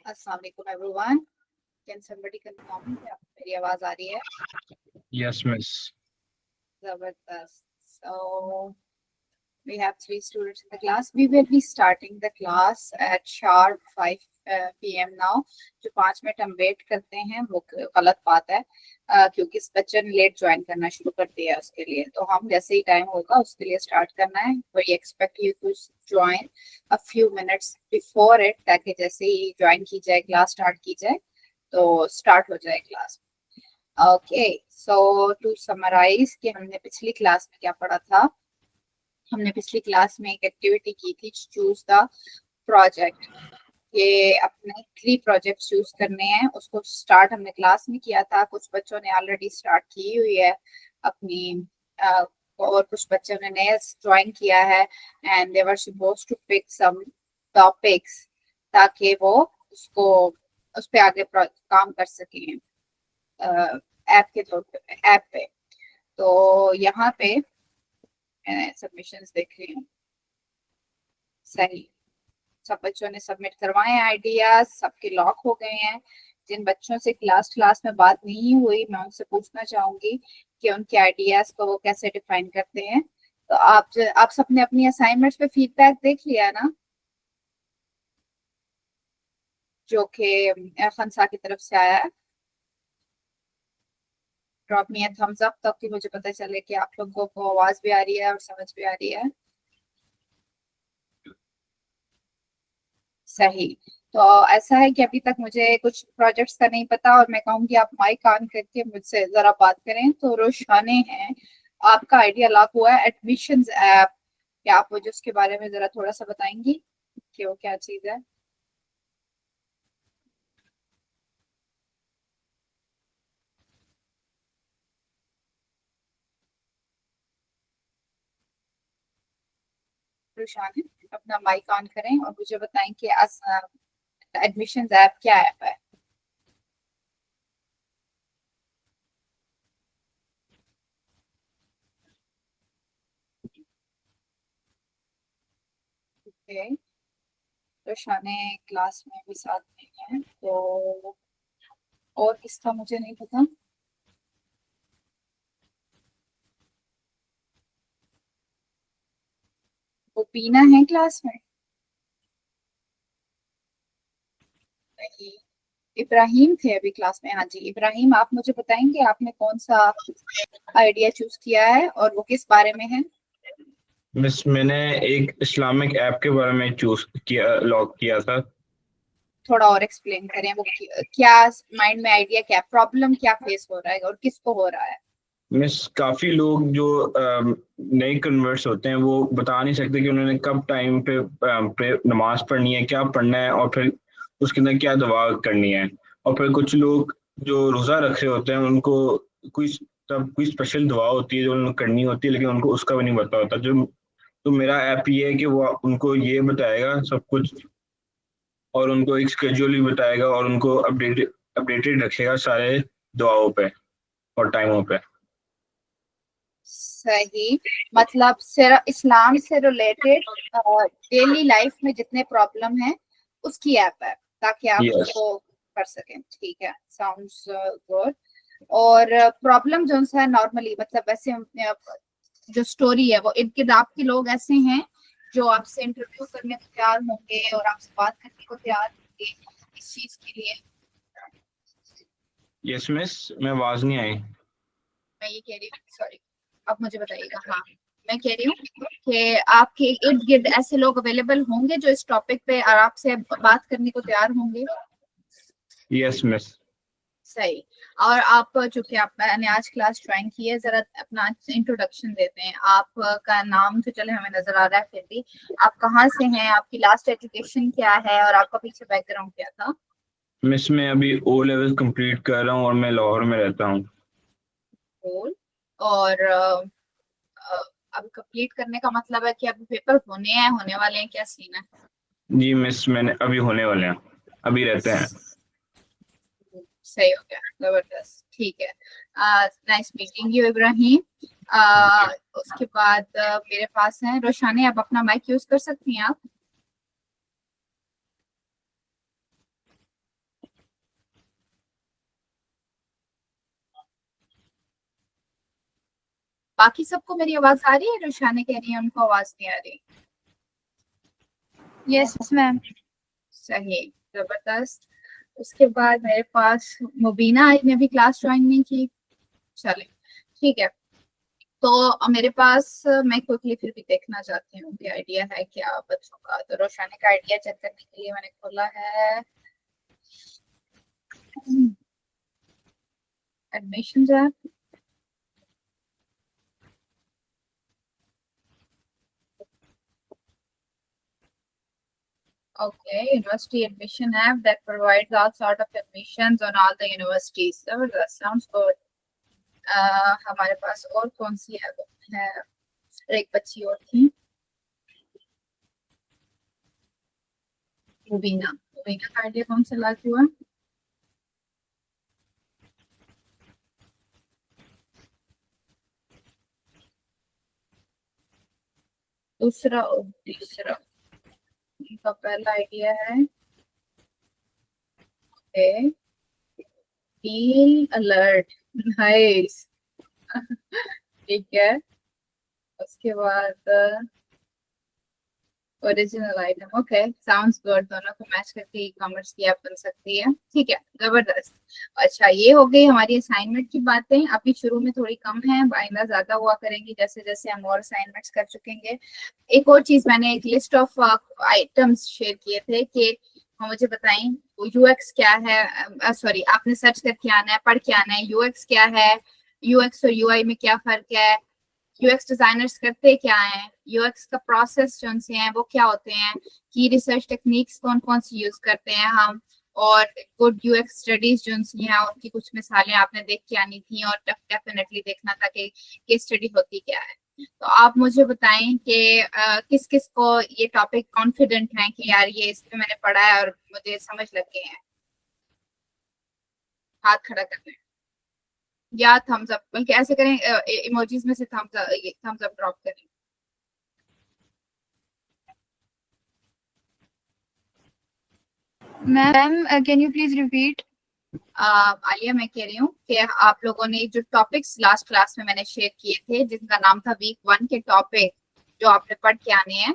अस्सलाम वालेकुम everyone. Can somebody confirm कि आपको मेरी आवाज आ रही है? Yes, miss. जबरदस्त। So we have 3 students in the class. We will be starting the class at sharp 5 p.m. now. जो 5 मिनट हम वेट करते हैं वो गलत बात है, क्योंकि इस बच्चे ने लेट ज्वाइन करना शुरू कर दिया है। उसके लिए तो हम जैसे ही टाइम होगा उसके लिए स्टार्ट करना है। We expect you to join a few minutes before it, ताकि जैसे ही ज्वाइन की जाए, क्लास स्टार्ट की जाए, तो स्टार्ट हो जाए class. Okay, so to summarize कि हमने पिछली क्लास में क्या पढ़ा था। हमने पिछली क्लास में एक एक्टिविटी की थी, चूज द प्रोजेक्ट। ये अपने 3 प्रोजेक्ट चूज करने हैं। उसको स्टार्ट हमने क्लास में किया था। कुछ बच्चों ने ऑलरेडी स्टार्ट की हुई है अपनी, और कुछ बच्चों ने नया ज्वाइन किया है। And they were supposed to pick some topics ताकि वो उसको उस पे आगे काम कर सकें ऐप के तौर पे, ऐप पे। तो यहाँ पे सबमिशंस देख रही हूँ। सही, सब बच्चों ने सबमिट करवाए हैं आइडियाज, सबके लॉक हो गए हैं। जिन बच्चों से क्लास में बात नहीं हुई, मैं उनसे पूछना चाहूंगी कि उनके आइडियाज को वो कैसे डिफाइन करते हैं। तो आप सबने अपनी असाइनमेंट्स पे फीडबैक देख लिया ना, जो कि खनसा की तरफ से आया है? Drop me a thumbs up ताकि मुझे पता चले कि आप लोगों को आवाज भी आ रही है और समझ भी आ रही है। सही। तो ऐसा है कि अभी तक मुझे कुछ प्रोजेक्ट्स का नहीं पता, और मैं कहूँगी आप माइक ऑन करके मुझसे जरा बात करें। तो रोशाने हैं, आपका आइडिया लॉक हुआ है एडमिशंस ऐप। क्या आप मुझे उसके बारे में जरा थोड़ा सा बताएंगी कि वो क्या चीज है? रोशाने, अपना माइक ऑन करें और मुझे बताएं कि एडमिशंस ऐप क्या ऐप है? ओके, रोशाने क्लास में भी साथ नहीं है, तो और किसका मुझे नहीं पता। वो पीना है क्लास में? नहीं, इब्राहिम थे अभी क्लास में। हाँ जी इब्राहिम, आप मुझे बताएंगे आपने कौन सा आइडिया चूज किया है और वो किस बारे में है? मिस, मैंने एक इस्लामिक ऐप के बारे में चूज किया, लॉक किया था। थोड़ा और एक्सप्लेन करें, वो क्या माइंड में आइडिया, क्या प्रॉब्लम, क्या फेस हो रहा है और किसको हो रहा है? मिस, काफी लोग जो नए कन्वर्ट्स होते हैं वो बता नहीं सकते कि उन्होंने कब टाइम पे नमाज पढ़नी है, क्या पढ़ना है, और फिर उसके अंदर क्या दुआ करनी है। और फिर कुछ लोग जो रोजा रख रहे होते हैं उनको कोई तब कोई स्पेशल दुआ होती है जो उनको करनी होती है, लेकिन उनको उसका भी नहीं पता होता। जो तो मेरा ऐप ये है कि वो उनको ये बताएगा सब कुछ, और उनको एक स्केड्यूल भी बताएगा, और उनको अपडेटेड रखेगा सारे दुआओं पे और टाइमों पे। सही, मतलब सिर्फ इस्लाम से रिलेटेड डेली लाइफ में जितने प्रॉब्लम है उसकी ऐप है, ताकि आप यस। उसको कर सकें। ठीक है, साउंड्स गुड। और प्रॉब्लम जो है नॉर्मली, मतलब वैसे जो स्टोरी है वो इर्द गिर्द आपके लोग ऐसे हैं जो आपसे इंटरव्यू करने को तैयार होंगे और आपसे बात करने को तैयार होंगे इस चीज के लिए? यस मिस, मैं आवाज नहीं आई। मैं ये कह रही हूँ, सॉरी, अब मुझे बताइएगा। हाँ, मैं कह रही हूँ कि आपके इर्द गिर्द ऐसे लोग अवेलेबल होंगे जो इस टॉपिक पे आपसे बात करने को तैयार होंगे। Yes miss. सही। और आप, चूंकि आपने आज क्लास ज्वाइन की है, जरा अपना इंट्रोडक्शन देते हैं। आपका नाम तो चले हमें नजर आ रहा है, फिर भी आप कहाँ से हैं, आपकी लास्ट एजुकेशन क्या है और आपका पीछे बैकग्राउंड क्या था? मिस, मैं अभी ओ लेवल कंप्लीट कर रहा हूँ और मैं लाहौर में रहता हूँ। Cool। और अब कंप्लीट करने का मतलब है कि अभी पेपर होने हैं, होने वाले हैं, क्या सीन है? जी मिस, मैंने अभी होने वाले हैं, अभी रहते हैं। सही हो गया, जबरदस्त। ठीक है, नाइस मीटिंग यू इब्राहिम। उसके बाद मेरे पास है रोशानी, आप अपना माइक यूज कर सकती हैं आप? बाकी सबको मेरी आवाज आ रही है? जो शाने कह रही है उनको आवाज नहीं आ रही? Yes ma'am. सही, जबरदस्त। उसके बाद मेरे पास मुबीना आज ने भी क्लास ज्वाइन नहीं की। चले ठीक है, तो मेरे पास मैं क्विकली फिर भी देखना चाहती हूँ कि आइडिया है क्या बच्चों का। तो रोशानी का आइडिया चेक करने के लिए मैंने खोला है admission app. Okay, university admission app that provides all sort of admissions on all the universities. That sounds good. हमारे पास और कौन सी ऐप है? एक बच्ची और थी, मुबीना। मुबीना का आइडिया कौन सा लागू हुआ? दूसरा और तीसरा। इनका पहला आइडिया है फील अलर्ट। नाइस। ठीक है, उसके बाद original item. Okay, sounds good. दोनों को मैच करके ई कॉमर्स की ऐप बन सकती है। ठीक है, जबरदस्त। अच्छा, ये हो गई हमारी असाइनमेंट की बातें। अभी शुरू में थोड़ी कम है, आइंदा ज्यादा हुआ करेंगी जैसे जैसे हम और असाइनमेंट्स कर चुकेंगे। एक और चीज, मैंने एक लिस्ट ऑफ आइटम्स शेयर किए थे कि मुझे बताएं यूएक्स क्या है। सॉरी, आपने सर्च करके आना है, पढ़ के आना है यूएक्स क्या है, यूएक्स और यूआई में क्या फर्क है, यूएक्स डिजाइनर्स करते क्या हैं, यूएक्स का प्रोसेस जो से हैं वो क्या होते हैं, की रिसर्च टेक्निक्स कौन कौन सी यूज करते हैं हम, और गुड यूएक्स स्टडीज जो सी हैं उनकी कुछ मिसालें आपने देख के आनी थी और डेफिनेटली देखना था कि केस स्टडी होती क्या है। तो आप मुझे बताएं कि किस किस को ये टॉपिक कॉन्फिडेंट है कि यार ये इस पे मैंने पढ़ा है और मुझे समझ लग गए हैं। हाथ खड़ा करना है या थम्स अप, बल्कि ऐसे करें इमोजीज में से थम्स अप ड्रॉप करें। Ma'am can you please repeat? Alia, मैं कह रही हूँ कि आप लोगों ने जो टॉपिक्स लास्ट क्लास में मैंने शेयर किए थे जिनका नाम था वीक 1 के टॉपिक जो आपने पढ़ के आने हैं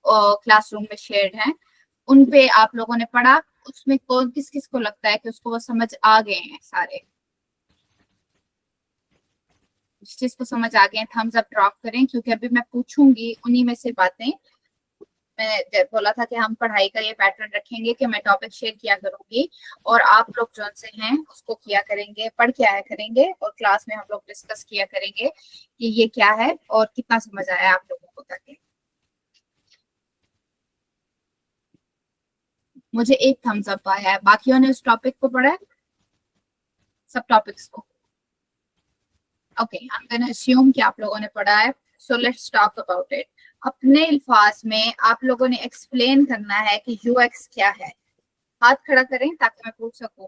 और क्लासरूम में शेयर हैं, उन पे आप लोगों ने पढ़ा, उसमें कौन किस किस को लगता है कि उसको वो समझ आ गए हैं सारे? जिस चीज को समझ आ गए हैं थम्स अप ड्रॉप करें, क्योंकि अभी मैं पूछूंगी उन्हीं में से बातें। मैं बोला था कि हम पढ़ाई का ये पैटर्न रखेंगे कि मैं टॉपिक शेयर किया करूंगी और आप लोग जो से हैं उसको किया करेंगे, पढ़ के आया करेंगे और क्लास में हम लोग डिस्कस किया करेंगे कि ये क्या है और कितना समझ आया आप लोगों को। ताकि मुझे एक थम्स अप आया है, बाकियों ने उस टॉपिक को पढ़ा है, सब टॉपिक्स को? Okay, I am gonna assume कि आप लोगों ने पढ़ा है। So let's talk about it. अपने अल्फाज में आप लोगों ने एक्सप्लेन करना है कि यूएक्स क्या है। हाथ खड़ा करें ताकि मैं पूछ सकूं।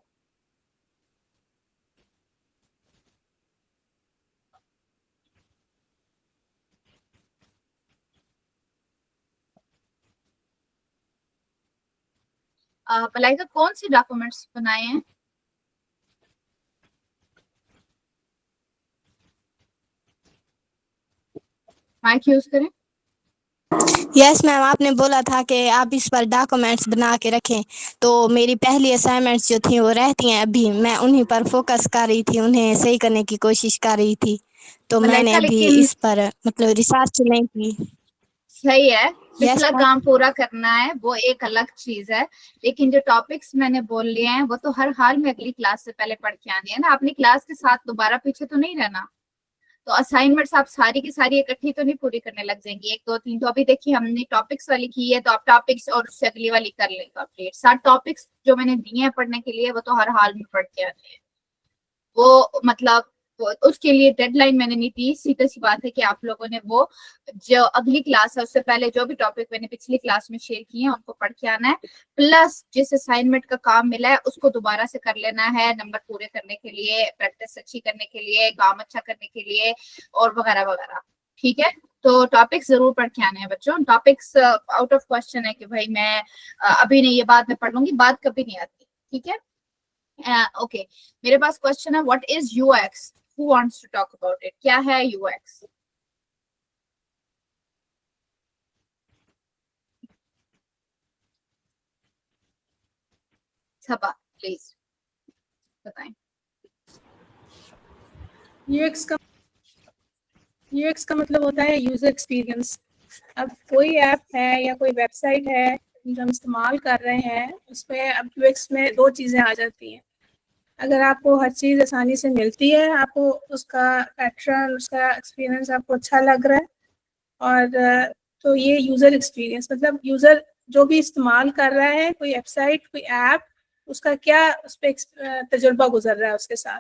मलाइका, कौन सी डॉक्यूमेंट्स बनाए हैं? माइक यूज करें। यस मैम, आपने बोला था कि आप इस पर डॉक्यूमेंट्स बना के रखें, तो मेरी पहली असाइनमेंट्स जो थी वो रहती हैं अभी, मैं उन्हीं पर फोकस कर रही थी, उन्हें सही करने की कोशिश कर रही थी, तो मैंने मलाइका, अभी लेकिन इस पर मतलब रिसर्च नहीं की। सही है, यस पिछला मैम। काम पूरा करना है वो एक अलग चीज है, लेकिन जो टॉपिक्स मैंने बोल लिए हैं वो तो हर हाल में अगली क्लास से पहले पढ़ के आने हैं ना। अपनी क्लास के साथ दोबारा पीछे तो नहीं रहना। तो असाइनमेंट्स आप सारी की सारी इकट्ठी तो नहीं पूरी करने लग जाएंगी, एक दो तीन तो अभी देखिए हमने टॉपिक्स वाली की है, तो आप टॉपिक्स और उससे अगली वाली कर लें कंप्लीट। 7 टॉपिक्स जो मैंने दिए हैं पढ़ने के लिए वो तो हर हाल में पढ़ के आने हैं। वो मतलब उसके लिए डेडलाइन मैंने नहीं दी, सीधी सी बात है कि आप लोगों ने वो जो अगली क्लास है उससे पहले जो भी टॉपिक मैंने पिछली क्लास में शेयर किए हैं उनको पढ़ के आना है, प्लस जिस असाइनमेंट का काम मिला है उसको दोबारा से कर लेना है, नंबर पूरे करने के लिए, प्रैक्टिस अच्छी करने के लिए, काम अच्छा करने के लिए और वगैरह वगैरह। ठीक है, तो टॉपिक्स जरूर पढ़ के आने हैं बच्चों। टॉपिक्स आउट ऑफ क्वेश्चन है कि भाई मैं अभी नहीं, ये बाद में पढ़ लूंगी, बात कभी नहीं आती। ठीक है, ओके। मेरे पास क्वेश्चन है, what is UX? Who wants to talk about it? क्या है UX? सबा प्लीज बताएं। यूएक्स का मतलब होता है यूजर एक्सपीरियंस। अब कोई ऐप है या कोई वेबसाइट है जो हम इस्तेमाल कर रहे हैं, उसमें अब यूएक्स में दो चीज़ें आ जाती हैं। अगर आपको हर चीज़ आसानी से मिलती है, आपको उसका पैटर्न, उसका एक्सपीरियंस आपको अच्छा लग रहा है, और तो ये यूज़र एक्सपीरियंस मतलब यूज़र जो भी इस्तेमाल कर रहा है कोई वेबसाइट, कोई ऐप, उसका क्या उस पर तजुर्बा गुजर रहा है उसके साथ।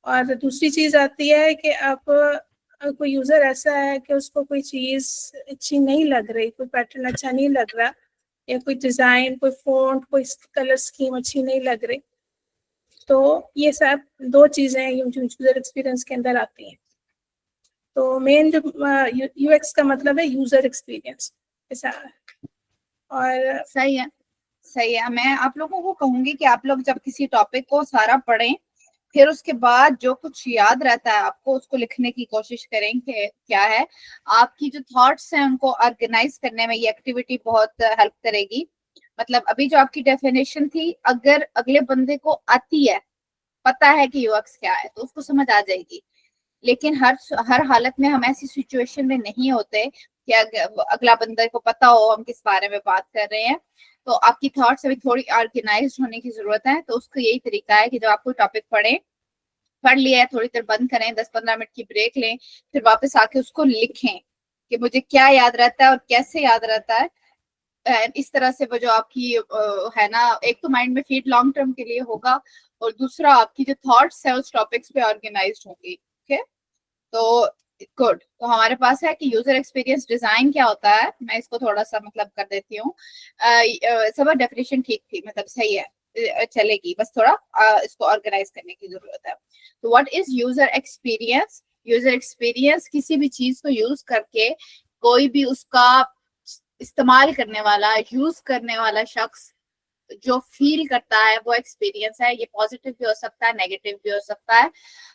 और दूसरी चीज़ आती है कि आप कोई यूज़र ऐसा है कि उसको कोई चीज़ अच्छी नहीं लग रही, कोई पैटर्न अच्छा नहीं लग रहा, या कोई डिज़ाइन, कोई फ़ॉन्ट, कोई कलर स्कीम अच्छी नहीं लग रही, तो ये सब दो चीज़ें यूज़र एक्सपीरियंस के अंदर आती हैं। तो मेन जो यूएक्स का मतलब है यूज़र एक्सपीरियंस ऐसा। और सही है, सही है। मैं आप लोगों को कहूंगी कि आप लोग जब किसी टॉपिक को सारा पढ़ें, फिर उसके बाद जो कुछ याद रहता है आपको उसको लिखने की कोशिश करें कि क्या है। आपकी जो थॉट्स हैं उनको ऑर्गेनाइज करने में ये एक्टिविटी बहुत हेल्प करेगी। मतलब अभी जो आपकी डेफिनेशन थी, अगर अगले बंदे को आती है, पता है कि यूएक्स क्या है, तो उसको समझ आ जाएगी। लेकिन हर हालत में हम ऐसी सिचुएशन में नहीं होते कि अगला बंदे को पता हो हम किस बारे में बात कर रहे हैं। तो आपकी थॉट्स अभी थोड़ी ऑर्गेनाइज्ड होने की जरूरत है। तो उसका यही तरीका है कि जब आपको टॉपिक पढ़ लिया है, थोड़ी देर बंद करें, 10-15 मिनट की ब्रेक लें, फिर वापस आके उसको लिखें कि मुझे क्या याद रहता है और कैसे याद रहता है। इस तरह से वो जो आपकी है ना, एक तो माइंड में फीड लॉन्ग टर्म के लिए होगा, और दूसरा आपकी जो थॉट्स है उस टॉपिक्स पे ऑर्गेनाइज्ड होंगी। ओके, तो गुड। तो हमारे पास है कि यूजर एक्सपीरियंस डिजाइन क्या होता है। मैं इसको थोड़ा सा मतलब कर देती हूँ। सब डेफिनेशन ठीक थी, मतलब सही है, चलेगी, बस थोड़ा इसको ऑर्गेनाइज करने की जरूरत है। तो what is user experience? User experience किसी भी चीज को यूज करके कोई भी उसका इस्तेमाल करने वाला, यूज करने वाला शख्स जो फील करता है वो एक्सपीरियंस है। ये पॉजिटिव भी हो सकता है, नेगेटिव भी हो सकता है।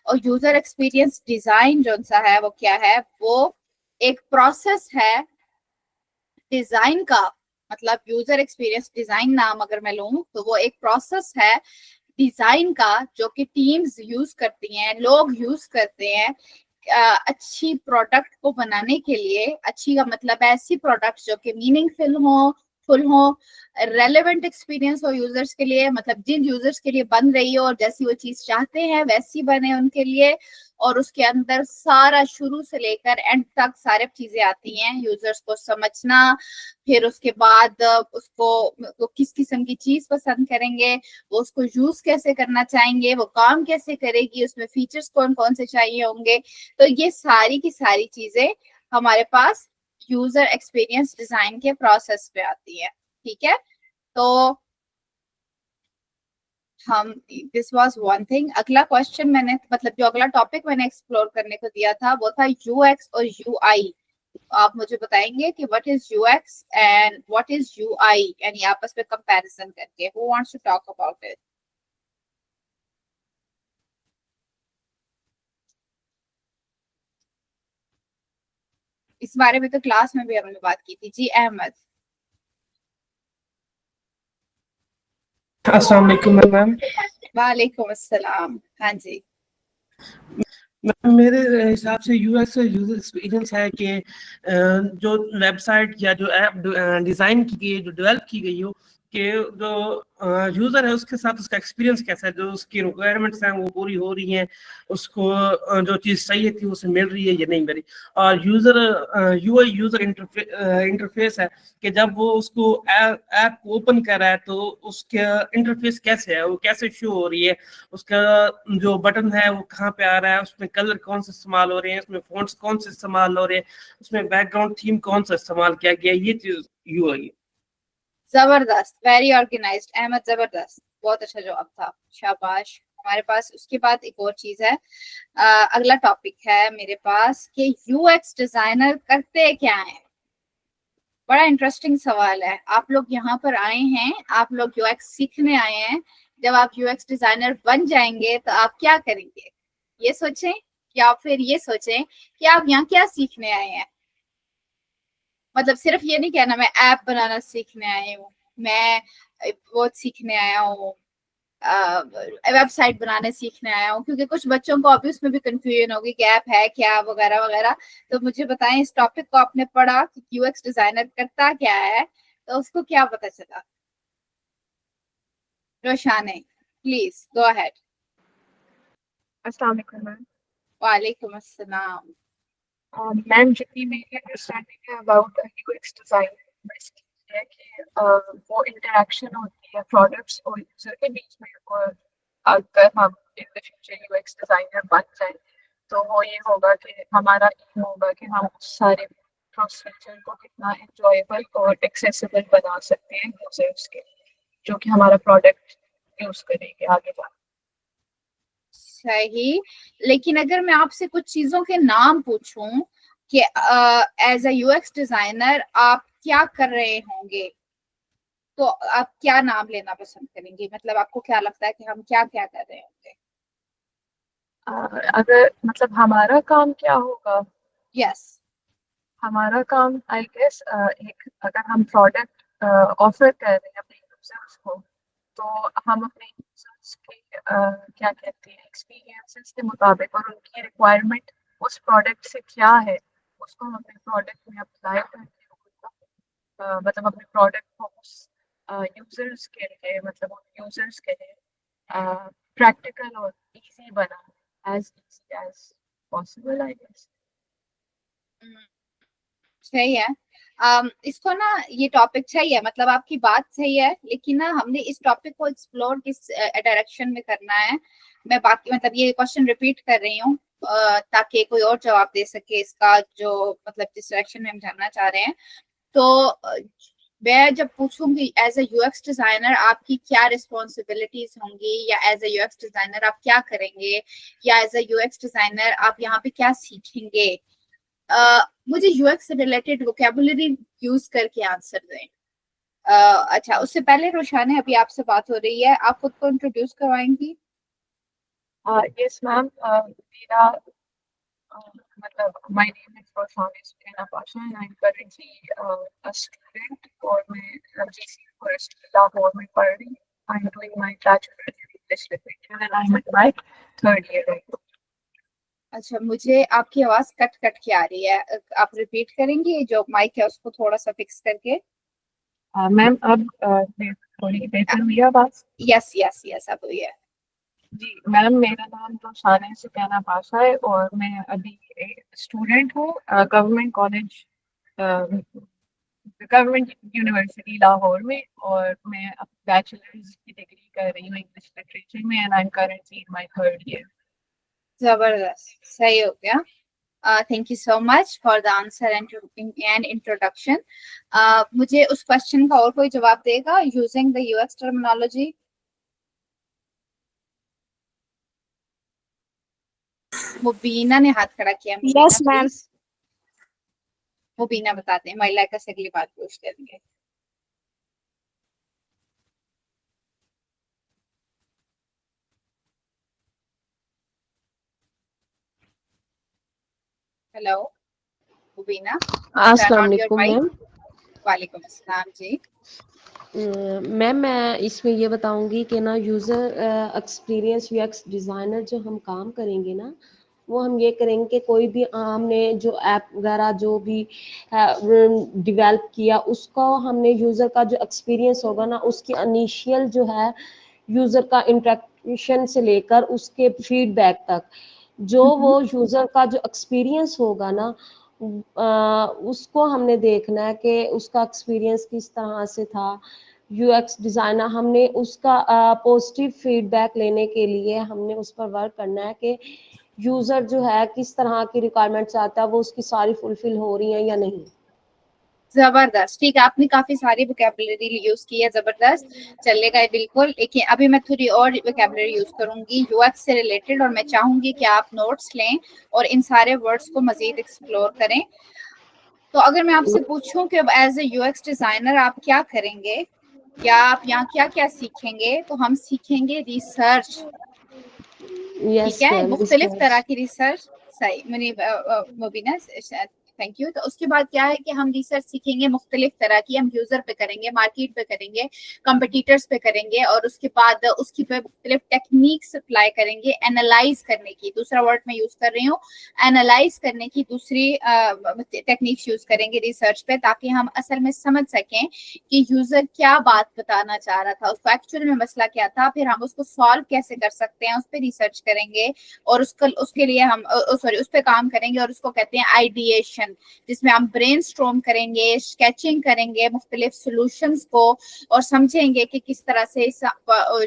और यूजर एक्सपीरियंस डिजाइन जो सा है वो क्या है? वो एक प्रोसेस है डिजाइन का। मतलब यूजर एक्सपीरियंस डिजाइन नाम अगर मैं लूं तो वो एक प्रोसेस है डिजाइन का, जो कि टीम्स यूज करती हैं, लोग यूज करते हैं अच्छी प्रोडक्ट को बनाने के लिए। अच्छी का मतलब है ऐसी प्रोडक्ट जो कि मीनिंगफुल हो, रेलेवेंट एक्सपीरियंस हो यूजर्स के लिए, मतलब जिन यूजर्स के लिए बन रही हो और जैसी वो चीज चाहते हैं वैसी बने उनके लिए। और उसके अंदर सारा शुरू से लेकर एंड तक सारे चीजें आती हैं। यूजर्स को समझना, फिर उसके बाद उसको वो किस किस्म की चीज पसंद करेंगे, वो उसको यूज कैसे करना चाहेंगे, वो काम कैसे करेगी, उसमें फीचर्स कौन कौन से चाहिए होंगे। तो ये सारी की सारी चीजें हमारे पास यूजर एक्सपीरियंस डिजाइन के प्रोसेस पे आती है। ठीक है, तो हम दिस वाज वन थिंग। अगला क्वेश्चन मैंने मतलब जो अगला टॉपिक मैंने एक्सप्लोर करने को दिया था वो था यूएक्स और यूआई। आप मुझे बताएंगे कि what is UX and what is UI, यानी आपस में कंपैरिजन करके। Who wants to talk about it? इस बारे में तो क्लास में भी हमने बात की थी। जी अहमद। अस्सलाम वालेकुम मैम। वालेकुम अस्सलाम। हाँ जी। मेरे हिसाब से यूएक्स यूजर एक्सपीरियंस है कि जो वेबसाइट या जो ऐप डिज़ाइन की गई, जो डेवलप की गई हो, कि जो यूज़र है उसके साथ उसका एक्सपीरियंस कैसा है, जो उसकी रिक्वायरमेंट्स हैं वो पूरी हो रही हैं, उसको जो चीज़ चाहिए थी उसे मिल रही है या नहीं मिल रही। और यूआई यूज़र इंटरफेस है कि जब वो उसको ऐप को ओपन कर रहा है तो उसका इंटरफेस कैसे है, वो कैसे शो हो रही है, उसका जो बटन है वो कहाँ पे आ रहा है, उसमें कलर कौन से इस्तेमाल हो रहे हैं, उसमें फॉन्ट्स कौन से इस्तेमाल हो रहे हैं, उसमें बैकग्राउंड थीम कौन सा इस्तेमाल किया गया, ये चीज यूआई। जबरदस्त, वेरी ऑर्गेनाइज्ड अहमद, जबरदस्त, बहुत अच्छा जवाब था, शाबाश। हमारे पास उसके बाद एक और चीज है। अगला टॉपिक है मेरे पास कि यूएक्स डिजाइनर करते क्या है। बड़ा इंटरेस्टिंग सवाल है। आप लोग यहाँ पर आए हैं, आप लोग यूएक्स सीखने आए हैं। जब आप यूएक्स डिजाइनर बन जाएंगे तो आप क्या करेंगे, ये सोचें। या फिर ये सोचें कि आप यहाँ क्या सीखने आए हैं। मतलब सिर्फ ये नहीं कहना मैं ऐप बनाना सीखने आई हूँ, मैं वो सीखने आया हूँ, वेबसाइट बनाने सीखने आया हूँ, क्योंकि कुछ बच्चों को अभी उसमें भी कंफ्यूजन होगी कि ऐप है क्या वगैरह वगैरह। तो मुझे बताएं, इस टॉपिक को आपने पढ़ा कि यूएक्स डिजाइनर करता क्या है, तो उसको क्या पता चला? Roshane, please go ahead. अस्सलाम वालेकुम मैम। वालेकुम अस्सलाम। मैम जितनी मेरी अंडरस्टैंडिंग है अबाउट यूएक्स डिजाइन, बेसिकली है कि वो इंटरेक्शन होती है प्रोडक्ट्स और यूजर के बीच में, और अगर हम in the future UX designer बन जाए तो वो ये होगा कि हमारा एम होगा कि हम उस सारे प्रोसीजर को कितना एंजॉयबल और एक्सेसिबल बना सकते हैं यूजर्स के, जो कि हमारा प्रोडक्ट यूज करेंगे आगे जाकर। सही, लेकिन अगर मैं आपसे कुछ चीजों के नाम पूछूं कि एज अ यूएक्स डिजाइनर आप क्या कर रहे होंगे, तो आप क्या नाम लेना पसंद करेंगे? मतलब आपको क्या लगता है कि हम क्या क्या कर रहे होंगे? अगर मतलब हमारा काम क्या होगा, यस। हमारा काम आई गेस एक, अगर हम प्रोडक्ट ऑफर कर रहे हैं अपने यूजर्स को, तो हम अपने यूजर्स के क्या कहते हैं एक्सपीरियंसेस के मुताबिक और उनकी रिक्वायरमेंट उस प्रोडक्ट से क्या है, उसको हम अपने प्रोडक्ट में अप्लाई करके मतलब अपने प्रोडक्ट को उस यूजर्स के लिए, मतलब उन यूजर्स के लिए प्रैक्टिकल और इजी बना, as easy as possible I guess. सही है। इसको ना, ये टॉपिक सही है, मतलब आपकी बात सही है, लेकिन ना हमने इस टॉपिक को एक्सप्लोर किस डायरेक्शन में करना है। मैं बाकी मतलब ये क्वेश्चन रिपीट कर रही हूँ ताकि कोई और जवाब दे सके इसका, जो मतलब जिस डायरेक्शन में हम जानना चाह रहे हैं। तो मैं जब पूछूंगी एज अ यूएक्स डिजाइनर आपकी क्या रिस्पॉन्सिबिलिटीज होंगी, या एज अ यूएक्स डिजाइनर आप क्या करेंगे, या एज अ यूएक्स डिजाइनर आप यहाँ पे क्या सीखेंगे, मुझे यूएक्स से रिलेटेड वोकैबुलरी यूज करके आंसर दें। अच्छा, उससे पहले रोशाने, अभी आपसे बात हो रही है, आप खुद को इंट्रोड्यूस करवाएंगी? यस मैम, मेरा मतलब my name is Roshani Sukaina Pasha and I am currently a student, और मैं जीसी फर्स्ट लाहौर में पढ़ रही हूँ। I am doing my bachelor in English literature and I am in my third year right now. अच्छा, मुझे आपकी आवाज कट कट के आ रही है, आप रिपीट करेंगी? जो माइक है उसको थोड़ा सा फिक्स करके। मैम अब थोड़ी बेहतर हुई आवाज? यस यस यस, अब हुई है। जी मैम, मेरा नाम रोशाना सुकैना पाशा है और मैं अभी स्टूडेंट हूँ government college, government university Lahore में, और मैं अब बैचलर्स की डिग्री कर रही हूँ इंग्लिश लिटरेचर में and I am currently in my third year. जबरदस्त, सही हो गया। Thank you so much for the answer and introduction. मुझे उस क्वेश्चन का और कोई जवाब देगा using the UX terminology? Mubina ने हाथ खड़ा किया। Mubina, Yes, ma'am. please। Mubina बताते हैं, महिला का से अगली बात पूछ लेंगे। हेलो मुबीना, अस्सलाम turn on your वालेकुम mic। मैम। वालेकुम अस्सलाम जी। मैम मैं इसमें ये बताऊंगी कि ना यूज़र एक्सपीरियंस यूएक्स डिज़ाइनर जो हम काम करेंगे ना, वो हम ये करेंगे कि कोई भी हमने जो ऐप वगैरह जो भी डेवलप किया, उसको हमने यूज़र का जो एक्सपीरियंस होगा ना, उसकी इनिशियल जो है यूज़र का इंटरेक्शन से लेकर उसके फीडबैक तक, जो वो यूज़र का जो एक्सपीरियंस होगा ना, उसको हमने देखना है कि उसका एक्सपीरियंस किस तरह से था। यूएक्स डिज़ाइनर हमने उसका पॉजिटिव फीडबैक लेने के लिए हमने उस पर वर्क करना है कि यूज़र जो है किस तरह की रिक्वायरमेंट्स आता है, वो उसकी सारी फुलफिल हो रही हैं या नहीं। जबरदस्त, ठीक है, आपने काफी सारी वोकैबुलरी यूज की है, जबरदस्त, चलेगा बिल्कुल। लेकिन अभी मैं थोड़ी और वोकैबुलरी यूज करूंगी यूएक्स से रिलेटेड, और मैं चाहूंगी कि आप नोट्स लें और इन सारे वर्ड्स को मजीद एक्सप्लोर करें। तो अगर मैं आपसे पूछूं कि एज ए यूएक्स डिजाइनर आप क्या करेंगे, या आप यहाँ क्या क्या सीखेंगे, तो हम सीखेंगे रिसर्च। यस ठीक है, मैम, मुख्तलिफ तरह की रिसर्च सही मुबीना, थैंक यू। तो उसके बाद क्या है कि हम रिसर्च सीखेंगे मुख्तलिफ तरह की, हम यूजर पे करेंगे, मार्केट पे करेंगे, कंपटीटर्स पे करेंगे, और उसके बाद उसकी पे मुख्तलिफ टेक्निक्स अप्लाई करेंगे एनालाइज करने की, दूसरा वर्ड मैं यूज कर रही हूँ, एनालाइज करने की दूसरी टेक्निक्स यूज करेंगे रिसर्च पे, ताकि हम असल में समझ सकें कि यूजर क्या बात बताना चाह रहा था, उसको एक्चुअल में मसला क्या था, फिर हम उसको सॉल्व कैसे कर सकते हैं उस पर रिसर्च करेंगे, और उसके लिए हम उस पर काम करेंगे, और उसको कहते हैं आइडिएशन, जिसमें हम ब्रेनस्टॉर्म करेंगे, स्केचिंग करेंगे मुख्तलिफ सॉल्यूशंस को, और समझेंगे कि किस तरह से इस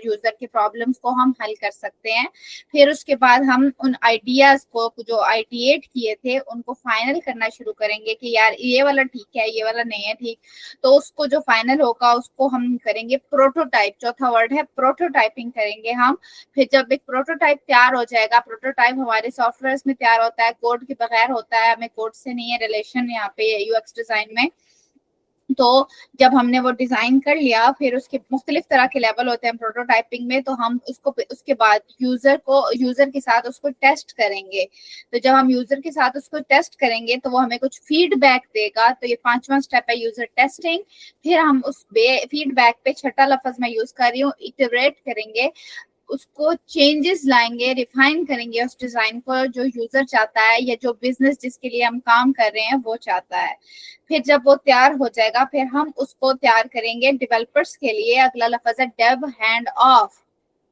यूजर के प्रॉब्लम्स को हम हल कर सकते हैं। फिर उसके बाद हम उन आइडियाज को जो आइडिएट किए थे उनको फाइनल करना शुरू करेंगे कि यार ये वाला ठीक है, ये वाला नहीं है ठीक, तो उसको जो फाइनल होगा उसको हम करेंगे प्रोटोटाइप, चौथा वर्ड है प्रोटोटाइपिंग करेंगे हम। फिर जब एक प्रोटोटाइप तैयार हो जाएगा, प्रोटोटाइप हमारे सॉफ्टवेयर में तैयार होता है, कोड के बगैर होता है, हमें कोड से नहीं है रिलेशन यहाँ पे यूएक्स डिजाइन में। तो जब हमने वो डिजाइन कर लिया, फिर उसके मुख्तलिफ तरह के लेवल होते हैं प्रोटोटाइपिंग में, तो हम उसको उसके बाद यूजर के साथ उसको टेस्ट करेंगे। तो जब हम यूजर के साथ उसको टेस्ट करेंगे तो वो हमें कुछ फीडबैक देगा, तो ये 5वां स्टेप है यूजर टेस्टिंग। फिर हम उस फीडबैक पे, छठा लफ्ज मैं यूज कर रही हूँ, इटरेट करेंगे, उसको चेंजेस लाएंगे, रिफाइन करेंगे उस डिजाइन को जो यूजर चाहता है, या जो बिजनेस जिसके लिए हम काम कर रहे हैं वो चाहता है। फिर जब वो तैयार हो जाएगा, फिर हम उसको तैयार करेंगे डेवलपर्स के लिए, अगला लफ्ज है डेव हैंड ऑफ।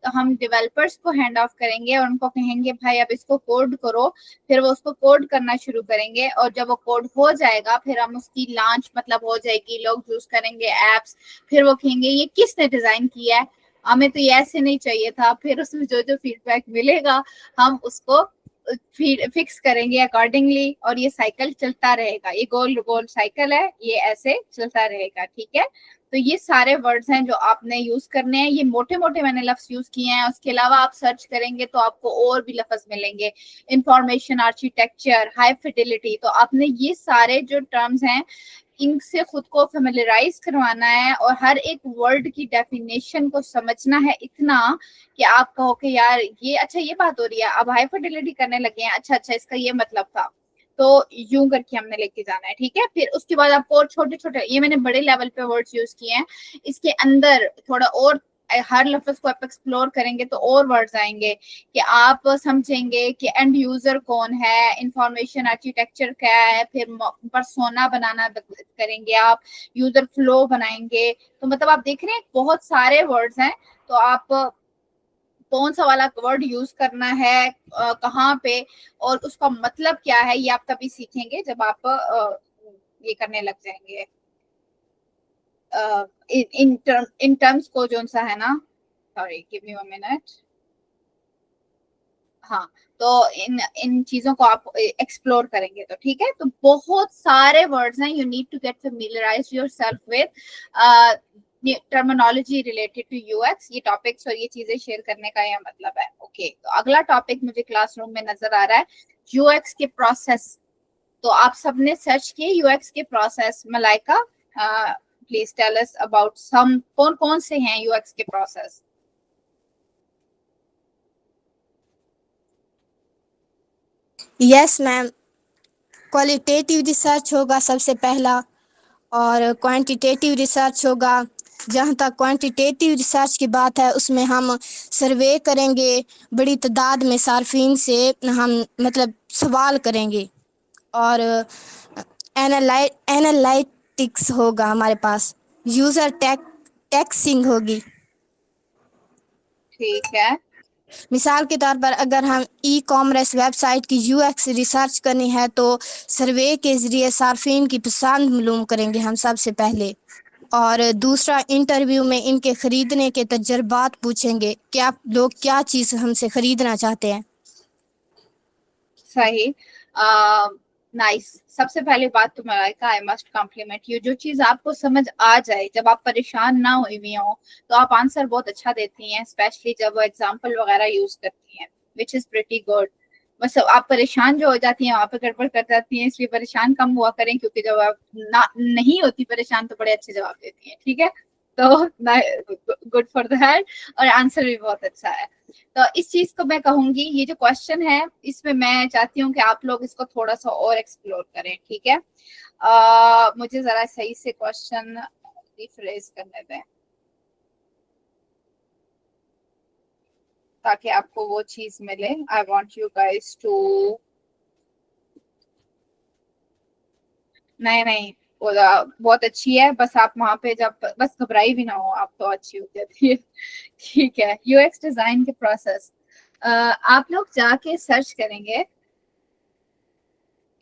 तो हम डेवलपर्स को हैंड ऑफ करेंगे और उनको कहेंगे भाई अब इसको कोड करो, फिर वो उसको कोड करना शुरू करेंगे, और जब वो कोड हो जाएगा फिर हम उसकी लॉन्च मतलब हो जाएगी, लोग यूज करेंगे एप्स, फिर वो कहेंगे ये किसने डिजाइन किया है, हमें तो ये ऐसे नहीं चाहिए था, फिर उसमें जो जो फीडबैक मिलेगा हम उसको फिक्स करेंगे अकॉर्डिंगली, और ये साइकिल चलता रहेगा, ये गोल गोल साइकिल है, ये ऐसे चलता रहेगा, ठीक है। तो ये सारे वर्ड्स हैं जो आपने यूज करने हैं, ये मोटे मोटे मैंने लफ्ज यूज किए हैं, उसके अलावा आप सर्च करेंगे तो आपको और भी लफ्ज मिलेंगे, इंफॉर्मेशन आर्किटेक्चर, हाई फिडिलिटी। तो आपने ये सारे जो टर्म्स हैं इनसे खुद को फेमिलियराइज करवाना है, और हर एक वर्ड की डेफिनेशन को समझना है इतना कि आप कहो कि यार ये अच्छा ये बात हो रही है, अब हाई फिडिलिटी करने लगे हैं, अच्छा अच्छा इसका ये मतलब था, तो यूं करके हमने लेके जाना है, ठीक है। फिर उसके बाद आपको और छोटे छोटे, ये मैंने बड़े लेवल पे वर्ड्स यूज किए हैं, इसके अंदर थोड़ा और हर लफ्ज को आप एक्सप्लोर करेंगे तो और वर्ड्स आएंगे कि आप समझेंगे कि एंड यूजर कौन है, इंफॉर्मेशन आर्किटेक्चर क्या है, फिर पर्सोना बनाना करेंगे आप, यूजर फ्लो बनाएंगे। तो मतलब आप देख रहे हैं बहुत सारे वर्ड्स हैं, तो आप कौन सा वाला वर्ड यूज करना है कहाँ पे, और उसका मतलब क्या है, ये आप तभी सीखेंगे जब आप ये करने लग जाएंगे इन टर्म्स को जो सा है ना, सॉरी गिव मी 1 मिनट। हाँ, तो इन चीजों को आप एक्सप्लोर करेंगे तो ठीक है। तो बहुत सारे वर्ड्स हैं, you need to get familiarize yourself with terminology related to UX. ये टॉपिक्स और ये चीजें शेयर करने का यह मतलब है। ओके, तो अगला टॉपिक मुझे क्लासरूम में नजर आ रहा है यूएक्स के प्रोसेस। तो आप सबने सर्च किए यूएक्स के process. Malaika please tell us about some, कौन कौन से हैं यूएक्स के process? Yes ma'am, qualitative research होगा सबसे पहला, और क्वांटिटेटिव रिसर्च होगा। जहाँ तक क्वांटिटेटिव रिसर्च की बात है उसमें हम सर्वे करेंगे, बड़ी तादाद में सार्फिन से हम मतलब सवाल करेंगे, और एनालिटिक्स होगा हमारे पास, यूज़र टेक्सिंग होगी। ठीक है, मिसाल के तौर पर अगर हम ई कॉमर्स वेबसाइट की यूएक्स रिसर्च करनी है तो सर्वे के ज़रिए सार्फिन की पसंद मालूम करेंगे हम सबसे पहले, और दूसरा इंटरव्यू में इनके ख़रीदने के तजर्बात पूछेंगे कि आप लोग क्या चीज़ हमसे ख़रीदना चाहते हैं। सही, नाइस। सबसे पहली बात तो Malaika, I must compliment you, जो चीज आपको समझ आ जाए, जब आप परेशान ना हुई हुई हो तो आप आंसर बहुत अच्छा देती हैं, स्पेशली जब वो एग्जाम्पल वगैरह यूज करती हैं, विच इज प्रिटी गुड। बस आप परेशान जो हो जाती हैं वहां पे गड़बड़ कर जाती हैं, इसलिए परेशान कम हुआ करें, क्योंकि जब आप नहीं होती परेशान तो बड़े अच्छे जवाब देती हैं, ठीक है। तो गुड फॉर दैट, और आंसर भी बहुत अच्छा है। तो इस चीज को मैं कहूंगी, ये जो क्वेश्चन है इसमें मैं चाहती हूँ कि आप लोग इसको थोड़ा सा और एक्सप्लोर करें, ठीक है। मुझे जरा सही से क्वेश्चन रिफ्रेश करने दें ताकि आपको वो चीज मिले। I want you guys to, नहीं नहीं, वो बहुत अच्छी है, बस आप वहां पे जब बस घबराई भी ना हो आप तो अच्छी हो जाती है। ठीक है, यूएक्स डिजाइन के प्रोसेस आप लोग जाके सर्च करेंगे।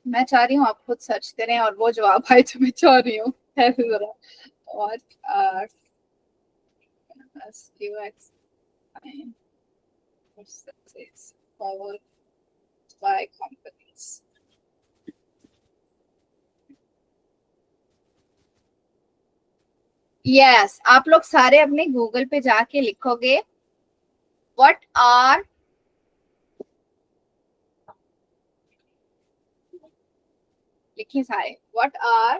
मैं चाह रही हूँ आप खुद सर्च करें और वो जवाब आए जो मैं चाह रही हूँ। है तो जरा और UX processes followed by companies. Yes, आप लोग सारे अपने गूगल पे जाके लिखोगे व्हाट आर लिखिए सारे, what are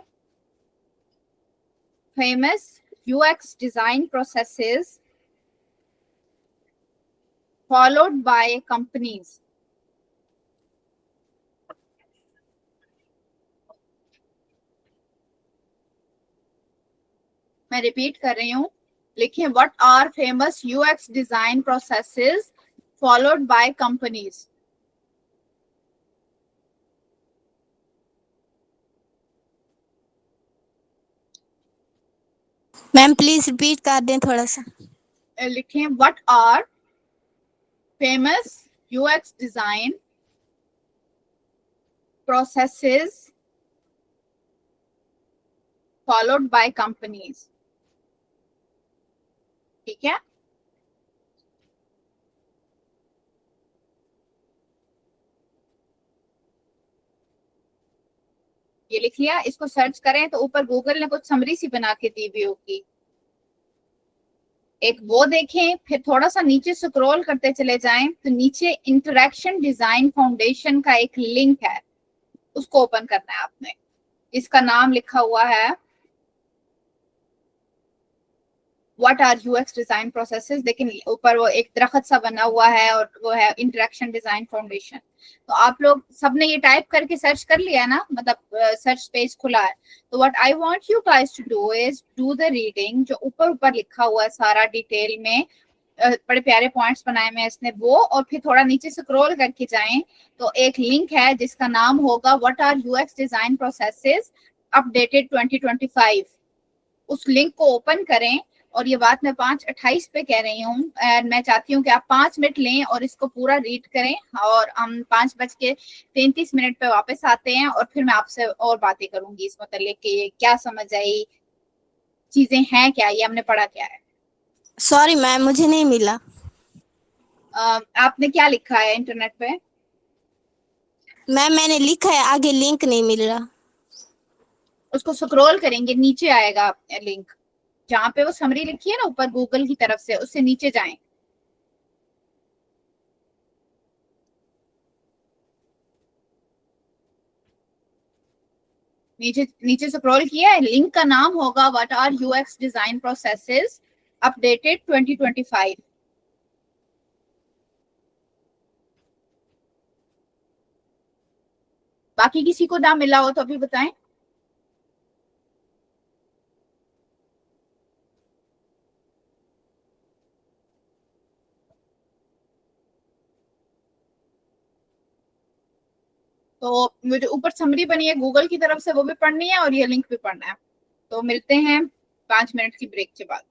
famous UX design processes followed by companies. मैं रिपीट कर रही हूँ, लिखिए what are famous UX design processes followed by companies. Ma'am please repeat कर दें थोड़ा सा। लिखें what are famous UX design processes followed by companies. ठीक है, ये लिख लिया। इसको सर्च करें तो ऊपर गूगल ने कुछ समरी सी बना के दी हुई होगी, एक वो देखें, फिर थोड़ा सा नीचे स्क्रॉल करते चले जाएं तो नीचे इंटरेक्शन डिजाइन फाउंडेशन का एक लिंक है, उसको ओपन करना है आपने। इसका नाम लिखा हुआ है what are UX design processes, लेकिन ऊपर वो एक दरख्त सा बना हुआ है और वो है इंटरेक्शन डिजाइन फाउंडेशन। तो आप लोग सबने ये टाइप करके सर्च कर लिया है ना, मतलब सर्च पेज खुला है। तो what I want you guys to do is do the reading, जो ऊपर ऊपर लिखा हुआ है सारा डिटेल में, बड़े प्यारे पॉइंट्स बनाए हुए हैं इसने वो, और फिर थोड़ा नीचे स्क्रॉल करके जाएं तो एक लिंक है जिसका नाम होगा what are UX design processes updated 2025। उस लिंक को ओपन करें, और ये बात मैं 5:28 पे कह रही हूँ, मैं चाहती हूँ कि आप 5 मिनट लें और इसको पूरा रीड करें, और हम 5:33 पे वापस आते हैं और फिर मैं आपसे और बातें करूंगी इस मतलब कि क्या समझ आई, चीजें हैं क्या, ये हमने पढ़ा क्या है। सॉरी मैम मुझे नहीं मिला। आपने क्या लिखा है इंटरनेट पे? मैम मैंने लिखा है, आगे लिंक नहीं मिल रहा। उसको स्क्रॉल करेंगे, नीचे आएगा लिंक, जहाँ पे वो समरी लिखी है ना ऊपर गूगल की तरफ से, उससे नीचे जाएं। नीचे नीचे स्क्रॉल किया है, लिंक का नाम होगा what are UX design processes updated 2025। बाकी किसी को ना मिला हो तो अभी बताएं। तो मुझे ऊपर समरी बनी है गूगल की तरफ से, वो भी पढ़नी है और ये लिंक भी पढ़ना है। तो मिलते हैं 5 मिनट की ब्रेक के बाद।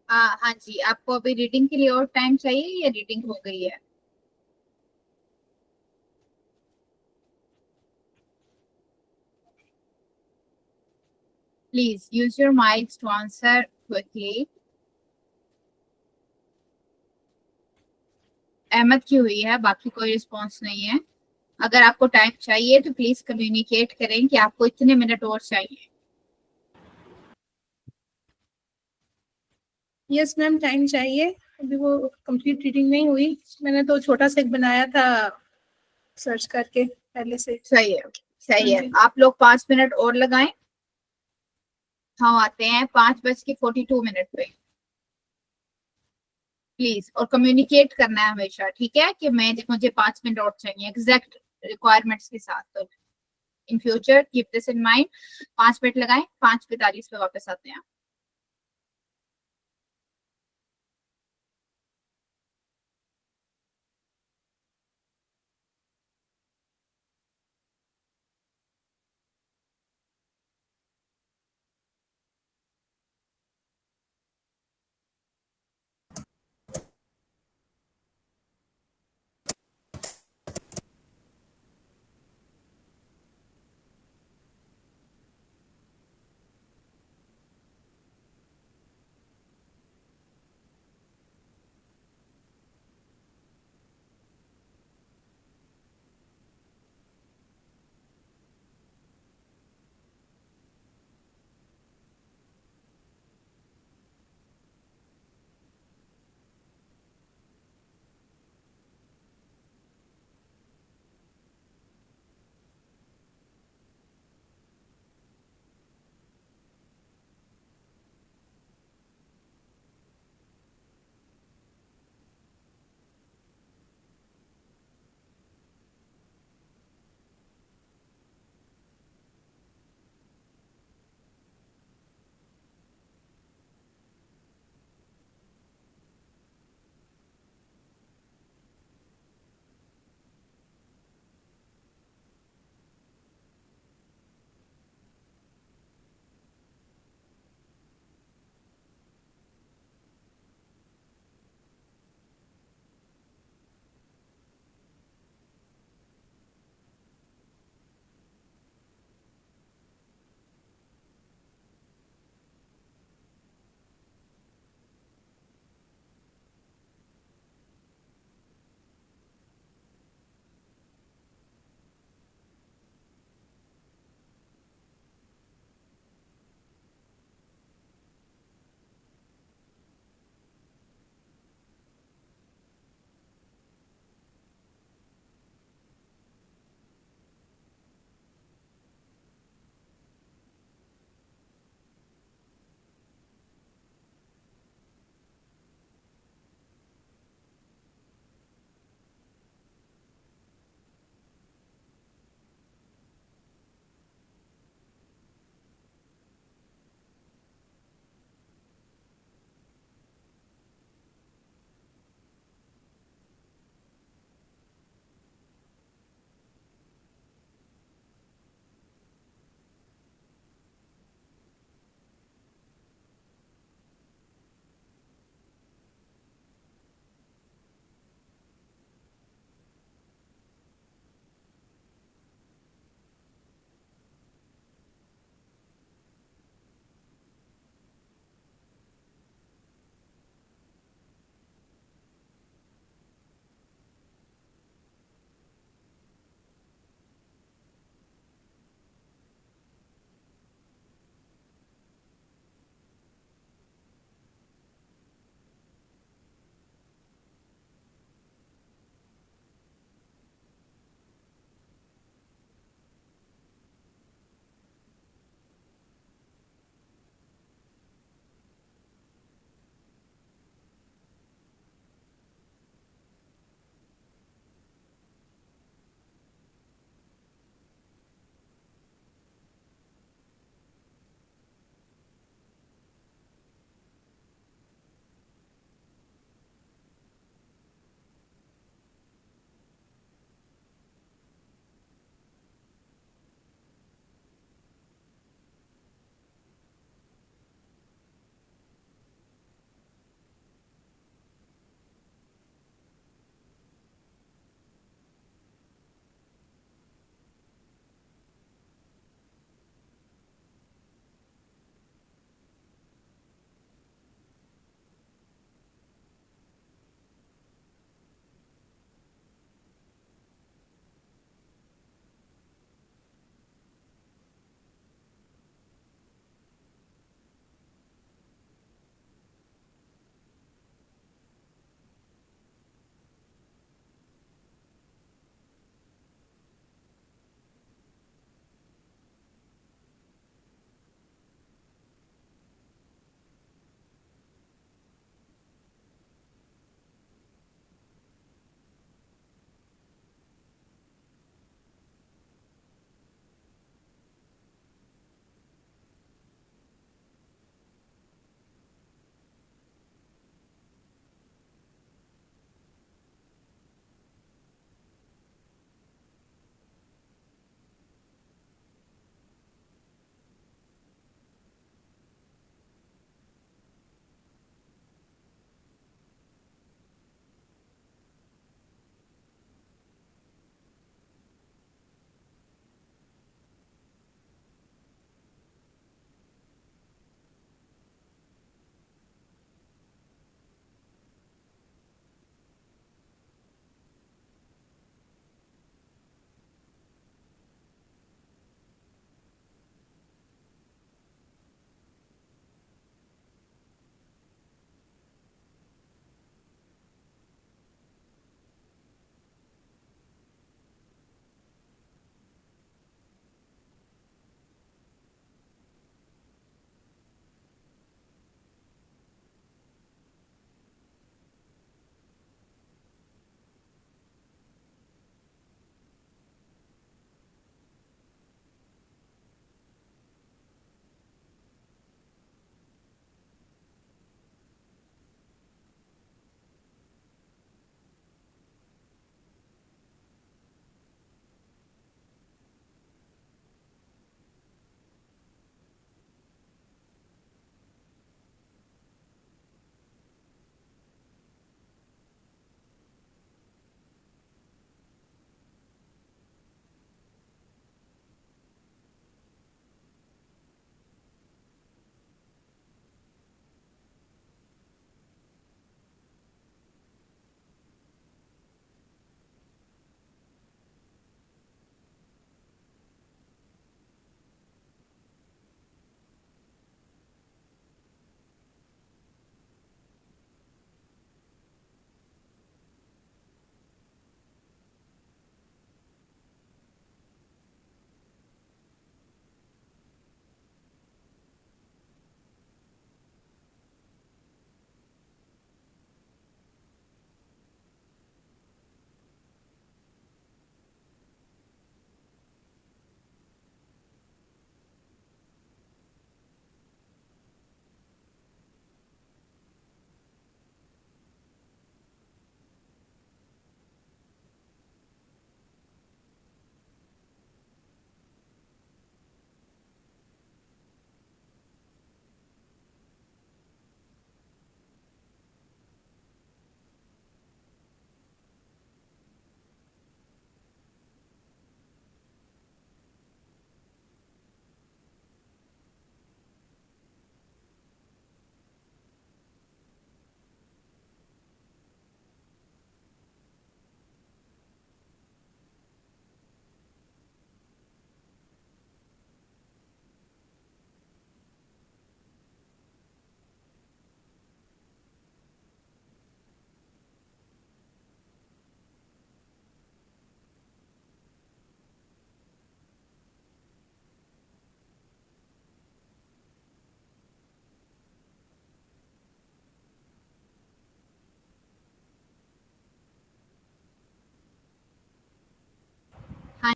हाँ जी, आपको अभी रीडिंग के लिए और टाइम चाहिए या रीडिंग हो गई है? Please use your mics to answer quickly. Ahmad की हुई है, बाकी कोई रिस्पॉन्स नहीं है। अगर आपको टाइम चाहिए तो प्लीज कम्युनिकेट करें कि आपको इतने मिनट और चाहिए। यस मैम, टाइम चाहिए, अभी वो कंप्लीट रीडिंग नहीं हुई। मैंने तो छोटा सा एक बनाया था सर्च करके पहले से। सही है, सही है। हाँ जी। आप लोग 5 मिनट और लगाएं। हम आते हैं 5:42 पे। प्लीज, और कम्युनिकेट करना है हमेशा, ठीक है, कि मुझे 5 मिनट और चाहिए एग्जैक्ट रिक्वायरमेंट्स के साथ। तो in future keep this in mind. 5 minute लगाएं, 5:42 पे वापस आते हैं।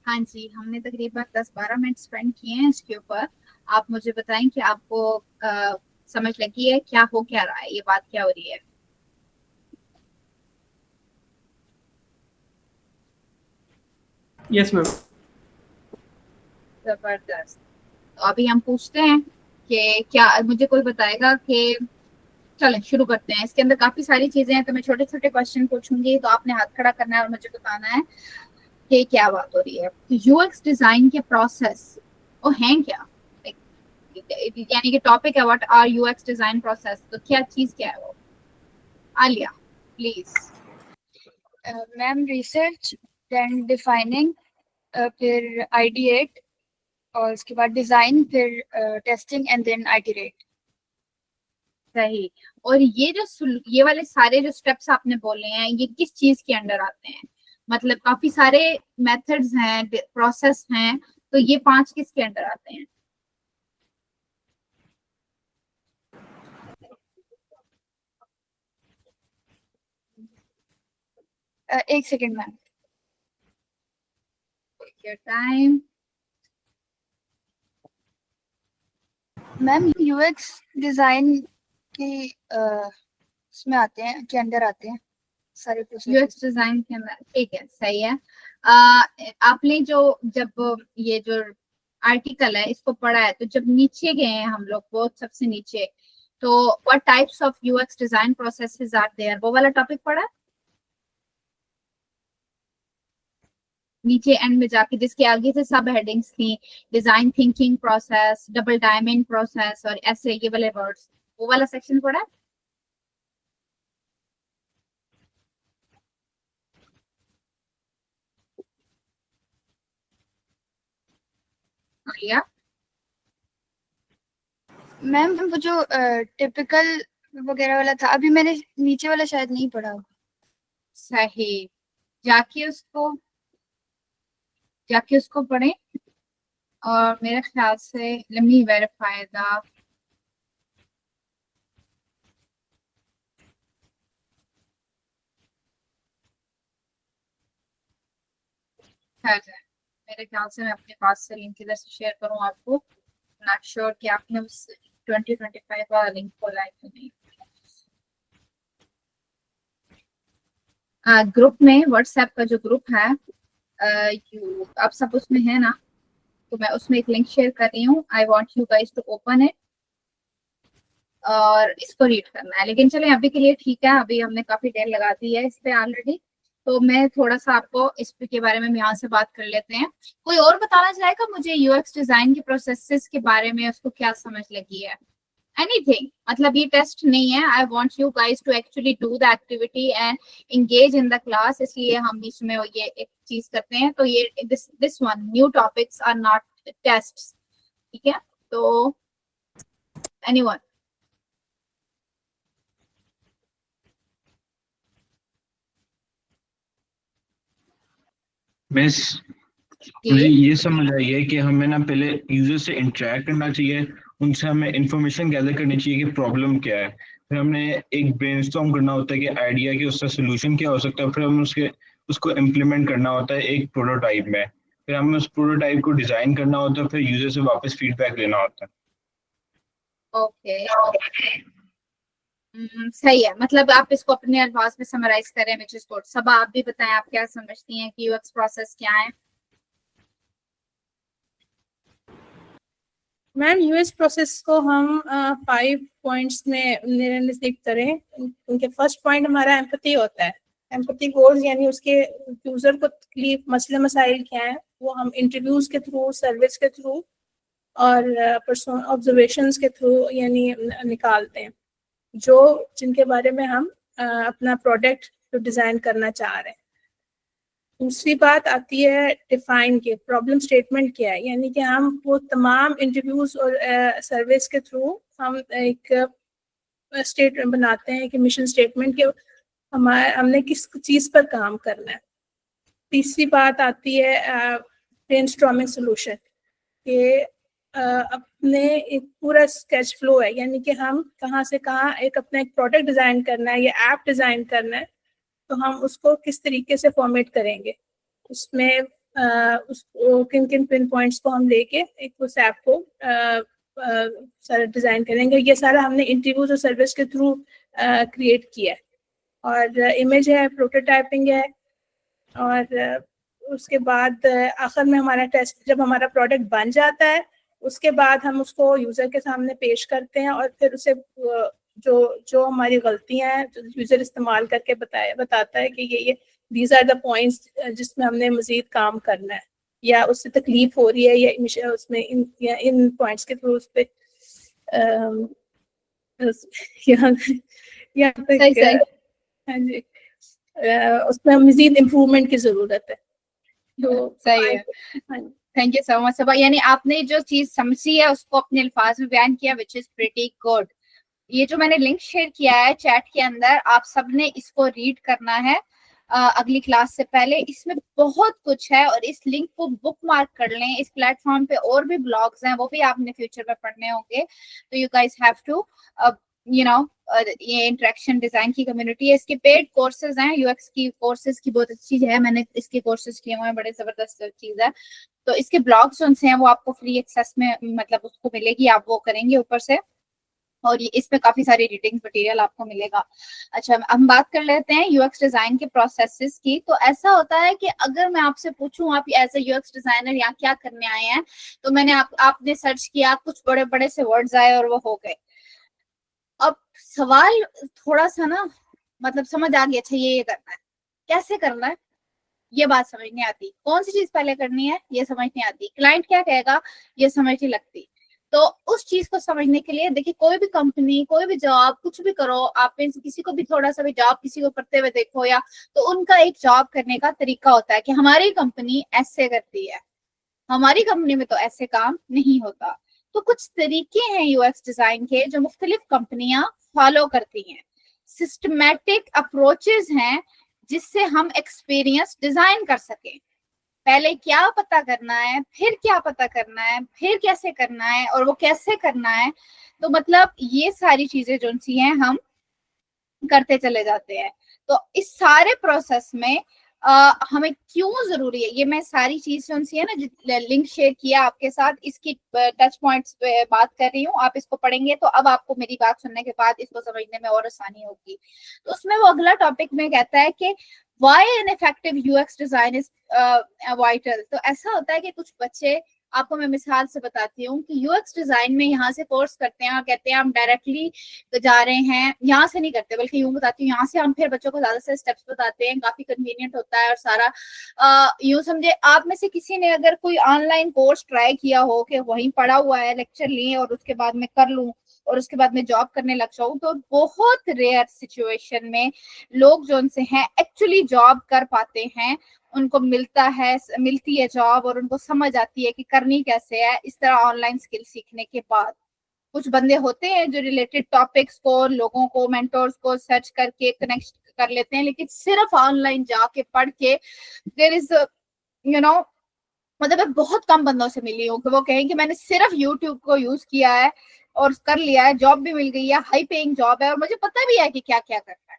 हाँ जी, हमने तकरीबन 10-12 मिनट स्पेंड किए हैं इसके ऊपर। आप मुझे बताएं कि आपको समझ लगी है क्या हो क्या रहा है, ये बात क्या हो रही है। Yes ma'am. जबरदस्त। तो अभी हम पूछते हैं कि क्या मुझे कोई बताएगा कि चलें शुरू करते हैं। इसके अंदर काफी सारी चीजें हैं तो मैं छोटे छोटे क्वेश्चन पूछूंगी, तो आपने हाथ खड़ा करना है और मुझे बताना है कि क्या बात हो रही है। यूएक्स डिजाइन के प्रोसेस वो हैं क्या, यानी कि टॉपिक है what are UX design process, तो क्या चीज क्या है वो। Alia please. Ma'am research, then defining, फिर आइडिएट, और उसके बाद डिजाइन, फिर टेस्टिंग एंड देन आइटरेट। सही। और ये वाले सारे जो स्टेप्स आपने बोले हैं ये किस चीज के अंडर आते हैं, मतलब काफी सारे मेथड्स हैं, प्रोसेस हैं, तो ये 5 किसके अंडर आते हैं। एक second ma'am. Your time. Ma'am UX design की उसमें आते हैं, के अंदर आते हैं सारे प्रोसेस। यूएक्स डिजाइन के अंदर, ठीक है, सही है। आपने जो जब ये जो आर्टिकल है इसको पढ़ा है, तो जब नीचे गए हैं हम लोग बहुत सबसे नीचे, तो what types of UX design processes are there, वो वाला टॉपिक पढ़ा है नीचे एंड में जाके, जिसके आगे से सब हेडिंग्स थी, design thinking process, double diamond process और ऐसे ये वाले वर्ड्स, वो वाला सेक्शन पढ़ा है। या मैम वो जो टिपिकल वगैरह वाला था, अभी मैंने नीचे वाला शायद नहीं पढ़ा। सही। जाके उसको जाके उसको पढ़े, और मेरे ख्याल से लेट मी वेरीफाई द मेरे ख्याल से मैं अपने पास से लिंक इधर से शेयर करूं आपको, नॉट श्योर कि आपने उस 2025 वाला लिंक खोला है कि नहीं। ग्रुप में, व्हाट्सएप का जो ग्रुप है, आप सब उसमें है ना, तो मैं उसमें एक लिंक शेयर कर रही हूँ। I want you guys to open it और इसको रीड करना है। लेकिन चलें अभी के लिए ठीक है, अभी हमने काफी देर लगा दी है इस पे ऑलरेडी, तो मैं थोड़ा सा आपको इस पे के बारे में यहाँ से बात कर लेते हैं। कोई और बताना चाहेगा मुझे यूएक्स डिजाइन के प्रोसेसेस के बारे में, उसको क्या समझ लगी है, एनीथिंग। मतलब ये टेस्ट नहीं है, I want you guys to actually do the activity and engage in the class, इसलिए हम बीच में ये एक चीज करते हैं। तो ये this one new topics are not tests, ठीक है। तो एनीवन। मिस, मुझे ये समझ आई है कि हमें ना पहले यूजर से इंटरेक्ट करना चाहिए, उनसे हमें इंफॉर्मेशन गैदर करनी चाहिए कि प्रॉब्लम क्या है, फिर हमने एक ब्रेनस्टॉर्म करना होता है कि आइडिया कि उसका सोल्यूशन क्या हो सकता है, फिर हमें उसको इम्प्लीमेंट करना होता है एक प्रोटोटाइप में, फिर हमें उस प्रोटोटाइप को डिजाइन करना होता है, फिर यूजर से वापस फीडबैक लेना होता है। ओके, सही है। मतलब आप इसको अपने अल्फाज में समराइज करें, विच इज गुड। सब आप भी बताएं, आप क्या समझती हैं कि यूएक्स प्रोसेस क्या है। मैम यूएस प्रोसेस को हम 5 पॉइंट्स में निर्देशित करें। उनके फर्स्ट पॉइंट हमारा एम्पैथी होता है। एम्पैथी गोल्स यानी उसके यूजर को तकलीफ, मसले मसाइल क्या है, वो हम इंटरव्यूज के थ्रू, सर्विस के थ्रू और ऑब्जर्वेशंस के थ्रू यानी निकालते हैं, जो जिनके बारे में हम अपना प्रोडक्ट जो डिज़ाइन करना चाह रहे हैं। दूसरी बात आती है डिफाइन के, प्रॉब्लम स्टेटमेंट क्या है, यानी कि हम वो तमाम इंटरव्यूज और सर्विस के थ्रू हम एक स्टेटमेंट बनाते हैं कि मिशन स्टेटमेंट के हमने किस चीज़ पर काम करना है। तीसरी बात आती है ब्रेनस्टॉर्मिंग सॉल्यूशन, कि अपने एक पूरा स्केच फ्लो है, यानी कि हम कहाँ से कहाँ अपना एक प्रोडक्ट डिज़ाइन करना है या ऐप डिज़ाइन करना है, तो हम उसको किस तरीके से फॉर्मेट करेंगे। उसमें उसको किन किन पिन पॉइंट्स को हम लेके एक उस ऐप को सारा डिज़ाइन करेंगे। ये सारा हमने इंटरव्यूज और सर्विस के थ्रू क्रिएट किया है। और इमेज है, प्रोटोटाइपिंग है, और उसके बाद आखिर में हमारा टेस्ट, जब हमारा प्रोडक्ट बन जाता है उसके बाद हम उसको यूज़र के सामने पेश करते हैं और फिर उसे जो जो हमारी गलतियां हैं जो यूज़र इस्तेमाल करके बताता है कि ये दीज आर द पॉइंट्स जिसमें हमने मज़ीद काम करना है या उससे तकलीफ हो रही है या उसमें इन पॉइंट्स के थ्रू उस पर यहाँ सही सही। हाँ जी, उसमें मज़ीद इम्प्रूवमेंट की ज़रूरत है। तो सही है। थैंक यू सो मच सबा। यानी आपने जो चीज समझी है उसको अपने अल्फाज में बयान किया, विच इज प्रीटी गुड। ये जो मैंने लिंक शेयर किया है चैट के अंदर, आप सबने इसको रीड करना है अगली क्लास से पहले। इसमें बहुत कुछ है और इस लिंक को बुक मार्क कर लें। इस प्लेटफॉर्म पे और भी ब्लॉग्स हैं, वो भी आपने फ्यूचर में पढ़ने होंगे। तो you guys have to you know ये इंटरेक्शन डिजाइन की कम्युनिटी है, इसके पेड कोर्सेज हैं, यूएक्स की कोर्सेज की बहुत अच्छी चीज है, मैंने इसके कोर्सेज किए हुए हैं, बड़े जबरदस्त चीज है। तो इसके ब्लॉग्स जो हैं वो आपको फ्री एक्सेस में मतलब उसको मिलेगी, आप वो करेंगे ऊपर से, और ये इसमें काफी सारी रीडिंग मटेरियल आपको मिलेगा। अच्छा, हम बात कर लेते हैं यूएक्स डिजाइन के प्रोसेसेस की। तो ऐसा होता है कि अगर मैं आपसे पूछूं आप एज ए यूएक्स डिजाइनर यहाँ क्या करने आए हैं, तो मैंने आपने सर्च किया, कुछ बड़े बड़े से वर्ड्स आए और वो हो गए। अब सवाल थोड़ा सा ना मतलब समझ आ गया, अच्छा ये करना है, कैसे करना है ये बात समझ नहीं आती, कौन सी चीज पहले करनी है ये समझ नहीं आती, क्लाइंट क्या कहेगा ये समझ नहीं लगती। तो उस चीज को समझने के लिए देखिए, कोई भी कंपनी, कोई भी जॉब, कुछ भी करो, आप में से किसी को भी थोड़ा सा भी जॉब किसी को करते हुए देखो, या तो उनका एक जॉब करने का तरीका होता है कि हमारी कंपनी ऐसे करती है, हमारी कंपनी में तो ऐसे काम नहीं होता। तो कुछ तरीके हैं यूएक्स डिजाइन के जो मुख्तलिफ कंपनियां फॉलो करती हैं, सिस्टमैटिक अप्रोचेस हैं जिससे हम एक्सपीरियंस डिजाइन कर सकें। पहले क्या पता करना है, फिर क्या पता करना है, फिर कैसे करना है, और वो कैसे करना है। तो मतलब ये सारी चीजें जो सी हैं हम करते चले जाते हैं। तो इस सारे प्रोसेस में हमें क्यों जरूरी है, ये मैं सारी चीज जो सी है ना लिंक शेयर किया आपके साथ, इसकी टच पॉइंट्स पे बात कर रही हूँ। आप इसको पढ़ेंगे तो अब आपको मेरी बात सुनने के बाद इसको समझने में और आसानी होगी। तो उसमें वो अगला टॉपिक में कहता है कि why an effective UX design is vital। तो ऐसा होता है कि कुछ बच्चे, आपको मैं मिसाल से बताती हूँ कि यूएक्स डिजाइन में यहाँ से कोर्स करते हैं और कहते हैं हम डायरेक्टली जा रहे हैं, यहाँ से नहीं करते बल्कि यूं बताती हूँ, यहाँ से हम फिर बच्चों को ज्यादा से स्टेप्स बताते हैं, काफी कन्वीनियंट होता है और सारा यूं समझे आप में से किसी ने अगर कोई ऑनलाइन कोर्स ट्राई किया हो कि वहीं पढ़ा हुआ है, लेक्चर लिए और उसके बाद में कर लूँ और उसके बाद में जॉब करने लग जाऊं, तो बहुत रेयर सिचुएशन में लोग जो उनसे हैं एक्चुअली जॉब कर पाते हैं, उनको मिलती है जॉब और उनको समझ आती है कि करनी कैसे है। इस तरह ऑनलाइन स्किल सीखने के बाद कुछ बंदे होते हैं जो रिलेटेड टॉपिक्स को, लोगों को, मेंटोर्स को सर्च करके कनेक्ट कर लेते हैं, लेकिन सिर्फ ऑनलाइन जाके पढ़ के देयर इज मतलब मैं बहुत कम बंदों से मिली हूँ कि वो कहें कि मैंने सिर्फ यूट्यूब को यूज किया है और कर लिया है, जॉब भी मिल गई है, हाई पेइंग जॉब है और मुझे पता भी है कि क्या क्या करना है।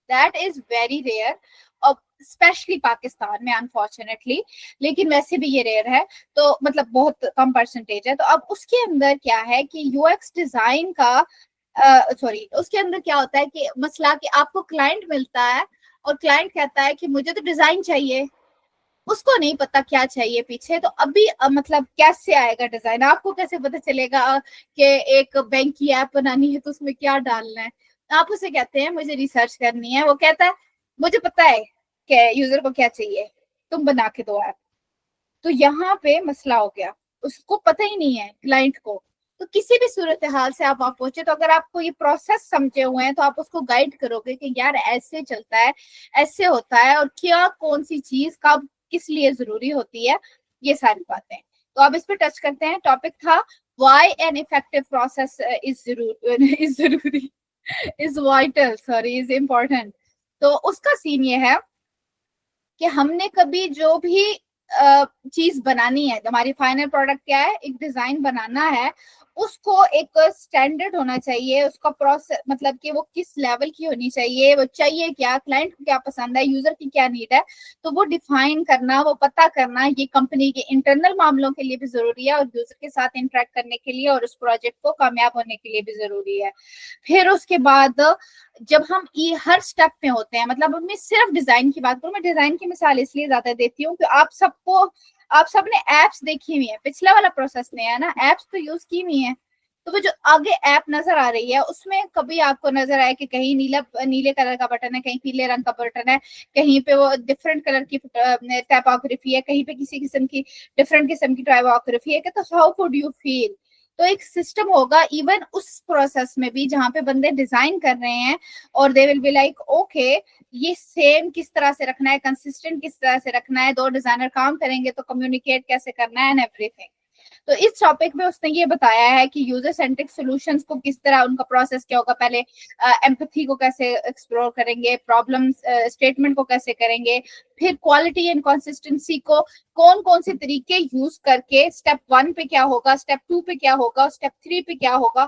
दैट इज वेरी रेयर, और स्पेशली पाकिस्तान में अनफॉर्चुनेटली, लेकिन वैसे भी ये रेयर है, तो मतलब बहुत कम परसेंटेज है। तो अब उसके अंदर क्या है कि यूएक्स डिजाइन का उसके अंदर क्या होता है कि मसला कि आपको क्लाइंट मिलता है और क्लाइंट कहता है कि मुझे तो डिजाइन चाहिए, उसको नहीं पता क्या चाहिए पीछे। तो अभी मतलब कैसे आएगा डिजाइन, आपको कैसे पता चलेगा कि एक बैंक की ऐप बनानी है तो उसमें क्या डालना है। आप उसे कहते हैं मुझे रिसर्च करनी है, वो कहता है मुझे पता है कि यूजर को क्या चाहिए, तुम बना के दो ऐप। तो यहाँ पे मसला हो गया, उसको पता ही नहीं है क्लाइंट को। तो किसी भी सूरत हाल से आप वहां पहुंचे, तो अगर आपको ये प्रोसेस समझे हुए हैं तो आप उसको गाइड करोगे कि यार ऐसे चलता है, ऐसे होता है, और क्या कौन सी चीज कब किस लिए जरूरी होती है, ये सारी बातें। तो अब इस पे टच करते हैं। टॉपिक था why an effective process is vital, sorry, is important। तो उसका सीन ये है कि हमने कभी जो भी चीज बनानी है, हमारी फाइनल प्रोडक्ट क्या है, एक डिजाइन बनाना है, उसको एक स्टैंडर्ड होना चाहिए, उसका प्रोसेस मतलब कि वो किस लेवल की होनी चाहिए, वो चाहिए क्या, क्लाइंट को क्या पसंद है, यूजर की क्या नीड है, तो वो डिफाइन करना, वो पता करना, ये कंपनी के इंटरनल मामलों के लिए भी जरूरी है और यूजर के साथ इंटरेक्ट करने के लिए और उस प्रोजेक्ट को कामयाब होने के लिए भी जरूरी है। फिर उसके बाद जब हम ये हर स्टेप में होते हैं, मतलब मैं सिर्फ डिजाइन की बात करूं, मैं डिजाइन की मिसाल इसलिए ज्यादा देती हूँ कि आप सबने एप्स देखी हुई है, पिछला वाला प्रोसेस नहीं है ना, एप्स तो यूज की हुई है। तो वो जो आगे ऐप नजर आ रही है उसमें कभी आपको नजर आए कि कहीं नीले कलर का बटन है, कहीं पीले रंग का बटन है, कहीं पे वो डिफरेंट कलर की टाइपोग्राफी है, कहीं पे किसी किस्म की डिफरेंट किस्म की टाइपोग्राफी है, कि तो हाउ वुड यू फील। तो एक सिस्टम होगा इवन उस प्रोसेस में भी जहां पे बंदे डिजाइन कर रहे हैं और they will be like okay ये सेम किस तरह से रखना है, कंसिस्टेंट किस तरह से रखना है, दो डिजाइनर काम करेंगे तो कम्युनिकेट कैसे करना है एंड एवरीथिंग। तो इस टॉपिक में उसने ये बताया है कि यूजर सेंट्रिक सॉल्यूशंस को किस तरह, उनका प्रोसेस क्या होगा, पहले एम्पैथी को कैसे एक्सप्लोर करेंगे, प्रॉब्लम स्टेटमेंट को कैसे करेंगे, फिर क्वालिटी एंड कंसिस्टेंसी को कौन कौन से तरीके यूज करके स्टेप 1 पे क्या होगा, स्टेप 2 पे क्या होगा, स्टेप 3 पे क्या होगा,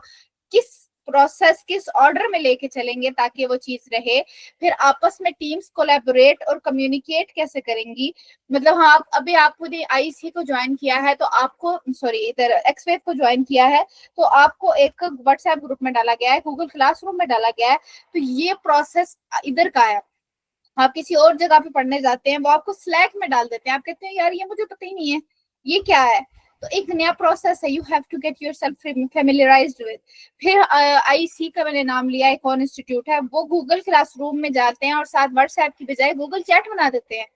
किस प्रोसेस किस ऑर्डर में लेके चलेंगे ताकि वो चीज रहे। फिर आपस में टीम्स कोलैबोरेट और कम्युनिकेट कैसे करेंगी, मतलब हाँ अभी आपने आईसी को ज्वाइन किया है तो आपको इधर एक्सवेव को ज्वाइन किया है तो आपको एक व्हाट्सएप ग्रुप में डाला गया है, गूगल क्लासरूम में डाला गया है, तो ये प्रोसेस इधर का है। आप किसी और जगह पे पढ़ने जाते हैं वो आपको स्लैक में डाल देते हैं, आप कहते हैं यार ये मुझे पता ही नहीं है ये क्या है, तो एक नया प्रोसेस है, you have to get yourself familiarized with. फिर आईसी का मैंने नाम लिया, एक और इंस्टीट्यूट है, वो गूगल क्लासरूम में जाते हैं और साथ व्हाट्सएप की बजाय गूगल चैट बना देते हैं।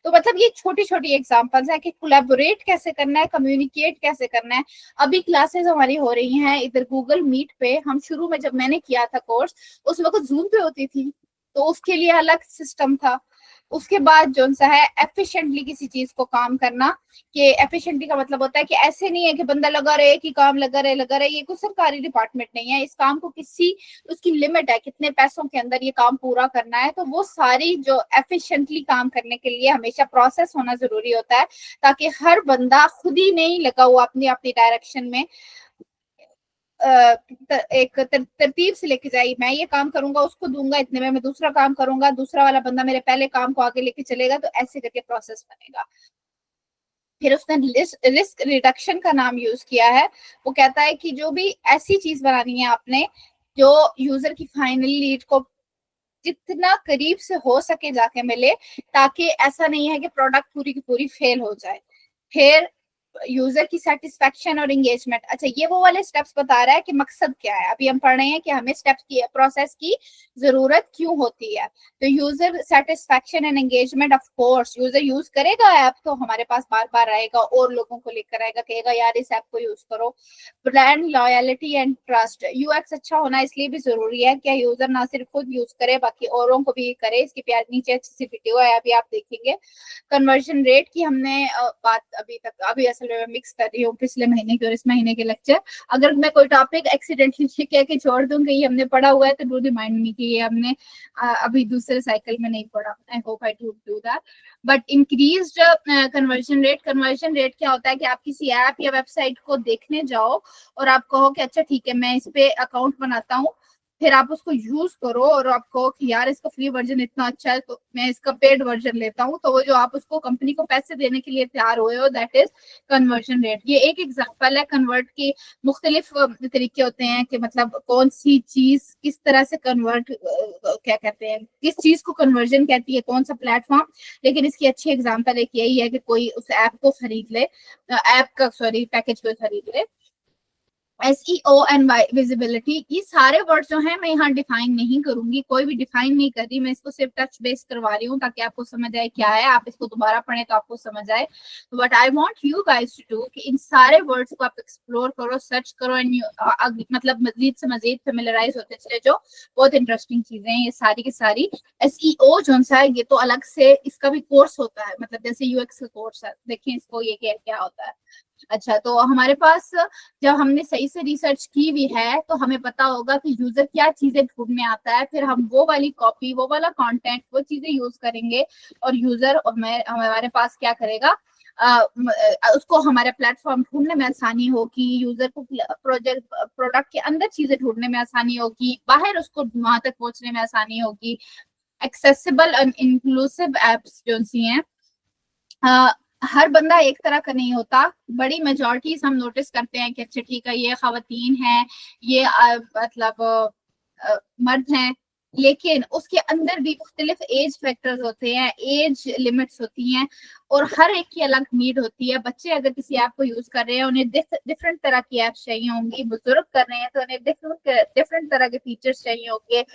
तो मतलब ये छोटी छोटी एग्जांपल्स है कि कोलैबोरेट कैसे करना है, कम्युनिकेट कैसे करना है। अभी क्लासेस हमारी हो रही हैं इधर गूगल मीट पे, हम शुरू में जब मैंने किया था कोर्स उस वक्त जूम पे होती थी तो उसके लिए अलग सिस्टम था। उसके बाद जो सा है एफिशिएंटली किसी चीज को काम करना, कि एफिशिएंटली का मतलब होता है कि ऐसे नहीं है कि बंदा लगा रहे कि काम लगा रहे, ये कोई सरकारी डिपार्टमेंट नहीं है, इस काम को किसी उसकी लिमिट है, कितने पैसों के अंदर ये काम पूरा करना है। तो वो सारी जो एफिशिएंटली काम करने के लिए हमेशा प्रोसेस होना जरूरी होता है ताकि हर बंदा खुद ही नहीं लगा हुआ अपनी अपनी डायरेक्शन में एक तरतीब से लेके जाए, मैं ये काम करूंगा उसको दूंगा इतने में, मैं दूसरा काम करूंगा दूसरा वाला बंदा मेरे पहले काम को आगे लेके चलेगा, तो ऐसे करके प्रोसेस बनेगा। फिर उसने रिस्क रिडक्शन का नाम यूज किया है, वो कहता है कि जो भी ऐसी चीज बनानी है आपने जो यूजर की फाइनल नीड को जितना करीब से हो सके जाके मिले, ताकि ऐसा नहीं है कि प्रोडक्ट पूरी की पूरी फेल हो जाए। फिर यूजर की सेटिस्फेक्शन और एंगेजमेंट, अच्छा ये वो वाले स्टेप्स बता रहा है कि मकसद क्या है, अभी हम पढ़ रहे हैं कि हमें स्टेप्स की प्रोसेस की जरूरत क्यों होती है। तो user satisfaction and engagement, of course user use करेगा ऐप तो हमारे पास बार बार आएगा और लोगों को लेकर आएगा, कहेगा यार इस ऐप को यूज करो। Brand loyalty and trust, UX अच्छा होना इसलिए भी जरूरी है कि यूजर ना सिर्फ खुद यूज करे बल्कि औरों को भी करे, इसकी प्यार नीचे अच्छी सी वीडियो है अभी आप देखेंगे। कन्वर्जन रेट की हमने बात अभी असल में मिक्स कर रही हूँ पिछले महीने की और इस महीने के लेक्चर, अगर मैं कोई टॉपिक एक्सीडेंटली कह के छोड़ दूं कि ये हमने पढ़ा हुआ है तो डू रिमाइंड मी कि ये हमने अभी दूसरे साइकिल में नहीं पढ़ा, I hope I do that. But increased conversion rate क्या होता है कि आप किसी ऐप या वेबसाइट को देखने जाओ और आप कहो कि अच्छा ठीक है मैं इस पे अकाउंट बनाता हूँ, फिर आप उसको यूज करो और आप कहो कि यार इसका फ्री वर्जन इतना अच्छा है तो मैं इसका पेड वर्जन लेता हूँ, तो वो जो आप उसको कंपनी को पैसे देने के लिए तैयार हुए हो, दैट इज कन्वर्जन रेट। ये एक एग्जांपल है, कन्वर्ट के मुख्तलिफ तरीके होते हैं कि मतलब कौन सी चीज किस तरह से कन्वर्ट क्या कहते हैं, किस चीज को कन्वर्जन कहती है, कौन सा प्लेटफॉर्म। लेकिन इसकी अच्छी एग्जाम्पल एक यही है कि कोई उस ऐप को खरीद ले, पैकेज को खरीद ले। SEO एंड विजिबिलिटी, ये सारे वर्ड जो हैं मैं यहाँ डिफाइन नहीं करूंगी, कोई भी डिफाइन नहीं कर रही, मैं इसको सिर्फ टच बेस करवा रही हूँ ताकि आपको समझ आए क्या है, आप इसको दोबारा पढ़ें तो आपको समझ आए। But I want you guys to do कि इन सारे वर्ड्स को आप एक्सप्लोर करो, सर्च करो एंड मतलब मजीद से मजीद फेमिलियराइज होते चले जो बहुत इंटरेस्टिंग चीजें हैं ये सारी की सारी। SEO जो सा है ये तो अलग से इसका भी कोर्स होता है, मतलब जैसे UX का कोर्स है, देखिए इसको ये क्या होता है। अच्छा तो हमारे पास जब हमने सही से रिसर्च की हुई है तो हमें पता होगा कि यूजर क्या चीजें ढूंढने आता है, फिर हम वो वाली कॉपी वो वाला कंटेंट वो चीजें यूज करेंगे और यूजर हमारे पास क्या करेगा, उसको हमारा प्लेटफॉर्म ढूंढने में आसानी होगी, यूजर को प्रोडक्ट के अंदर चीजें ढूंढने में आसानी होगी, बाहर उसको वहां तक पहुंचने में आसानी होगी। एक्सेसिबल एंड इंक्लूसिव एप्स जो सी हैं, हर बंदा एक तरह का नहीं होता। बड़ी मेजॉरिटीज हम नोटिस करते हैं कि अच्छा ठीक है ये खवातीन है, ये मतलब मर्द हैं, लेकिन उसके अंदर भी मुख्तलिफ एज फैक्टर्स होते हैं, एज लिमिट्स होती हैं, और हर एक की अलग नीड होती है। बच्चे अगर किसी ऐप को यूज कर रहे हैं उन्हें डिफरेंट तरह की ऐप्स चाहिए होंगी, बुजुर्ग कर रहे हैं तो उन्हें डिफरेंट तरह के फीचर्स चाहिए होंगे,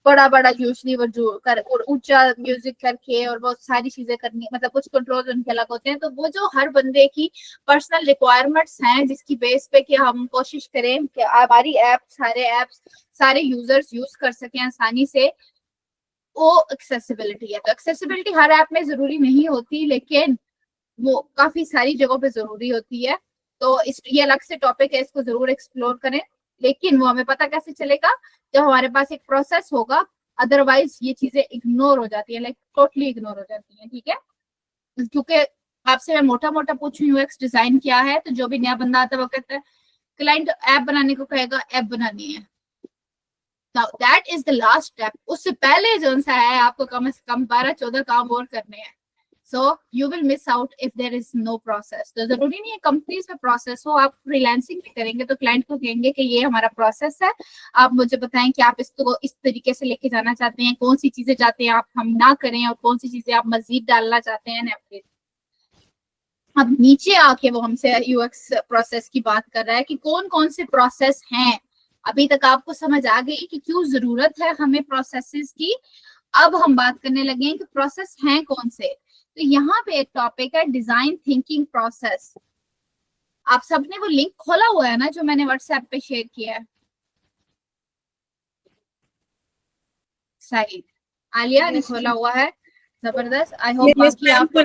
बड़ा यूजली वो जो कर और ऊंचा म्यूजिक करके और बहुत सारी चीजें करनी, मतलब कुछ कंट्रोल उनके अलग होते हैं। तो वो जो हर बंदे की पर्सनल रिक्वायरमेंट्स हैं जिसकी बेस पे कि हम कोशिश करें कि हमारी ऐप सारे यूजर्स यूज कर सकें आसानी से, वो एक्सेसिबिलिटी है। तो एक्सेसिबिलिटी हर ऐप में जरूरी नहीं होती, लेकिन वो काफी सारी जगहों पे जरूरी होती है। तो ये अलग से टॉपिक है, इसको जरूर एक्सप्लोर करें, लेकिन वो हमें पता कैसे चलेगा जब हमारे पास एक प्रोसेस होगा। अदरवाइज ये चीजें इग्नोर हो जाती है, लाइक टोटली इग्नोर हो जाती है। ठीक है, क्योंकि आपसे मैं मोटा मोटा पूछूं यूएक्स डिजाइन क्या है, तो जो भी नया बंदा आता है वो कहता है क्लाइंट ऐप बनाने को कहेगा ऐप बनानी है। Now that is the last step. उससे पहले जो सा है आपको कम से कम 12-14 काम और करने हैं। So you will miss out if there is no process. तो जरूरी नहीं है कंपनीज में प्रोसेस हो, आप फ्रीलांसिंग भी करेंगे तो क्लाइंट को कहेंगे कि ये हमारा प्रोसेस है, आप मुझे बताएं कि आप इसको इस तरीके से लेके जाना चाहते हैं, कौन सी चीजें चाहते हैं आप हम ना करें और कौन सी चीजें आप मजीद डालना चाहते हैं। अब नीचे आके वो हमसे यूएक्स प्रोसेस की बात कर रहा है कि कौन कौन से प्रोसेस हैं। अभी तक आपको समझ आ गई कि क्यों जरूरत है हमें प्रोसेसेस की। अब हम बात करने लगे हैं कि प्रोसेस हैं कौन से। तो यहाँ पे एक टॉपिक है डिजाइन थिंकिंग प्रोसेस। आप सबने वो लिंक खोला हुआ है ना जो मैंने व्हाट्सएप पे शेयर किया है? सही, आलिया ने खोला हुआ है, जबरदस्त। आई होप बाकी आप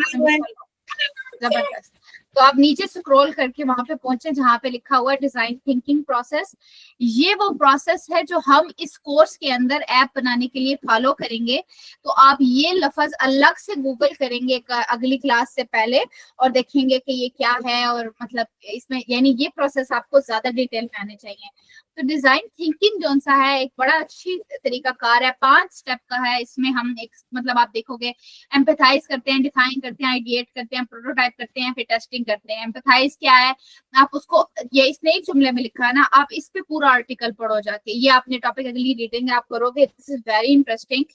जबरदस्त। तो आप नीचे स्क्रॉल करके वहां पे पहुंचे जहां पे लिखा हुआ है डिजाइन थिंकिंग प्रोसेस। ये वो प्रोसेस है जो हम इस कोर्स के अंदर ऐप बनाने के लिए फॉलो करेंगे। तो आप ये लफ्ज अलग से गूगल करेंगे अगली क्लास से पहले और देखेंगे कि ये क्या है, और मतलब इसमें यानी ये प्रोसेस आपको ज्यादा डिटेल में आने चाहिए। तो डिजाइन थिंकिंग जो सा है एक बड़ा अच्छी तरीका कार है, 5 स्टेप का है। इसमें हम एक मतलब आप देखोगे एम्पैथाइज करते हैं, डिफाइन करते हैं, आइडिएट करते हैं, प्रोटोटाइप करते हैं, फिर टेस्टिंग करते हैं। एम्पैथाइज क्या है, आप उसको ये इसने एक जुमले में लिखा है ना, आप इस पे पूरा आर्टिकल पढ़ो जाके, ये आपने टॉपिक अगली रीडिंग आप करोगे, दिस इज वेरी इंटरेस्टिंग।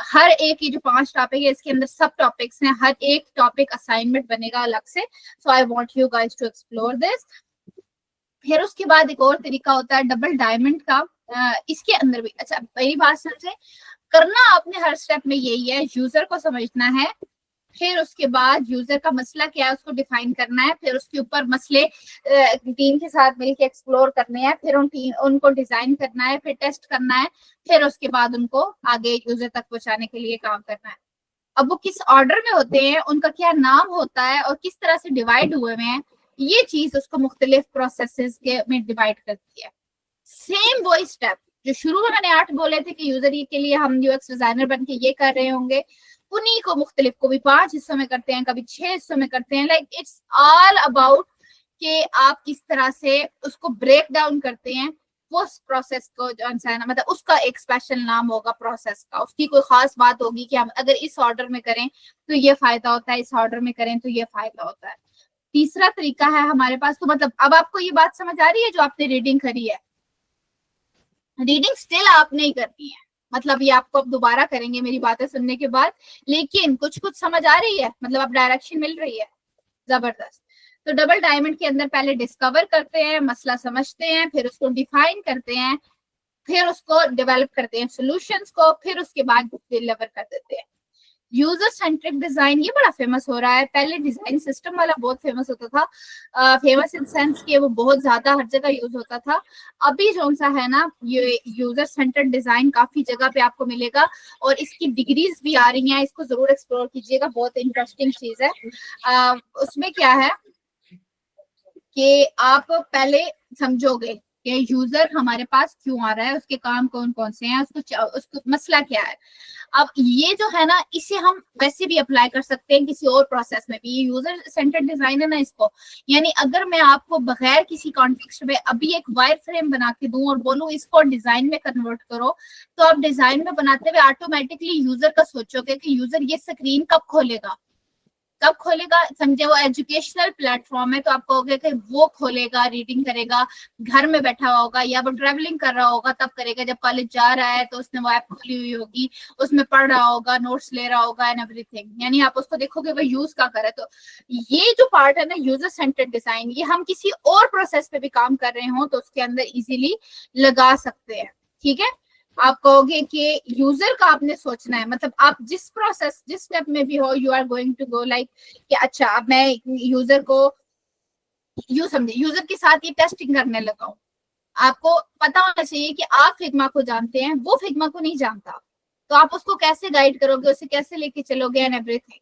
हर एक ये जो 5 टॉपिक है इसके अंदर सब टॉपिक्स हैं, हर एक टॉपिक असाइनमेंट बनेगा अलग से। So I want you guys to explore this. फिर उसके बाद एक और तरीका होता है डबल डायमंड का। इसके अंदर भी अच्छा मेरी बात समझे, करना आपने हर स्टेप में यही है, यूजर को समझना है, फिर उसके बाद यूजर का मसला क्या है उसको डिफाइन करना है, फिर उसके ऊपर मसले टीम के साथ मिलकर एक्सप्लोर करने हैं, फिर उनको डिजाइन करना है, फिर टेस्ट करना है, फिर उसके बाद उनको आगे यूजर तक पहुंचाने के लिए काम करना है। अब वो किस ऑर्डर में होते हैं, उनका क्या नाम होता है और किस तरह से डिवाइड हुए हुए हैं, ये चीज उसको मुख्तलिफ प्रोसेसेस के में डिवाइड करती है। सेम वही स्टेप जो शुरू में मैंने 8 बोले थे कि यूजर के लिए हम यूएक्स डिजाइनर बन के ये कर रहे होंगे, उन्हीं को मुख्तलिफ को भी 5 हिस्सों में करते हैं, कभी 6 हिस्सों में करते हैं। लाइक इट्स ऑल अबाउट कि आप किस तरह से उसको ब्रेक डाउन करते हैं। वो प्रोसेस को जो है ना, मतलब उसका एक स्पेशल नाम होगा प्रोसेस का, उसकी कोई खास बात होगी कि हम अगर इस ऑर्डर में करें तो ये फायदा होता है, इस ऑर्डर में करें तो ये फायदा होता है। तीसरा तरीका है हमारे पास, तो मतलब अब आपको ये बात समझ आ रही है जो आपने रीडिंग करी है, रीडिंग स्टिल आप नहीं करनी है, मतलब ये आपको अब दोबारा करेंगे मेरी बातें सुनने के बाद, लेकिन कुछ कुछ समझ आ रही है, मतलब अब डायरेक्शन मिल रही है, जबरदस्त। तो डबल डायमंड के अंदर पहले डिस्कवर करते हैं, मसला समझते हैं, फिर उसको डिफाइन करते हैं, फिर उसको डेवलप करते हैं सोल्यूशंस को, फिर उसके बाद डिलीवर कर देते हैं। यूजर सेंट्रिक डिजाइन ये बड़ा फेमस हो रहा है, पहले डिजाइन सिस्टम वाला बहुत फेमस होता था, फेमस इन सेंस कि वो बहुत ज्यादा हर जगह यूज होता था। अभी जो सा है ना ये यूजर सेंट्रिक डिजाइन काफी जगह पे आपको मिलेगा और इसकी डिग्रीज भी आ रही हैं, इसको जरूर एक्सप्लोर कीजिएगा, बहुत इंटरेस्टिंग चीज है। उसमें क्या है कि आप पहले समझोगे कि यूजर हमारे पास क्यों आ रहा है, उसके काम कौन कौन से हैं, उसको मसला क्या है। अब ये जो है ना, इसे हम वैसे भी अप्लाई कर सकते हैं किसी और प्रोसेस में भी। ये यूजर सेंटर्ड डिजाइन है ना इसको, यानी अगर मैं आपको बगैर किसी कॉन्टेक्स्ट में अभी एक वायर फ्रेम बना के दूं और बोलूं इसको डिजाइन में कन्वर्ट करो, तो आप डिजाइन में बनाते हुए ऑटोमेटिकली यूजर का सोचोगे कि यूजर ये स्क्रीन कब खोलेगा, कब खोलेगा। समझे, वो एजुकेशनल प्लेटफॉर्म है तो आप कहोगे कि वो खोलेगा, रीडिंग करेगा, घर में बैठा हुआ होगा या वो ट्रेवलिंग कर रहा होगा तब करेगा, जब कॉलेज जा रहा है तो उसने वो ऐप खोली हुई होगी, उसमें पढ़ रहा होगा, नोट्स ले रहा होगा एंड एवरीथिंग, यानी आप उसको देखोगे वो यूज का करे। तो ये जो पार्ट है ना यूजर सेंटर्ड डिजाइन, ये हम किसी और प्रोसेस पे भी काम कर रहे हो तो उसके अंदर इजीली लगा सकते हैं। ठीक है, आप कहोगे कि यूजर का आपने सोचना है, मतलब आप जिस प्रोसेस जिस स्टेप में भी हो, you are going to go like कि अच्छा अब मैं यूजर को यू समझे यूजर के साथ ये टेस्टिंग करने लगा हूं। आपको पता होना चाहिए कि आप फिग्मा को जानते हैं, वो फिग्मा को नहीं जानता, तो आप उसको कैसे गाइड करोगे, उसे कैसे लेके चलोगे एंड एवरीथिंग।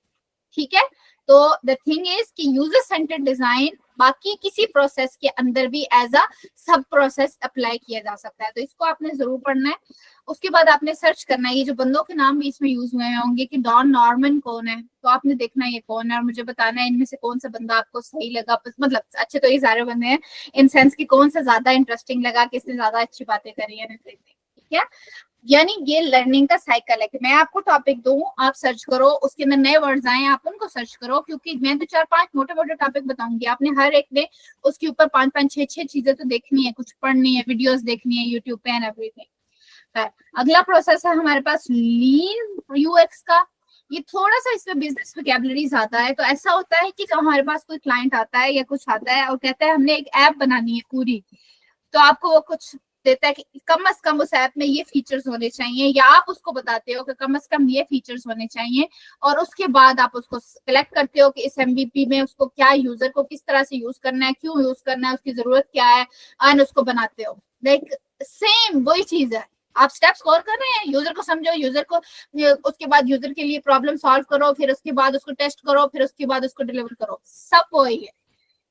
ठीक है, तो द थिंग इज कि यूजर सेंटर्ड डिजाइन बाकी किसी प्रोसेस के अंदर भी एज अ सब प्रोसेस अप्लाई किया जा सकता है, तो इसको आपने जरूर पढ़ना है। उसके बाद आपने सर्च करना है, ये जो बंदों के नाम भी इसमें यूज हुए होंगे कि डॉन नॉर्मन कौन है, तो आपने देखना है ये कौन है और मुझे बताना है इनमें से कौन सा बंदा आपको सही लगा। मतलब अच्छे तो ये सारे बंदे हैं, इन सेंस की कौन सा ज्यादा इंटरेस्टिंग लगा, किसने ज्यादा अच्छी बातें करी है। ठीक है, यानी ये लर्निंग का साइकिल है कि मैं आपको टॉपिक दूं, आप सर्च करो, उसके अंदर नए वर्ड्स आए आप उनको सर्च करो, क्योंकि मैं तो 4-5 मोटे मोटे टॉपिक बताऊंगी, आपने हर एक ने उसके ऊपर 5-5, 6-6 चीजें तो देखनी है, कुछ पढ़नी है, वीडियोस देखनी है यूट्यूब पे एंड एवरीथिंग। अगला प्रोसेस है हमारे पास लीन यूएक्स का। ये थोड़ा सा इसमें बिजनेस वोकैबुलरी आता है, तो ऐसा होता है कि जब हमारे पास कोई क्लाइंट आता है या कुछ आता है और कहता है हमने एक ऐप बनानी है पूरी, तो आपको वो कुछ देता है कि कम से कम उस ऐप में ये फीचर्स होने चाहिए, या आप उसको बताते हो कि कम से कम ये फीचर्स होने चाहिए, और उसके बाद आप उसको कलेक्ट करते हो कि इस एमवीपी में उसको क्या, यूजर को किस तरह से यूज करना है, क्यों यूज करना है, उसकी जरूरत क्या है, एंड उसको बनाते हो। लाइक सेम वही चीज है, आप स्टेप स्कोर कर रहे हैं, यूजर को समझो, यूजर को, उसके बाद यूजर के लिए प्रॉब्लम सॉल्व करो, फिर उसके बाद उसको टेस्ट करो, फिर उसके बाद उसको डिलीवर करो, सब वही है,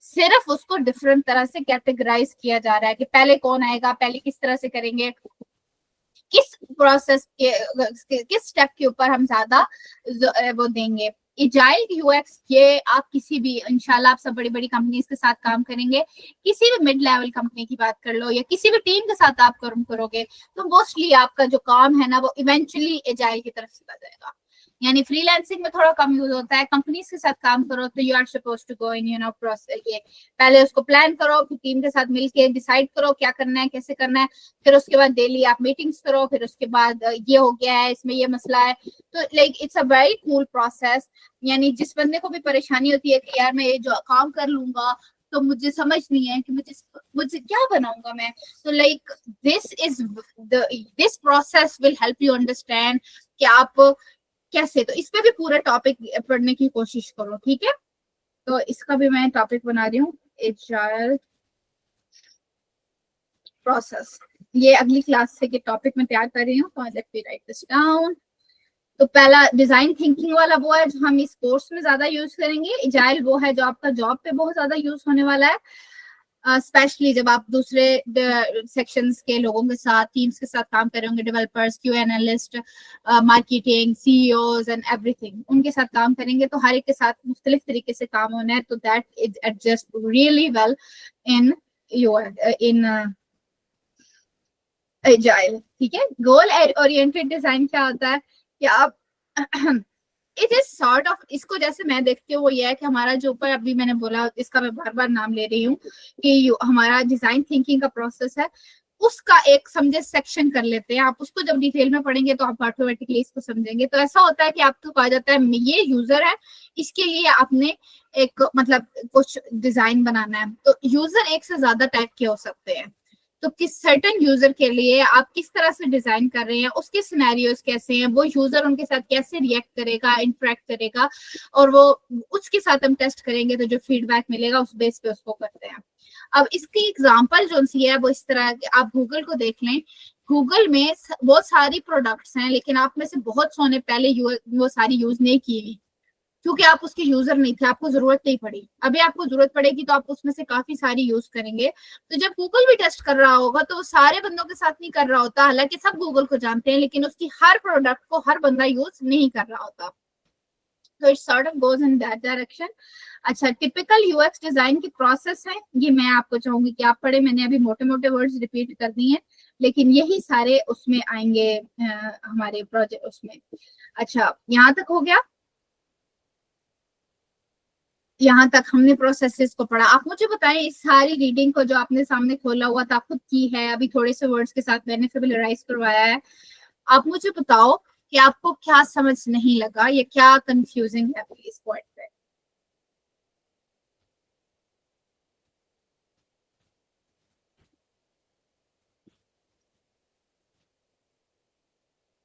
सिर्फ उसको डिफरेंट तरह से कैटेगराइज किया जा रहा है कि पहले कौन आएगा, पहले किस तरह से करेंगे, किस प्रोसेस के किस स्टेप के ऊपर हम ज्यादा वो देंगे। एजाइल यूएक्स, ये आप किसी भी, इंशाल्लाह आप सब बड़ी बड़ी कंपनीज के साथ काम करेंगे, किसी भी मिड लेवल कंपनी की बात कर लो या किसी भी टीम के साथ आप करोगे, तो मोस्टली आपका जो काम है ना वो इवेंचुअली एजाइल की तरफ चला जाएगा। यानी फ्रीलांसिंग में थोड़ा कम यूज होता है, कंपनीज के साथ काम करो तो you are suppose to go in you know process, ये पहले उसको प्लान करो, फिर टीम के साथ मिलके डिसाइड करो क्या करना है, कैसे करना है, फिर उसके बाद डेली आप मीटिंग्स करो, फिर उसके बाद ये हो गया है, इसमें ये मसला है, तो like it's a very cool process. यानी जिस बंदे को भी परेशानी होती है कि यार मैं ये जो काम कर लूंगा तो मुझे समझ नहीं है कि मुझे क्या बनाऊंगा मैं, तो like this process will help you understand कि आप कैसे, तो इस पे भी पूरा टॉपिक पढ़ने की कोशिश करो। ठीक है, तो इसका भी मैं टॉपिक बना रही हूँ, एजाइल प्रोसेस, ये अगली क्लास से के टॉपिक में तैयार कर रही हूँ, तो let me right this down. तो पहला डिजाइन थिंकिंग वाला वो है जो हम इस कोर्स में ज्यादा यूज करेंगे, एजाइल वो है जो आपका जॉब पे बहुत ज्यादा यूज होने वाला है, स्पेशली जब आप दूसरे सेक्शंस के लोगों के साथ, टीम्स के साथ काम करेंगे, developers, Q analyst, marketing, CEOs and everything, उनके साथ काम करेंगे, तो हर एक के साथ मुख्तलिफ तरीके से काम होना है, तो that is adjust really well in agile. ठीक है, गोल ओरिएंटेड डिजाइन क्या होता है कि आप इट इज सॉर्ट ऑफ, इसको जैसे मैं देखती हूँ वो ये है कि हमारा जो ऊपर अभी मैंने बोला, इसका मैं बार बार नाम ले रही हूँ कि हमारा डिजाइन थिंकिंग का प्रोसेस है, उसका एक समझे सेक्शन कर लेते हैं, आप उसको जब डिटेल में पढ़ेंगे तो आप ऑटोमेटिकली इसको समझेंगे। तो ऐसा होता है कि आपको कहा जाता है ये यूजर है, इसके लिए आपने एक मतलब कुछ डिजाइन बनाना है, तो यूजर एक से ज्यादा टाइप के हो सकते हैं, तो किस सर्टेन यूजर के लिए आप किस तरह से डिजाइन कर रहे हैं, उसके सिनेरियोस कैसे हैं, वो यूजर उनके साथ कैसे रिएक्ट करेगा, इंटरेक्ट करेगा, और वो उसके साथ हम टेस्ट करेंगे, तो जो फीडबैक मिलेगा उस बेस पे उसको करते हैं। अब इसकी एग्जांपल जो सी है वो इस तरह, आप गूगल को देख लें, गूगल में बहुत सारी प्रोडक्ट्स हैं, लेकिन आप में से बहुत सौ ने पहले वो सारी यूज नहीं की हुई, क्योंकि आप उसके यूजर नहीं थे, आपको जरूरत नहीं पड़ी। अभी आपको जरूरत पड़ेगी तो आप उसमें से काफी सारी यूज करेंगे। तो जब गूगल भी टेस्ट कर रहा होगा तो वो सारे बंदों के साथ नहीं कर रहा होता, हालांकि सब गूगल को जानते हैं, लेकिन उसकी हर प्रोडक्ट को हर बंदा यूज नहीं कर रहा होता। तो it sort of goes in that direction. अच्छा, टिपिकल यूएक्स डिजाइन की प्रोसेस है, ये मैं आपको चाहूंगी कि आप पढ़े। मैंने अभी मोटे मोटे वर्ड्स रिपीट कर दिए हैं, लेकिन यही सारे उसमें आएंगे हमारे प्रोजेक्ट उसमें। अच्छा, यहाँ तक हो गया, यहाँ तक हमने प्रोसेसेस को पढ़ा। आप मुझे बताएं इस सारी रीडिंग को जो आपने सामने खोला हुआ था, खुद की है, अभी थोड़े से वर्ड्स के साथ मैंने फेमिलियराइज करवाया है, आप मुझे बताओ कि आपको क्या समझ नहीं लगा या क्या कंफ्यूजिंग है इस पॉइंट पे।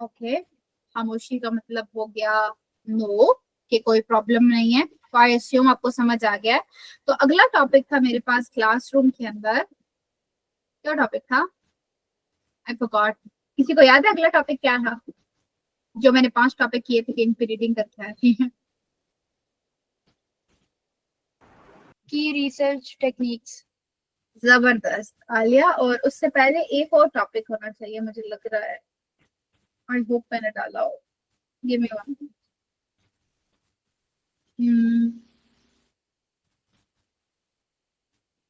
ओके, खामोशी का मतलब हो गया नो, कि कोई प्रॉब्लम नहीं है। तो आई अस्यूम आपको समझ आ गया है। तो अगला टॉपिक था मेरे पास क्लासरूम के अंदर, क्या टॉपिक था, आई फॉरगॉट। किसी को याद है अगला टॉपिक क्या था? जो मैंने 5 टॉपिक किए थे कि इन पे रीडिंग करके आए थे। की रिसर्च टेक्निक्स। जबरदस्त आलिया। और उससे पहले एक और टॉपिक होना चाहिए मुझे लग रहा है, आई होप मैंने डाला हो। Give me one.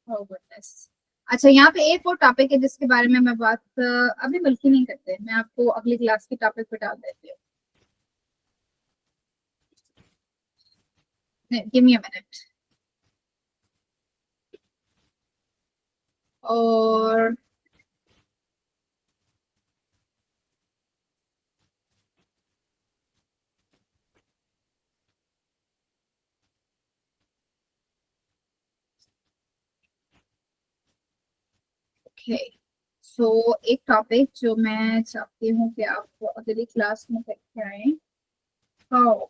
Oh goodness। अच्छा, यहाँ पे एक और टॉपिक है जिसके बारे में मैं बात अभी बल्कि नहीं करते, मैं आपको अगली क्लास के टॉपिक पे डाल देती हूँ। Give me a minute. और ओके, सो एक टॉपिक जो मैं चाहती हूँ कि आप अगली क्लास में करके आए। हाउ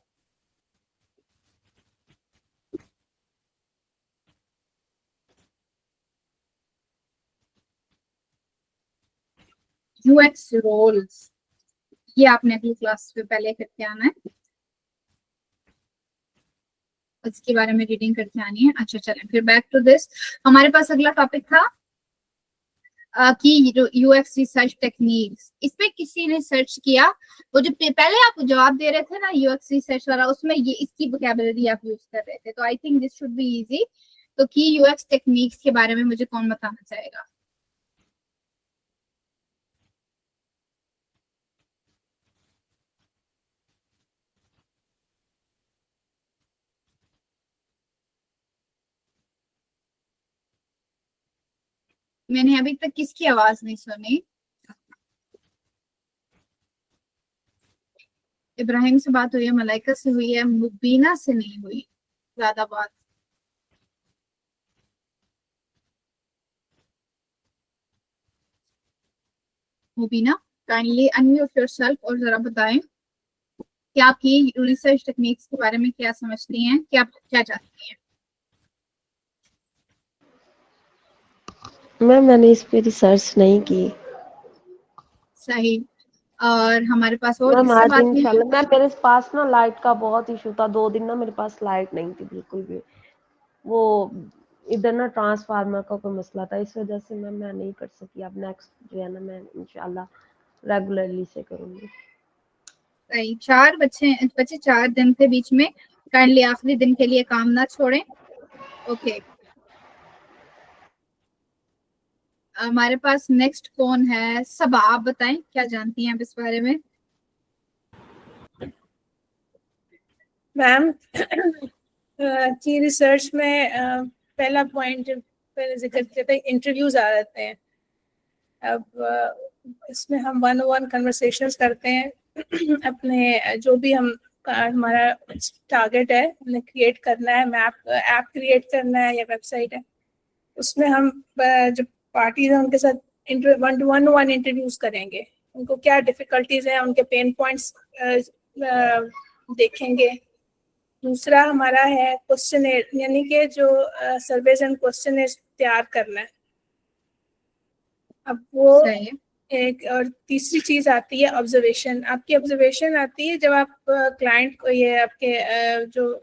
यूएक्स रोल्स, ये आपने अगली क्लास में पहले करके आना है, इसके बारे में रीडिंग करके आनी है। अच्छा चलें फिर बैक टू दिस। हमारे पास अगला टॉपिक था कि यूएक्स रिसर्च टेक्निक्स। इसमें किसी ने सर्च किया, वो जो पहले आप जवाब दे रहे थे ना यूएक्स रिसर्च वाला, उसमें ये इसकी वोकैबुलरी आप यूज कर रहे थे। तो आई think this should be easy. तो की यूएक्स टेक्निक्स के बारे में मुझे कौन बताना चाहेगा? मैंने अभी तक किसकी आवाज नहीं सुनी? इब्राहिम से बात हुई है, मलाइका से हुई है, मुबीना से नहीं हुई ज्यादा बात। मुबीना, काइंडली अनम्यूट योरसेल्फ और जरा बताएं कि आप ये रिसर्च टेक्निक्स के बारे में क्या समझती हैं, क्या क्या चाहती हैं? मैंने इस पे रिसर्च नहीं की। सही। और हमारे पास और मैम किससे आज बात हुई? इंशाल्लाह, मैम मेरे पास ना लाइट का बहुत इशू था, 2 दिन ना मेरे पास लाइट नहीं थी बिल्कुल भी। वो इधर ना ट्रांसफार्मर का कोई मसला था, इस वजह से मैं नहीं कर सकी। अब नेक्स्ट जो है ना मैं इंशाल्लाह रेगुलरली से करूंगी। सही। 4 बच्चे बच्चे 4 दिन के बीच में, काइंडली आखिरी दिन के लिए काम ना छोड़ें। ओके, हमारे पास नेक्स्ट कौन है? सबा, आप बताएं क्या जानती हैं आप इस बारे में? मैम की रिसर्च में पहला पॉइंट जो पहले जिक्र किया था, इंटरव्यूज आ जाते हैं। अब इसमें हम 1-on-1 कन्वर्सेशंस करते हैं अपने जो भी हम हमारा टारगेट है, हमने क्रिएट करना है, मैप ऐप क्रिएट करना है या वेबसाइट है, उसमें हम जो पार्टीज हैं उनके साथ 1-to-1 इंटरव्यूज करेंगे। उनको क्या डिफिकल्टीज हैं, उनके पेन पॉइंट्स देखेंगे। दूसरा हमारा है क्वेश्चनर, यानी कि जो सर्वेज एंड क्वेश्चनर तैयार करना है। अब वो सही है। एक और तीसरी चीज आती है ऑब्जर्वेशन। आपकी ऑब्जर्वेशन आती है जब आप क्लाइंट को, ये आपके जो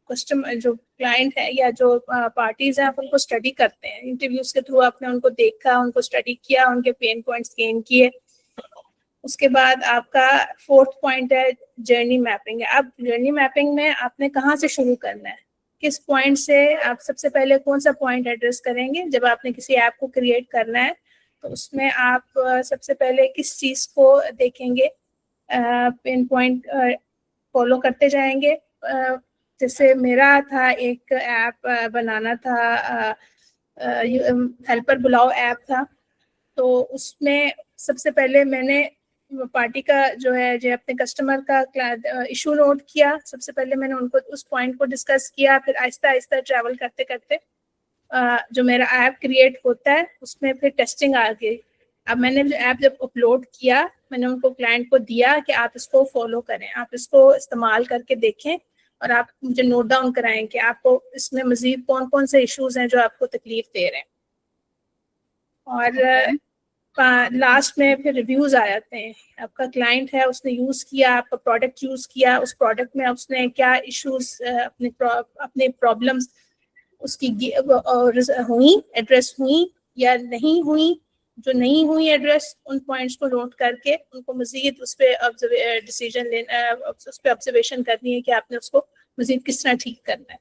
कस्टमर, जो क्लाइंट है या जो पार्टीज हैं, आप उनको स्टडी करते हैं इंटरव्यूज के थ्रू। आपने उनको देखा, उनको स्टडी किया, उनके पेन पॉइंट्स गेन किए। उसके बाद आपका फोर्थ पॉइंट है जर्नी मैपिंग। अब जर्नी मैपिंग में आपने कहाँ से शुरू करना है, किस पॉइंट से आप सबसे पहले कौन सा पॉइंट एड्रेस करेंगे। जब आपने किसी ऐप को क्रिएट करना है तो उसमें आप सबसे पहले किस चीज़ को देखेंगे, पिन पॉइंट फॉलो करते जाएंगे। जैसे मेरा था, एक ऐप बनाना था, हेल्पर बुलाओ ऐप था। तो उसमें सबसे पहले मैंने पार्टी का जो है, जो अपने कस्टमर का इशू नोट किया। सबसे पहले मैंने उनको उस पॉइंट को डिस्कस किया, फिर आहिस्ता आहिस्ता ट्रैवल करते करते जो मेरा ऐप क्रिएट होता है उसमें फिर टेस्टिंग आ गई। अब मैंने जो ऐप जब अपलोड किया, मैंने उनको क्लाइंट को दिया कि आप इसको फॉलो करें, आप इसको इस्तेमाल करके देखें और आप मुझे नोट डाउन कराएं कि आपको इसमें मजीद कौन कौन से इश्यूज हैं जो आपको तकलीफ दे रहे हैं। और लास्ट में फिर रिव्यूज आ जाते हैं। आपका क्लाइंट है, उसने यूज किया, आपका प्रोडक्ट यूज किया, उस प्रोडक्ट में उसने क्या इश्यूज, अपने प्रॉब्लम्स उसकी हुई, एड्रेस हुई या नहीं हुई। जो नहीं हुई एड्रेस, उन पॉइंट्स को नोट करके उनको मजीद उस पर डिसीजन लेना, उस पर ऑब्जर्वेशन करनी है कि आपने उसको मजीद किस तरह ठीक करना है।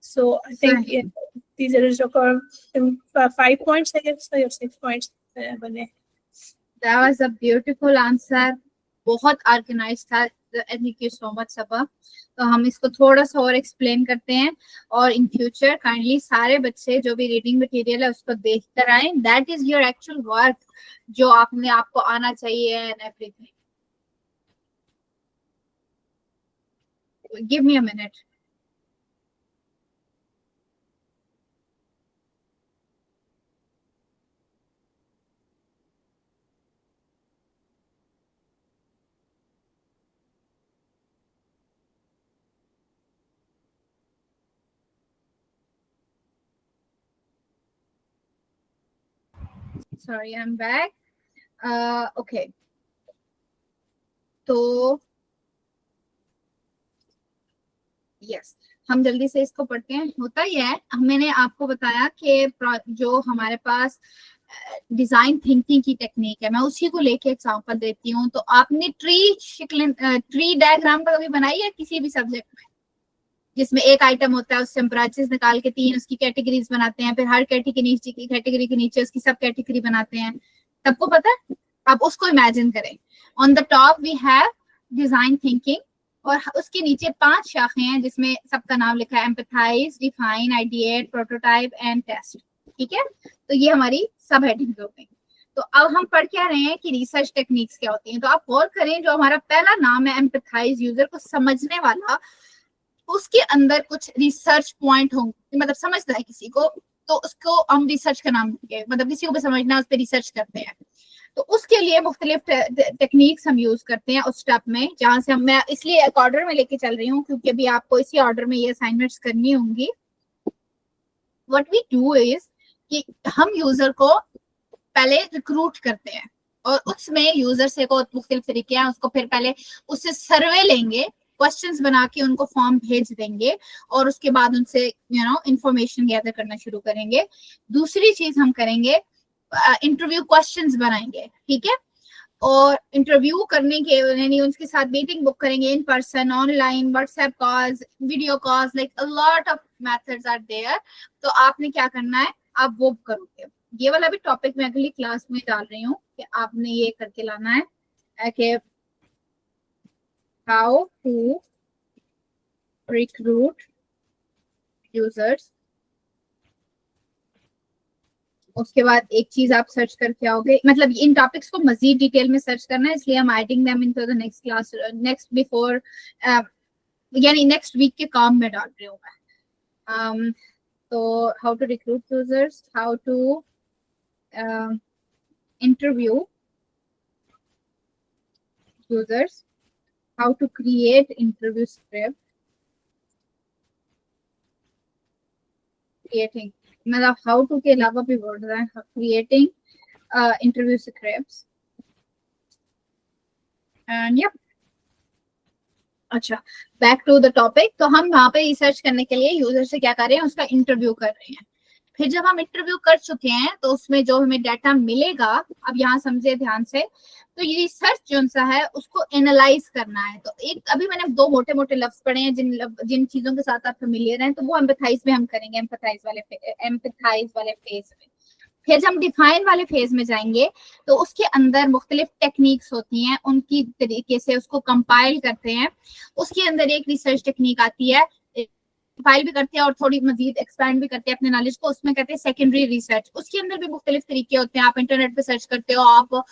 So I think these are the 5 points, I guess, or 6 points बने। That was a beautiful answer. बहुत ऑर्गेनाइज था। थैंक यू सो मच सबा। तो हम इसको थोड़ा सा और एक्सप्लेन करते हैं, और इन फ्यूचर काइंडली सारे बच्चे जो भी रीडिंग मटेरियल है उसको देख कर आए। That is your actual work जो आपको आना चाहिए and everything. Give me a minute. Sorry, I'm back. Okay. तो यस, हम जल्दी से इसको पढ़ते हैं। होता ही है, मैंने आपको बताया कि जो हमारे पास डिजाइन थिंकिंग की टेक्निक है, मैं उसी को लेके एग्जांपल देती हूँ। तो आपने ट्री डायग्राम का कभी बनाई है किसी भी सब्जेक्ट में, जिसमें एक आइटम होता है, उससे हम ब्रांचेस निकाल के 3 उसकी कैटेगरीज बनाते हैं, फिर हर कैटेगरी के नीचे उसकी सब कैटेगरी बनाते हैं। सबको पता है? आप उसको इमेजिन करें। On the top we have design thinking, और उसके नीचे 5 शाखें हैं जिसमें सबका नाम लिखा है, empathize, define, ideate, prototype and test. ठीक है, तो ये हमारी सब हेडिंग्स हो गई। तो अब हम पढ़ क्या रहे हैं कि रिसर्च टेक्निक्स क्या होती हैं। तो आप गौर करें, जो हमारा पहला नाम है एम्पैथाइज, यूजर को समझने वाला, उसके अंदर कुछ रिसर्च पॉइंट होंगे, मतलब समझता है किसी को, तो उसको हम रिसर्च का नाम देंगे। मतलब किसी को भी समझना है, उस पर रिसर्च करते हैं। तो उसके लिए मुख्तलिफ टेक्निक्स हम यूज करते हैं उस स्टेप में, जहां से मैं इसलिए एक ऑर्डर में लेके चल रही हूँ क्योंकि अभी आपको इसी ऑर्डर में ये असाइनमेंट्स करनी होंगी। व्हाट वी डू इज कि हम यूजर को पहले रिक्रूट करते हैं, और उसमें यूजर से को मुख्तलिफ तरीके हैं, उसको फिर पहले उससे सर्वे लेंगे, क्वेश्चंस बना के उनको फॉर्म भेज देंगे, और उसके बाद उनसे इंफॉर्मेशन गैदर करना शुरू करेंगे। दूसरी चीज हम करेंगे, इंटरव्यू क्वेश्चंस बनाएंगे। ठीक है, और इंटरव्यू करने के यानी उनके साथ मीटिंग बुक करेंगे, in person, online, WhatsApp calls, video calls, like a lot of methods are there. तो आपने क्या करना है, आप वो करोगे। ये वाला भी टॉपिक मैं अगली क्लास में डाल रही हूँ कि आपने ये करके लाना है कि हाउ टू रिक्रूट यूजर्स। उसके बाद एक चीज आप सर्च करके आओगे, मतलब इन टॉपिक्स को मजीद डिटेल में सर्च करना है, इसलिए हम adding them into the next class, next before यानी नेक्स्ट वीक के काम में डाल रही हूँ मैं। तो how to recruit users, how to interview users, how to create interview script, creating, मतलब हाउ टू के अलावा भी वर्ड है, creating interview scripts. And yeah, अच्छा, बैक टू द टॉपिक। तो हम वहाँ पे रिसर्च करने के लिए यूजर से क्या कर रहे हैं, उसका इंटरव्यू कर रहे हैं। फिर जब हम इंटरव्यू कर चुके हैं तो उसमें जो हमें डाटा मिलेगा, अब यहाँ समझे ध्यान से, तो ये रिसर्च जो सा है उसको एनालाइज करना है। तो एक अभी मैंने 2 मोटे मोटे लफ्ज पढ़े हैं जिन चीजों के साथ आप फेमिलियर हैं, तो वो एम्पैथाइज में हम करेंगे, एम्पैथाइज वाले फेज में। फिर जब हम डिफाइन वाले फेज में जाएंगे तो उसके अंदर मुख्तलिफ टेक्निक्स होती हैं, उनकी तरीके से उसको कंपाइल करते हैं। उसके अंदर एक रिसर्च टेक्निक आती है, कंपाइल भी करते हैं और थोड़ी मजीद एक्सपैंड भी करते हैं अपने नॉलेज को, उसमें कहते हैं सेकेंडरी रिसर्च। उसके अंदर भी मुख्तलिफ तरीके होते हैं। आप इंटरनेट पे सर्च करते हो, आप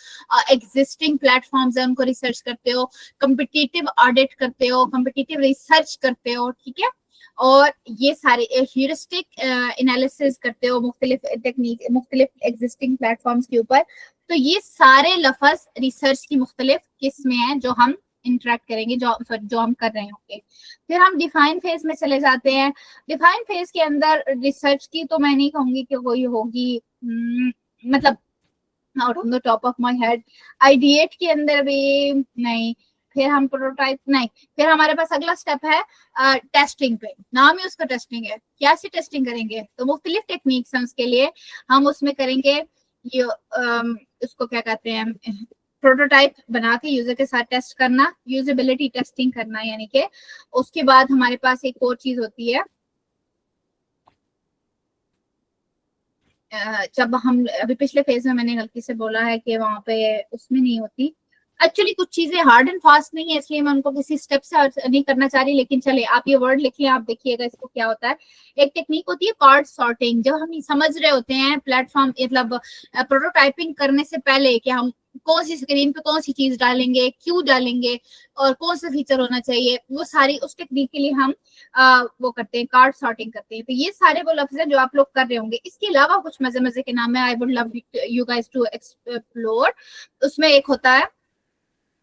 एग्जिस्टिंग प्लेटफॉर्म्स है उनको रिसर्च करते हो, कम्पिटिटिव ऑडिट करते हो, कम्पिटिटिव रिसर्च करते हो, ठीक है, और ये सारे ह्यूरिस्टिक एनालिसिस करते हो मुख्तलिफ टेक्निक, मुख्तलिफ एग्जिस्टिंग प्लेटफॉर्म्स के ऊपर। तो ये सारे लफ्ज रिसर्च की मुख्तलिफ किस्में हैं जो हम इंटरेक्ट करेंगे, जो हम कर रहे होंगे। फिर हम डिफाइन फेज में चले जाते हैं। डिफाइन फेज के अंदर रिसर्च की तो मैं नहीं कहूंगी कि कोई होगी, मतलब out of the top of my head. Ideate के अंदर भी नहीं, फिर हम प्रोटोटाइप नहीं, फिर हमारे पास अगला स्टेप है टेस्टिंग पे। नाम ही उसका टेस्टिंग है। क्या से टेस्टिंग करेंगे, तो मुख्तलिफ टेक्निक्स हैं उसके लिए। हम उसमें करेंगे ये उसको क्या कहते हैं, प्रोटोटाइप बना के यूजर के साथ टेस्ट करना, यूजेबिलिटी टेस्टिंग करना, यानी कि उसके बाद हमारे पास एक और चीज होती है, जब हम अभी पिछले फेज में मैंने गलती से बोला है कि वहां पे उसमें नहीं होती। एक्चुअली कुछ चीजें हार्ड एंड फास्ट नहीं है, इसलिए मैं उनको किसी स्टेप से नहीं करना चाह रही, लेकिन चले आप ये वर्ड लिखिए, आप देखिएगा इसको क्या होता है। एक टेक्निक होती है कार्ड सॉर्टिंग। जब हम समझ रहे होते हैं प्लेटफॉर्म, मतलब प्रोटोटाइपिंग करने से पहले कि हम कौन सी स्क्रीन पे कौन सी चीज डालेंगे, क्यों डालेंगे और कौन सा फीचर होना चाहिए, वो सारी उस टेक्निक के लिए हम वो करते हैं, कार्ड सॉर्टिंग करते हैं। तो ये सारे वो लफ्ज हैं जो आप लोग कर रहे होंगे। इसके अलावा कुछ मजे मजे के नाम है, I would love you guys to explore. उसमें एक होता है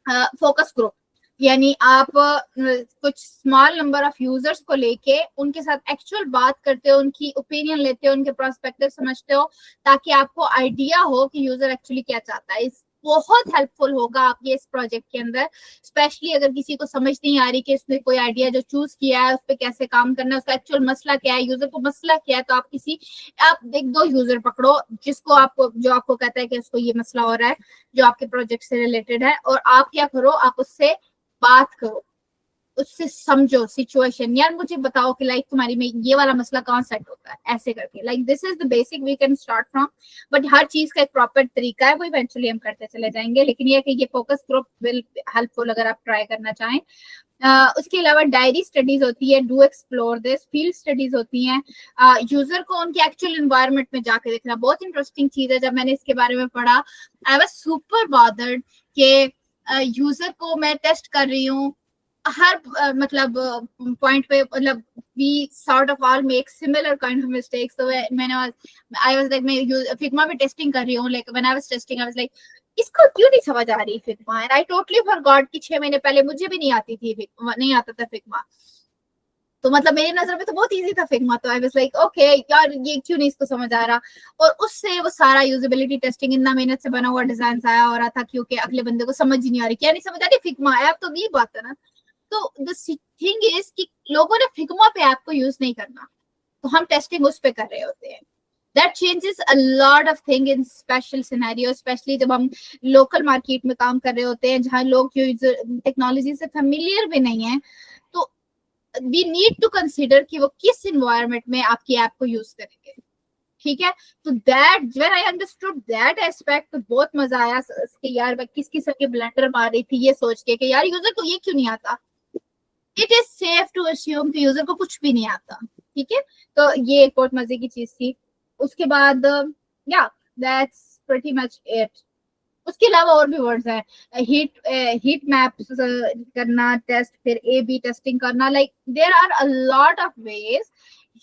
फोकस ग्रुप, यानी आप कुछ स्मॉल नंबर ऑफ यूजर्स को लेके उनके साथ एक्चुअल बात करते हो, उनकी ओपिनियन लेते हो, उनके प्रोस्पेक्टिव समझते हो, ताकि आपको आइडिया हो कि यूजर एक्चुअली क्या चाहता है। इस बहुत हेल्पफुल होगा आपके इस प्रोजेक्ट के अंदर, स्पेशली अगर किसी को समझ नहीं आ रही कि इसने कोई आइडिया जो चूज किया है उस पर कैसे काम करना है, उसका एक्चुअल मसला क्या है, यूजर को मसला क्या है। तो आप एक 2 यूजर पकड़ो जो आपको कहता है कि उसको ये मसला हो रहा है जो आपके प्रोजेक्ट से रिलेटेड है, और आप क्या करो, आप उससे बात करो, उससे समझो सिचुएशन। यार मुझे बताओ कि लाइक तुम्हारी में ये वाला मसला कहाँ सेट होता है, ऐसे करके। Like this is the basic we can start from, but हर चीज का एक प्रॉपर तरीका है, वो इवेंचुअली हम करते चले जाएंगे। लेकिन ये कि ये फोकस ग्रुप विल हेल्पफुल अगर आप ट्राई करना चाहें। उसके अलावा डायरी स्टडीज होती है, do explore this. Field studies होती हैं, यूजर को उनके एक्चुअल एनवायरनमेंट में जाके देखना। बहुत इंटरेस्टिंग चीज है, जब मैंने इसके बारे में पढ़ा आई वाज सुपर बॉदर्ड कि यूजर को मैं टेस्ट कर रही हूँ हर मतलब पॉइंट पे, मतलब we sort of all make similar kind of mistakes. तो मैंने आई वाज लाइक, मैं फिग्मा में टेस्टिंग कर रही हूँ, like when I was testing I was like इसको क्यों नहीं समझ आ रही Figma, and I totally forgot कि 6 महीने पहले मुझे भी नहीं आती थी फिग्मा, नहीं आता था फिग्मा। तो मतलब मेरी नजर में तो बहुत इजी था फिग्मा। तो आई वाज लाइक ओके यार ये क्यों नहीं इसको समझ आ रहा, और उससे वो सारा यूजेबिलिटी टेस्टिंग इतना मेहनत से बना हुआ डिजाइन आया हो रहा था, क्योंकि अगले बंदे को समझ ही नहीं आ रही। क्या नहीं समझ आ रही, फिग्मा ऐप तो अगली बात है ना। तो द थिंग इज कि लोगों ने फिग्मा पे ऐप को यूज नहीं करना, तो हम टेस्टिंग उस पे कर रहे होते हैं। That changes a lot of thing in special scenarios, especially जब हम लोकल मार्केट में काम कर रहे होते हैं जहाँ लोग टेक्नोलॉजी से फेमिलियर भी नहीं है। तो we need to consider कि वो किस environment में आपकी ऐप को यूज करेंगे, ठीक है। तो that when I understood that aspect, तो बहुत मजा आया कि यार मैं किस किस्म के ब्लेंडर मार रही थी ये सोच के कि यार यूजर को ये क्यों नहीं आता। It is safe to assume कि यूजर को कुछ भी नहीं आता, ठीक है। तो ये एक बहुत मजे की चीज थी। उसके बाद या दैट्स प्रीटी मच इट। उसके अलावा और भी वर्ड्स हैं, हीट मैप्स करना, टेस्ट, फिर A/B टेस्टिंग करना। Like there are a lot of ways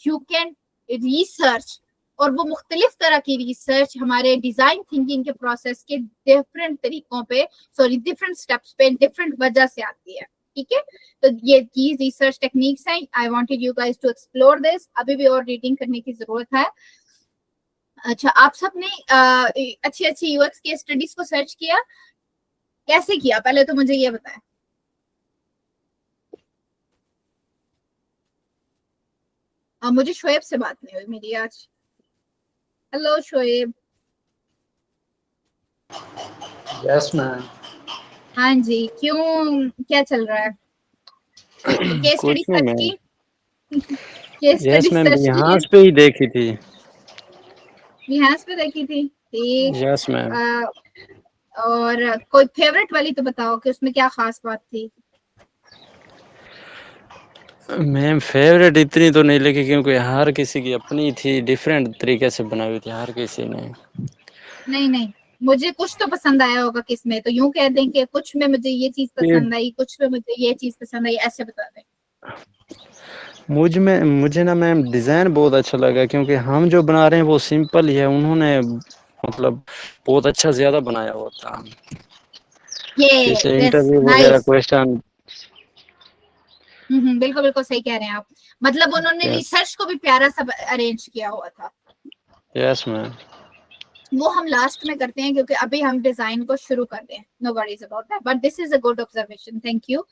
you can research, और वो मुख्तलिफ तरह की रिसर्च हमारे डिजाइन थिंकिंग के प्रोसेस के डिफरेंट तरीकों पे, डिफरेंट स्टेप्स पे, डिफरेंट वजह से आती है, ठीक है। तो ये की रिसर्च टेक्निक्स हैं। I wanted you guys to explore this. अभी भी और रीडिंग करने की जरूरत है। अच्छा, आप सबने अच्छी अच्छी यूएक्स की स्टडीज को सर्च किया? कैसे किया, पहले तो मुझे ये बताएं। मुझे शोएब से बात नहीं हुई मेरी आज। हेलो शोएब। Yes ma'am. हाँ जी, क्यों, क्या चल रहा है? केस स्टडी कुछ नहीं सर्च मैम। की? Case yes study ma'am, search की यहाँ है? पे ही देखी थी। बिहार पे देखी थी? ठीक। Yes ma'am. और कोई फेवरेट वाली तो बताओ कि उसमें क्या खास बात थी? मैम फेवरेट इतनी तो नहीं लगी क्योंकि हर किसी की अपनी थी, डिफरेंट तरीके से बनाई हुई थी हर किसी ने। नहीं नहीं, मुझे कुछ तो पसंद आया होगा किसमें, तो यूं कह दें कि कुछ में मुझे ये चीज ये पसंद आई, कुछ में मुझे ये चीज पसंद आई, ऐसे बता दें। मुझे ना मैम डिज़ाइन बहुत अच्छा लगा क्योंकि हम जो बना रहे हैं वो सिंपल ही है, उन्होंने मतलब बहुत अच्छा ज़्यादा बनाया हुआ था। ये जैसे दिस इंटरव्यू वगैरह नाइस। क्वेश्चन। बिल्कुल बिल्कुल सही कह रहे हैं आप। मतलब उन्होंने रिसर्च को भी प्यारा सा अरेंज किया हुआ था। Yes ma'am. वो हम लास्ट में करते हैं क्योंकि अभी हम डिजाइन को शुरू कर रहे हैं। No worries about that, but this is a good observation, thank you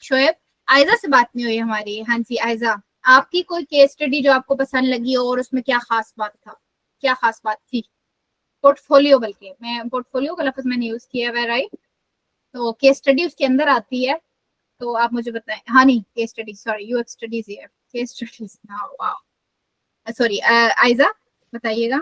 Shoaib. Aiza से बात नहीं हुई हमारी। हाँ जी आयजा, आपकी कोई केस स्टडी जो आपको पसंद लगी हो और उसमें क्या खास बात था, क्या खास बात थी? पोर्टफोलियो, बल्कि मैं पोर्टफोलियो का लफ्ज मैंने यूज किया है, राइट? तो केस स्टडी उसके अंदर आती है, तो आप मुझे बताएं। हाँ नहीं, case study, sorry UX studies ही है, केस स्टडीज ना, वाओ सॉरी। आयजा बताइएगा।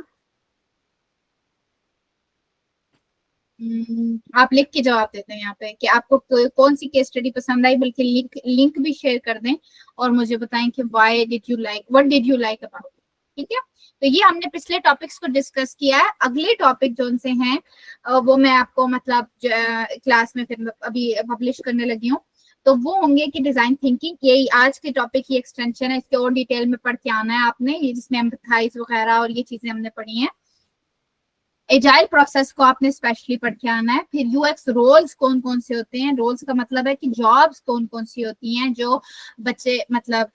आप लिख के जवाब देते हैं यहाँ पे कि आपको कौन सी केस स्टडी पसंद आई, बल्कि लिंक लिंक भी शेयर कर दें और मुझे बताएं कि why did you like, what did you like about. ठीक है, तो ये हमने पिछले टॉपिक्स को डिस्कस किया है। अगले टॉपिक जो से हैं वो मैं आपको मतलब क्लास में फिर अभी पब्लिश करने लगी हूँ, तो वो होंगे कि डिजाइन थिंकिंग, यही आज के टॉपिक की एक्सटेंशन है, इसके और डिटेल में पढ़ के आना है आपने, ये जिसमें एम्पैथाइज वगैरह और ये चीजें हमने पढ़ी हैं। एजाइल प्रोसेस को आपने स्पेशली पढ़ के आना है। फिर यूएक्स रोल्स कौन कौन से होते हैं, रोल्स का मतलब है कि जॉब्स कौन कौन सी होती हैं जो बच्चे मतलब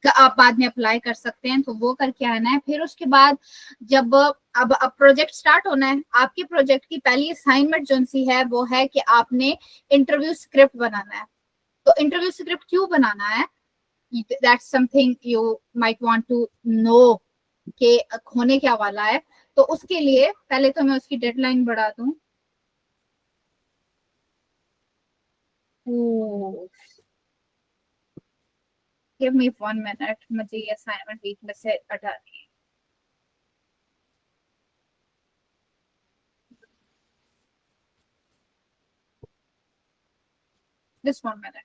आप बाद में अप्लाई कर सकते हैं, तो वो करके आना है। फिर उसके बाद जब अब प्रोजेक्ट स्टार्ट होना है, आपके प्रोजेक्ट की पहली असाइनमेंट जो सी है वो है कि आपने इंटरव्यू स्क्रिप्ट बनाना है। तो इंटरव्यू स्क्रिप्ट क्यों बनाना है, that's something you might want to know कि होने क्या वाला है। तो उसके लिए पहले तो मैं उसकी डेडलाइन बढ़ा दूं। गिव मी 1 मिनट, मुझे ये असाइनमेंट वीक में से हटानी है। Just 1 minute.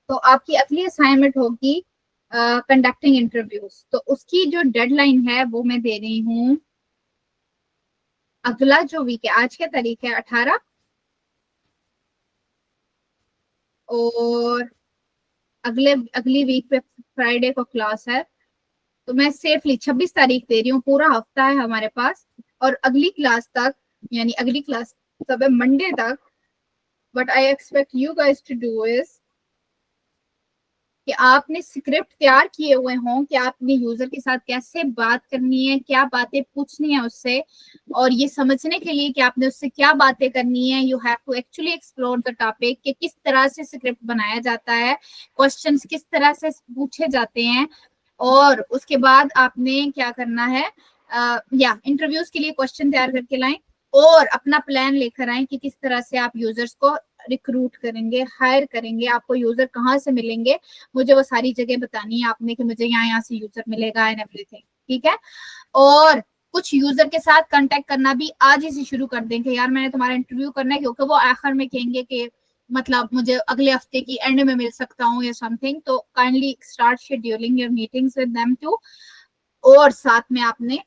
तो आपकी अगली असाइनमेंट होगी कंडक्टिंग इंटरव्यूज, तो उसकी जो डेडलाइन है वो मैं दे रही हूँ अगला जो वीक है, आज क्या तारीख है, 18, और अगली वीक पे फ्राइडे को क्लास है, तो मैं सेफली 26 तारीख दे रही हूँ, पूरा हफ्ता है हमारे पास। और अगली क्लास तक, यानी अगली क्लास तब है मंडे तक, what I expect you guys to do is कि आपने स्क्रिप्ट तैयार किए हुए हों कि आपने यूजर के साथ कैसे बात करनी है, क्या बातें पूछनी है उससे, और ये समझने के लिए कि आपने उससे क्या बातें करनी है, you have to actually explore the topic कि किस तरह से स्क्रिप्ट बनाया जाता है, क्वेश्चंस किस तरह से पूछे जाते हैं, और उसके बाद आपने क्या करना है, या इंटरव्यूज के लिए क्वेश्चन तैयार करके लाएं और अपना प्लान लेकर आए कि किस तरह से आप यूजर्स को रिक्रूट करेंगे, हायर करेंगे, आपको यूजर कहाँ से मिलेंगे, मुझे वो सारी जगह बतानी है आपने कि मुझे यहाँ से यूजर मिलेगा एंड एवरीथिंग। ठीक है, और कुछ यूजर के साथ कांटेक्ट करना भी आज ही से शुरू कर देंगे, यार मैंने तुम्हारा इंटरव्यू करना है, क्योंकि वो आखिर में कहेंगे कि मतलब मुझे अगले हफ्ते की एंड में मिल सकता हूँ या समथिंग, तो kindly start scheduling your meetings with them too. और साथ में आपने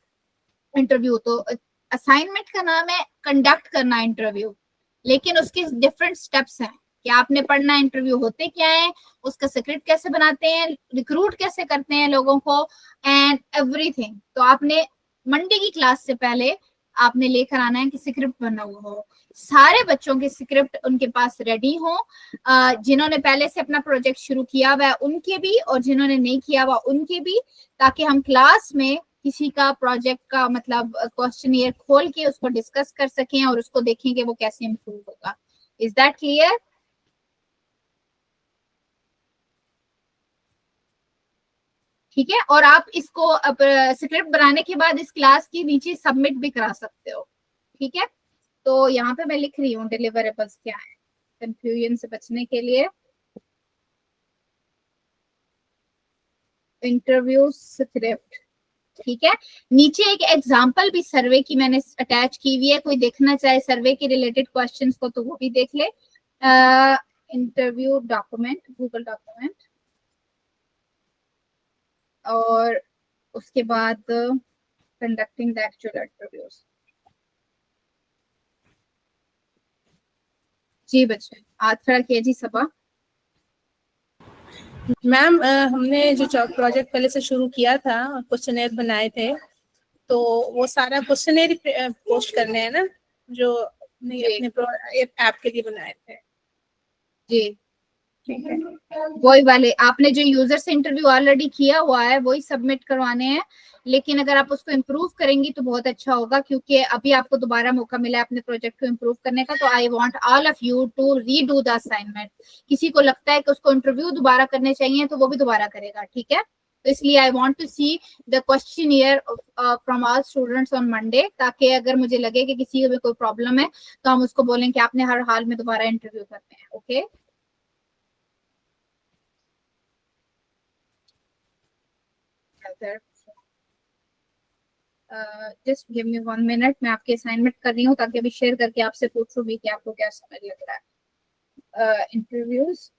इंटरव्यू, तो असाइनमेंट का नाम है कंडक्ट करना इंटरव्यू, लेकिन उसके डिफरेंट स्टेप्स हैं कि आपने पढ़ना इंटरव्यू होते क्या है, उसका स्क्रिप्ट कैसे बनाते हैं, रिक्रूट कैसे करते हैं लोगों को, एंड एवरीथिंग। तो आपने मंडे की क्लास से पहले आपने लेकर आना है कि स्क्रिप्ट बना हुआ हो, सारे बच्चों के स्क्रिप्ट उनके पास रेडी हो, जिन्होंने पहले से अपना प्रोजेक्ट शुरू किया हुआ है उनके भी, और जिन्होंने नहीं किया हुआ उनके भी, ताकि हम क्लास में किसी का प्रोजेक्ट का मतलब क्वेश्चनियर खोल के उसको डिस्कस कर सकें और उसको देखें कि वो कैसे इम्प्रूव होगा। Is that clear? ठीक है, और आप इसको स्क्रिप्ट बनाने के बाद इस क्लास के नीचे सबमिट भी करा सकते हो। ठीक है, तो यहाँ पे मैं लिख रही हूँ डिलीवरेबल्स क्या है कंफ्यूजन से बचने के लिए। इंटरव्यू स्क्रिप्ट, ठीक है। नीचे एक एग्जांपल भी सर्वे की मैंने अटैच की हुई है, कोई देखना चाहे सर्वे के रिलेटेड क्वेश्चंस को तो वो भी देख ले। इंटरव्यू डॉक्यूमेंट, गूगल डॉक्यूमेंट, और उसके बाद कंडक्टिंग द एक्चुअल इंटरव्यूज। जी बच्चे, हाथ खड़ा किया जी सबा। मैम हमने जो प्रोजेक्ट पहले से शुरू किया था, क्वेश्चनेयर बनाए थे, तो वो सारा क्वेश्चनेयर पोस्ट करने हैं ना, जो अपने ऐप के लिए बनाए थे। जी ठीक है, वही वाले आपने जो यूजर से इंटरव्यू ऑलरेडी किया हुआ है वही सबमिट करवाने हैं, लेकिन अगर आप उसको इम्प्रूव करेंगी तो बहुत अच्छा होगा, क्योंकि अभी आपको दोबारा मौका मिला है अपने प्रोजेक्ट को इम्प्रूव करने का। तो I want all of you to redo the assignment. किसी को लगता है कि उसको इंटरव्यू दोबारा करने चाहिए तो वो भी दोबारा करेगा, ठीक है। तो इसलिए I want to see the questionnaire from all students on Monday, ताकि अगर मुझे लगे कि किसी को भी कोई प्रॉब्लम है तो हम उसको बोलें कि आपने हर हाल में दोबारा इंटरव्यू करने हैं। Okay just give me 1 minute, मैं आपके असाइनमेंट कर रही हूँ ताकि अभी शेयर करके आपसे पूछूं भी कि आपको क्या समझ लग रहा है। इंटरव्यूज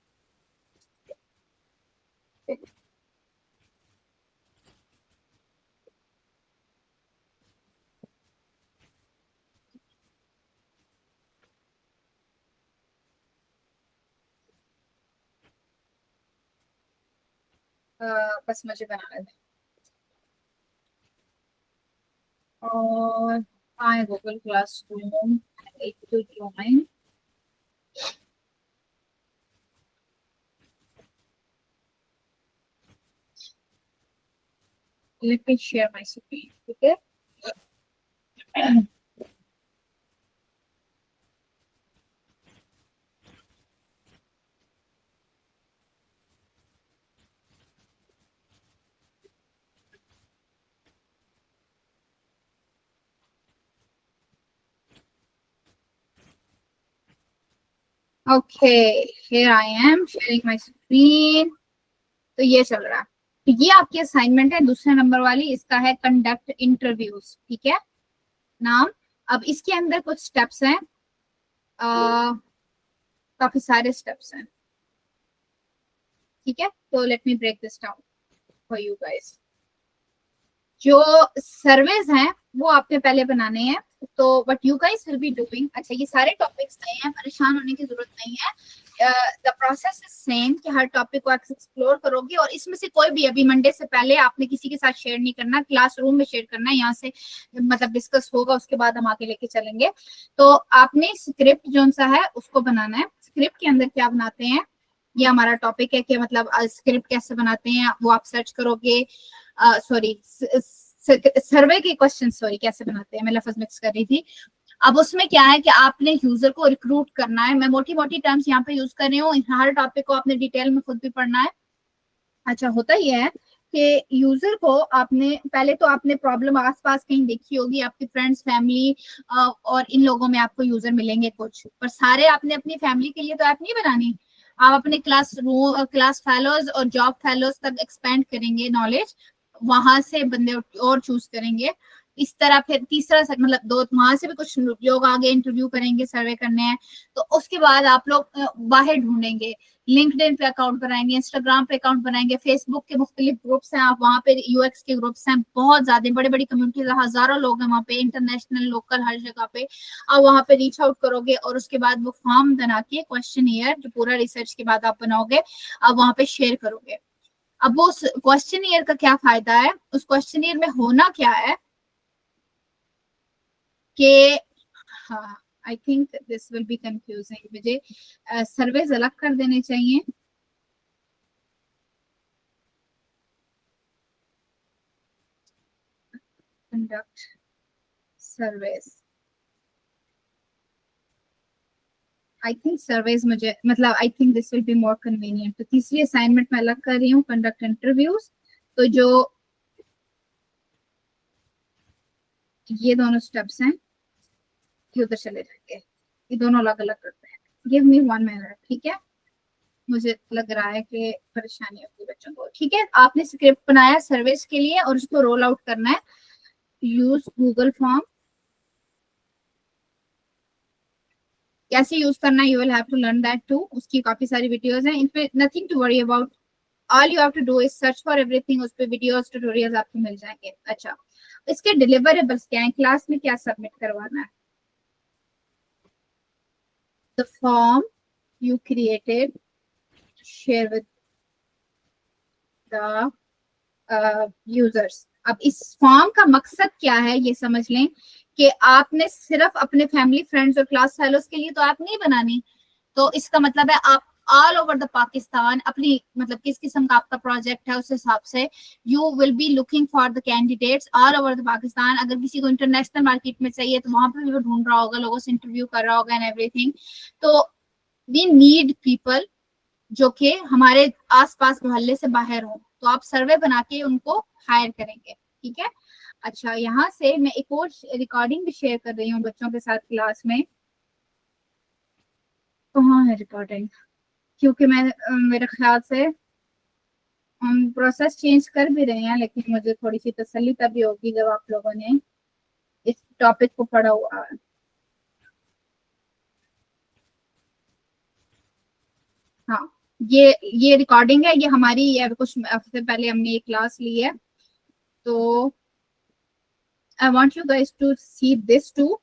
बस मुझे बनाना है। और hi Google classroom, I need to join. Let me share my screen, ठीक है। Okay, here I am sharing my screen. तो ये चल रहा है, तो ये आपकी असाइनमेंट है दूसरे नंबर वाली, इसका है कंडक्ट इंटरव्यूज, ठीक है नाम। अब इसके अंदर कुछ स्टेप्स हैं, काफी सारे स्टेप्स हैं, ठीक है। तो let me break this down for you guys. जो सर्वेज हैं वो आपने पहले बनाने हैं, तो but you guys will be doing. अच्छा, ये सारे टॉपिक्स नए हैं, परेशान होने की जरूरत नहीं है। द प्रोसेस इज सेम कि हर टॉपिक को आप एक्सप्लोर करोगे, और इसमें से कोई भी अभी मंडे से पहले आपने किसी के साथ शेयर नहीं करना, क्लासरूम में शेयर करना है। यहाँ से मतलब डिस्कस होगा, उसके बाद हम आगे लेके चलेंगे। तो आपने स्क्रिप्ट जो सा है उसको बनाना है। स्क्रिप्ट के अंदर क्या बनाते हैं, ये हमारा टॉपिक है कि मतलब स्क्रिप्ट कैसे बनाते हैं, वो आप सर्च करोगे। सॉरी, सर्वे के क्वेश्चन, सॉरी कैसे बनाते हैं, मैं लफ्ज मिक्स कर रही थी। अब उसमें क्या है कि आपने यूजर को रिक्रूट करना है। मैं मोटी मोटी टर्म्स यहाँ पे यूज कर रही हूँ, हर टॉपिक को आपने डिटेल में खुद भी पढ़ना है। अच्छा, होता ही है कि यूजर को आपने पहले तो आपने प्रॉब्लम आसपास कहीं देखी होगी, आपकी फ्रेंड्स, फैमिली और इन लोगों में आपको यूजर मिलेंगे कुछ, पर सारे आपने अपनी फैमिली के लिए तो ऐप नहीं बनानी। आप अपने क्लास फेलोज और जॉब फेलोज तक एक्सपेंड करेंगे नॉलेज, वहां से बंदे और चूज करेंगे। इस तरह फिर तीसरा मतलब दो, वहां से भी कुछ लोग आगे इंटरव्यू करेंगे, सर्वे करने हैं। तो उसके बाद आप लोग बाहर ढूंढेंगे, लिंक्डइन पे अकाउंट बनाएंगे, इंस्टाग्राम पे अकाउंट बनाएंगे, फेसबुक के मुख्तलिफ ग्रुप्स हैं, आप वहाँ पे यूएक्स के ग्रुप्स हैं, बहुत ज्यादा बड़ी बड़ी कम्युनिटीज, हजारों लोग हैं वहाँ पे, इंटरनेशनल, लोकल, हर जगह पे। आप वहाँ पे रीच आउट करोगे और उसके बाद वो फॉर्म बना के क्वेश्चनियर जो पूरा रिसर्च के बाद आप बनाओगे, आप वहाँ पे शेयर करोगे। अब वो क्वेश्चनियर का क्या फायदा है, उस क्वेश्चनियर में होना क्या है कि हाँ आई think this will be confusing, मुझे सर्वेज अलग कर देने चाहिए। Conduct surveys, I think surveys मुझे मतलब आई think this will be more convenient. तो तीसरी असाइनमेंट मैं अलग कर रही हूँ, कंडक्ट इंटरव्यूज। तो जो ये दोनों स्टेप्स हैं ये उधर चले जाएंगे, ये दोनों अलग अलग करते हैं। गिव मी 1 मिनट, ठीक है? मुझे लग रहा है कि परेशानी होगी बच्चों को। ठीक है, आपने स्क्रिप्ट बनाया सर्विस के लिए और उसको रोल आउट करना है। यूज गूगल फॉर्म, कैसे यूज करना है you will have to learn that too. उसकी काफी सारी वीडियोस हैं, इन पे nothing to worry about, all you have to do is search for everything. उस पे वीडियोस ट्यूटोरियल्स आपको मिल जाएंगे। अच्छा, इसके डिलीवरेबल्स क्या है, क्लास में क्या सबमिट करवाना है? The form you created, share with the users। अब इस फॉर्म का मकसद क्या है ये समझ लें कि आपने सिर्फ अपने फैमिली फ्रेंड्स और क्लास फेलोज के लिए तो ऐप नहीं बनानी। तो इसका मतलब है आप ऑल ओवर द पाकिस्तान अपनी मतलब किस किस्म का आपका प्रोजेक्ट है उस हिसाब से you will be looking for the candidates all over the Pakistan. अगर किसी को इंटरनेशनल मार्केट में चाहिए तो वहां पर भी वो ढूंढ रहा होगा, लोगों से इंटरव्यू कर रहा होगा एंड एवरीथिंग। तो वी नीड पीपल जो कि हमारे आसपास मोहल्ले से बाहर हो, तो आप सर्वे बना के उनको हायर करेंगे। ठीक है, अच्छा यहाँ से मैं एक और रिकॉर्डिंग भी शेयर कर रही हूँ बच्चों के साथ क्लास में। कहाँ है रिकॉर्डिंग? क्योंकि मैं मेरे ख्याल से हम प्रोसेस चेंज कर भी रहे हैं, लेकिन मुझे थोड़ी सी तसल्ली तभी होगी जब आप लोगों ने इस टॉपिक को पढ़ा हुआ है। हाँ, ये रिकॉर्डिंग है, ये हमारी ये कुछ हफ्ते पहले हमने ये क्लास ली है। तो I want you guys to see this too.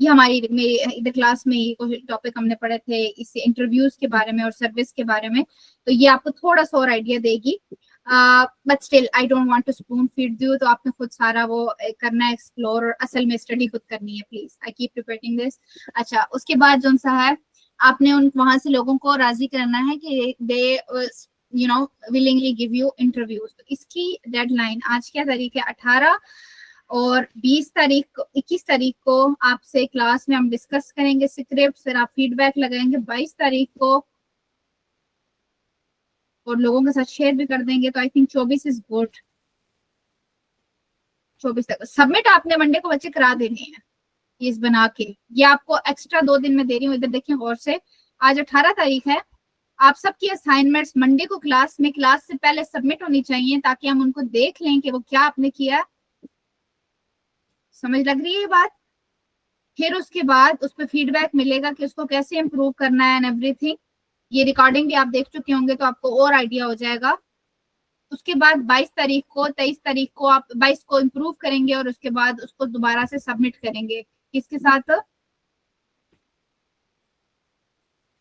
ये हमारी मेरी क्लास में ये कुछ टॉपिक हमने पढ़े थे इससे इंटरव्यूज के बारे में और सर्विस के बारे में। तो ये आपको थोड़ा सा और आइडिया देगी, but still I don't want two spoon feed you. तो आपने खुद सारा वो करना है एक्सप्लोर, और असल में स्टडी खुद करनी है please. I keep repeating this. अच्छा, उसके बाद जो सा है आपने उन वहां से लोगों को राजी करना है कि they you know willingly give you interviews. तो इसकी डेडलाइन आज क्या तारीख है? 18 और 20 तारीख को 21 तारीख को आपसे क्लास में हम डिस्कस करेंगे स्क्रिप्ट, फिर आप फीडबैक लगाएंगे 22 तारीख को और लोगों के साथ शेयर भी कर देंगे। तो आई थिंक 24 इज गुड। 24 तक सबमिट आपने मंडे को बच्चे करा देने हैं इस बना के। ये आपको एक्स्ट्रा 2 दिन में दे रही हूँ, इधर देखिए गौर से। आज 18 तारीख है, आप सबकी असाइनमेंट्स मंडे को क्लास से पहले सबमिट होनी चाहिए ताकि हम उनको देख लें कि वो क्या आपने किया। समझ लग रही है ये बात? फिर उसके बाद उस पर फीडबैक मिलेगा कि उसको कैसे इम्प्रूव करना है एंड एवरीथिंग। ये रिकॉर्डिंग भी आप देख चुके होंगे तो आपको और आइडिया हो जाएगा। उसके बाद 22 तारीख को 23 तारीख को आप 22 को इम्प्रूव करेंगे और उसके बाद उसको दोबारा से सबमिट करेंगे। किसके साथ?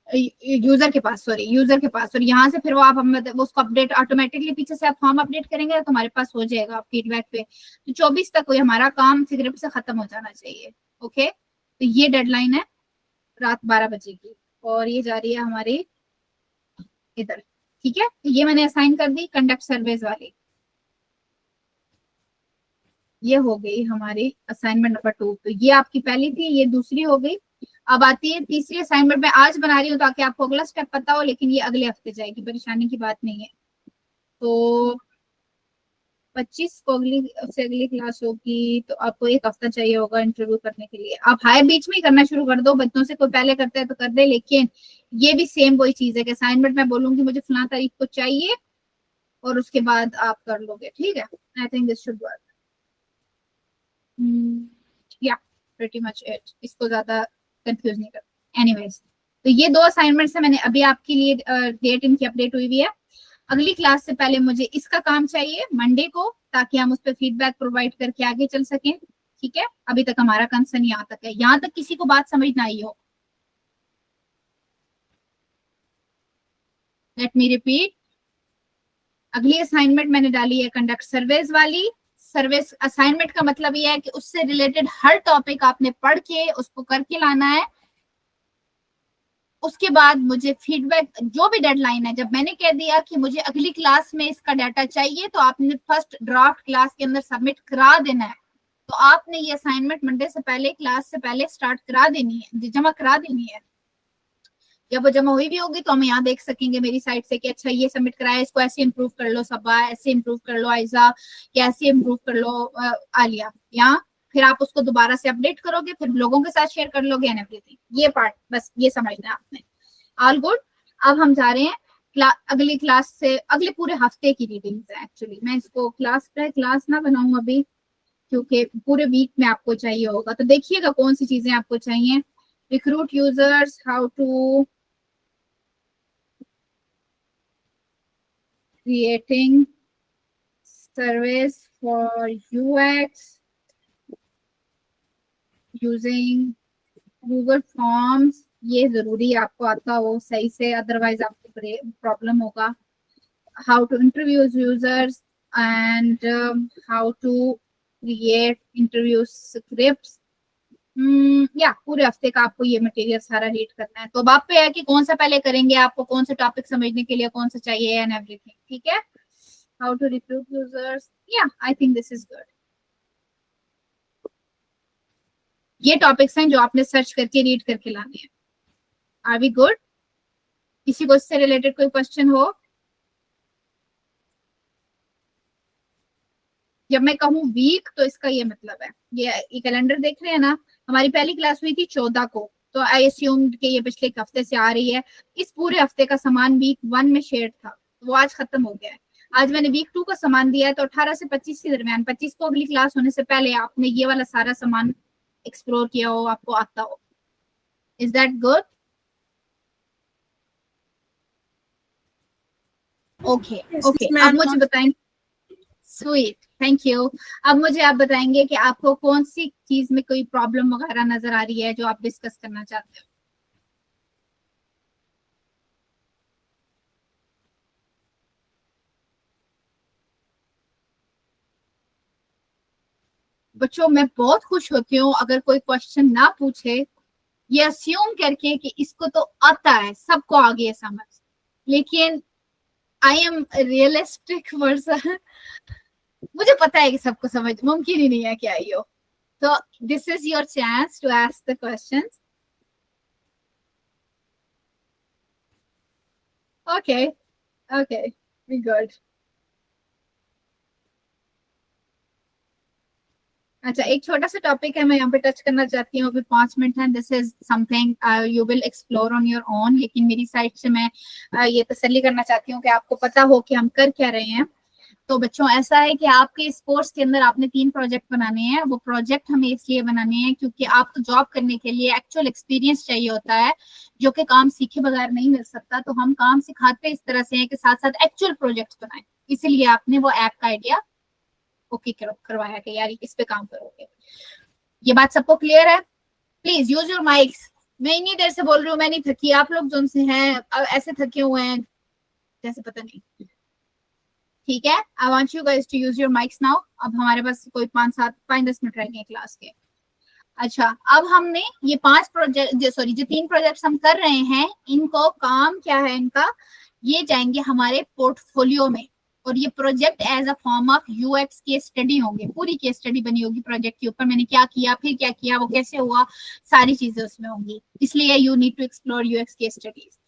यूजर के पास, सॉरी यूजर के पास। और यहाँ से फिर वो आप उसको अपडेट ऑटोमेटिकली पीछे से आप फॉर्म अपडेट करेंगे तो हमारे पास हो जाएगा फीडबैक पे। तो 24 तक कोई हमारा काम स्क्रिप्ट से खत्म हो जाना चाहिए। ओके, तो ये डेडलाइन है रात 12 बजे की और ये जा रही है हमारी इधर। ठीक है, ये मैंने असाइन कर दी कंडक्ट सर्वेज वाली। ये हो गई हमारी असाइनमेंट नंबर 2। तो ये आपकी पहली थी, ये दूसरी हो गई। अब आती है तीसरी असाइनमेंट। मैं आज बना रही हूँ ताकि आपको अगला स्टेप पता हो, लेकिन ये अगले हफ्ते जाएगी, परेशानी की बात नहीं है। तो 25 को अगली क्लास होगी, तो आपको 1 हफ्ता चाहिए होगा इंटरव्यू करने के लिए। आप हाई बीच में ही करना शुरू कर दो, बच्चों से कोई पहले करता है तो कर दे। लेकिन ये भी सेम वही चीज है कि असाइनमेंट मैं बोलूंगी मुझे फलां तारीख को चाहिए और उसके बाद आप कर लोगे। ठीक है, आई थिंक दिस शुड वर्क। या प्रीटी मच इट, इसको ज्यादा कंफ्यूज नहीं कर। एनीवेज, तो ये 2 असाइनमेंट्स है, मैंने अभी आपके लिए डेट इनकी अपडेट हुई है। अगली क्लास से पहले मुझे इसका काम चाहिए मंडे को ताकि हम उस पर फीडबैक प्रोवाइड करके आगे चल सकें। ठीक है, अभी तक हमारा कंसर्न यहाँ तक है। यहाँ तक किसी को बात समझ ना आई हो? लेट मी रिपीट, अगली असाइनमेंट मैंने डाली है कंडक्ट सर्वेज वाली। सर्विस असाइनमेंट का मतलब ये है कि उससे रिलेटेड हर टॉपिक आपने पढ़ के उसको करके लाना है। उसके बाद मुझे फीडबैक, जो भी डेडलाइन है, जब मैंने कह दिया कि मुझे अगली क्लास में इसका डाटा चाहिए तो आपने फर्स्ट ड्राफ्ट क्लास के अंदर सबमिट करा देना है। तो आपने ये असाइनमेंट मंडे से पहले, क्लास से पहले स्टार्ट करा देनी है, जमा करा देनी है। जब वो जमा हुई भी होगी तो हम यहाँ देख सकेंगे मेरी साइड से कि अच्छा ये सबमिट कराया, इसको ऐसे इंप्रूव कर लो सबा, ऐसे इंप्रूव कर लो आयजा, या ऐसे इंप्रूव कर लो आलिया। यहाँ फिर आप उसको दोबारा से अपडेट करोगे, फिर लोगों के साथ शेयर कर लोगे एंड एवरीथिंग। ये पार्ट बस ये समझना है आपने। All good. अब हम जा रहे हैं अगली क्लास से, अगले पूरे हफ्ते की रीडिंग्स है। एक्चुअली मैं इसको क्लास ना बनाऊं अभी, क्योंकि पूरे वीक में आपको चाहिए होगा। तो देखिएगा कौन सी चीजें आपको चाहिए। Recruit users, how to creating service for UX using Google Forms। ये जरूरी है आपको आता हो सही से, अदरवाइज आपको प्रॉब्लम होगा। How to interview users and how to create interview scripts। या पूरे हफ्ते का आपको ये मटेरियल सारा रीड करना है। तो अब आप पे है कि कौन सा पहले करेंगे, आपको कौन सा टॉपिक समझने के लिए कौन सा चाहिए एंड एवरीथिंग। ठीक है। हाउ टू रिक्रूट यूजर्स, या I think this is good. ये टॉपिक्स हैं जो आपने सर्च करके रीड करके लाने हैं। Are we good? किसी को इससे रिलेटेड कोई क्वेश्चन हो? जब मैं कहूँ वीक तो इसका ये मतलब है, ये कैलेंडर देख रहे हैं ना, हमारी पहली क्लास हुई थी 14 को, तो आई अस्यूम कि ये पिछले एक हफ्ते से आ रही है। इस पूरे हफ्ते का सामान वीक 1 में शेयर था, वो आज खत्म हो गया है। आज मैंने वीक 2 का सामान दिया है, तो 18 से 25 के दरमियान, 25 को अगली क्लास होने से पहले आपने ये वाला सारा सामान एक्सप्लोर किया हो, आपको आता हो। Is that good? Okay okay. अब मुझे बताएंगे, स्वीट, थैंक यू। अब मुझे आप बताएंगे कि आपको कौन सी चीज में कोई प्रॉब्लम वगैरह नजर आ रही है जो आप डिस्कस करना चाहते हो। बच्चों मैं बहुत खुश होती हूँ अगर कोई क्वेश्चन ना पूछे, ये अस्यूम करके कि इसको तो आता है, सबको आ गया समझ। लेकिन आई एम रियलिस्टिक पर्सन, मुझे पता है कि सबको समझ मुमकिन ही नहीं है कि आई हो। तो this is your chance to ask the questions. Okay okay, we good. अच्छा, एक छोटा सा टॉपिक है मैं यहाँ पे टच करना चाहती हूँ, अभी 5 मिनट है। This is something you will explore on your own, लेकिन मेरी साइड से मैं ये तसल्ली करना चाहती हूँ कि आपको पता हो कि हम कर क्या रहे हैं। तो बच्चों ऐसा है कि आपके इस कोर्स के अंदर आपने 3 प्रोजेक्ट बनाने हैं। वो प्रोजेक्ट हमें इसलिए बनाने हैं क्योंकि आपको जॉब करने के लिए एक्चुअल एक्सपीरियंस चाहिए होता है, जो कि काम सीखे बगैर नहीं मिल सकता। तो हम काम सिखाते इस तरह से हैं कि साथ साथ एक्चुअल प्रोजेक्ट बनाए, इसीलिए आपने वो ऐप का आइडिया ओके करवाया कि यार इस पे काम करोगे। ये बात सबको क्लियर है? Please use your mics. मैं इतनी देर से बोल रही हूँ, मैं नहीं थकी। आप लोग जो से हैं ऐसे थके हुए हैं जैसे पता नहीं। ठीक है, I want you guys to use your mics now. अब हमारे पास कोई 5-10 मिनट रह गए क्लास के। अच्छा, अब हमने ये 5 प्रोजेक्ट, जो 3 प्रोजेक्ट्स हम कर रहे हैं, इनको काम क्या है इनका, ये जाएंगे हमारे पोर्टफोलियो में। और ये project as a form of UX case study होंगे। पूरी केस स्टडी बनी होगी प्रोजेक्ट के ऊपर, मैंने क्या किया, फिर क्या किया, वो कैसे हुआ, सारी चीजें उसमें होंगी। इसलिए you need to explore UX case studies.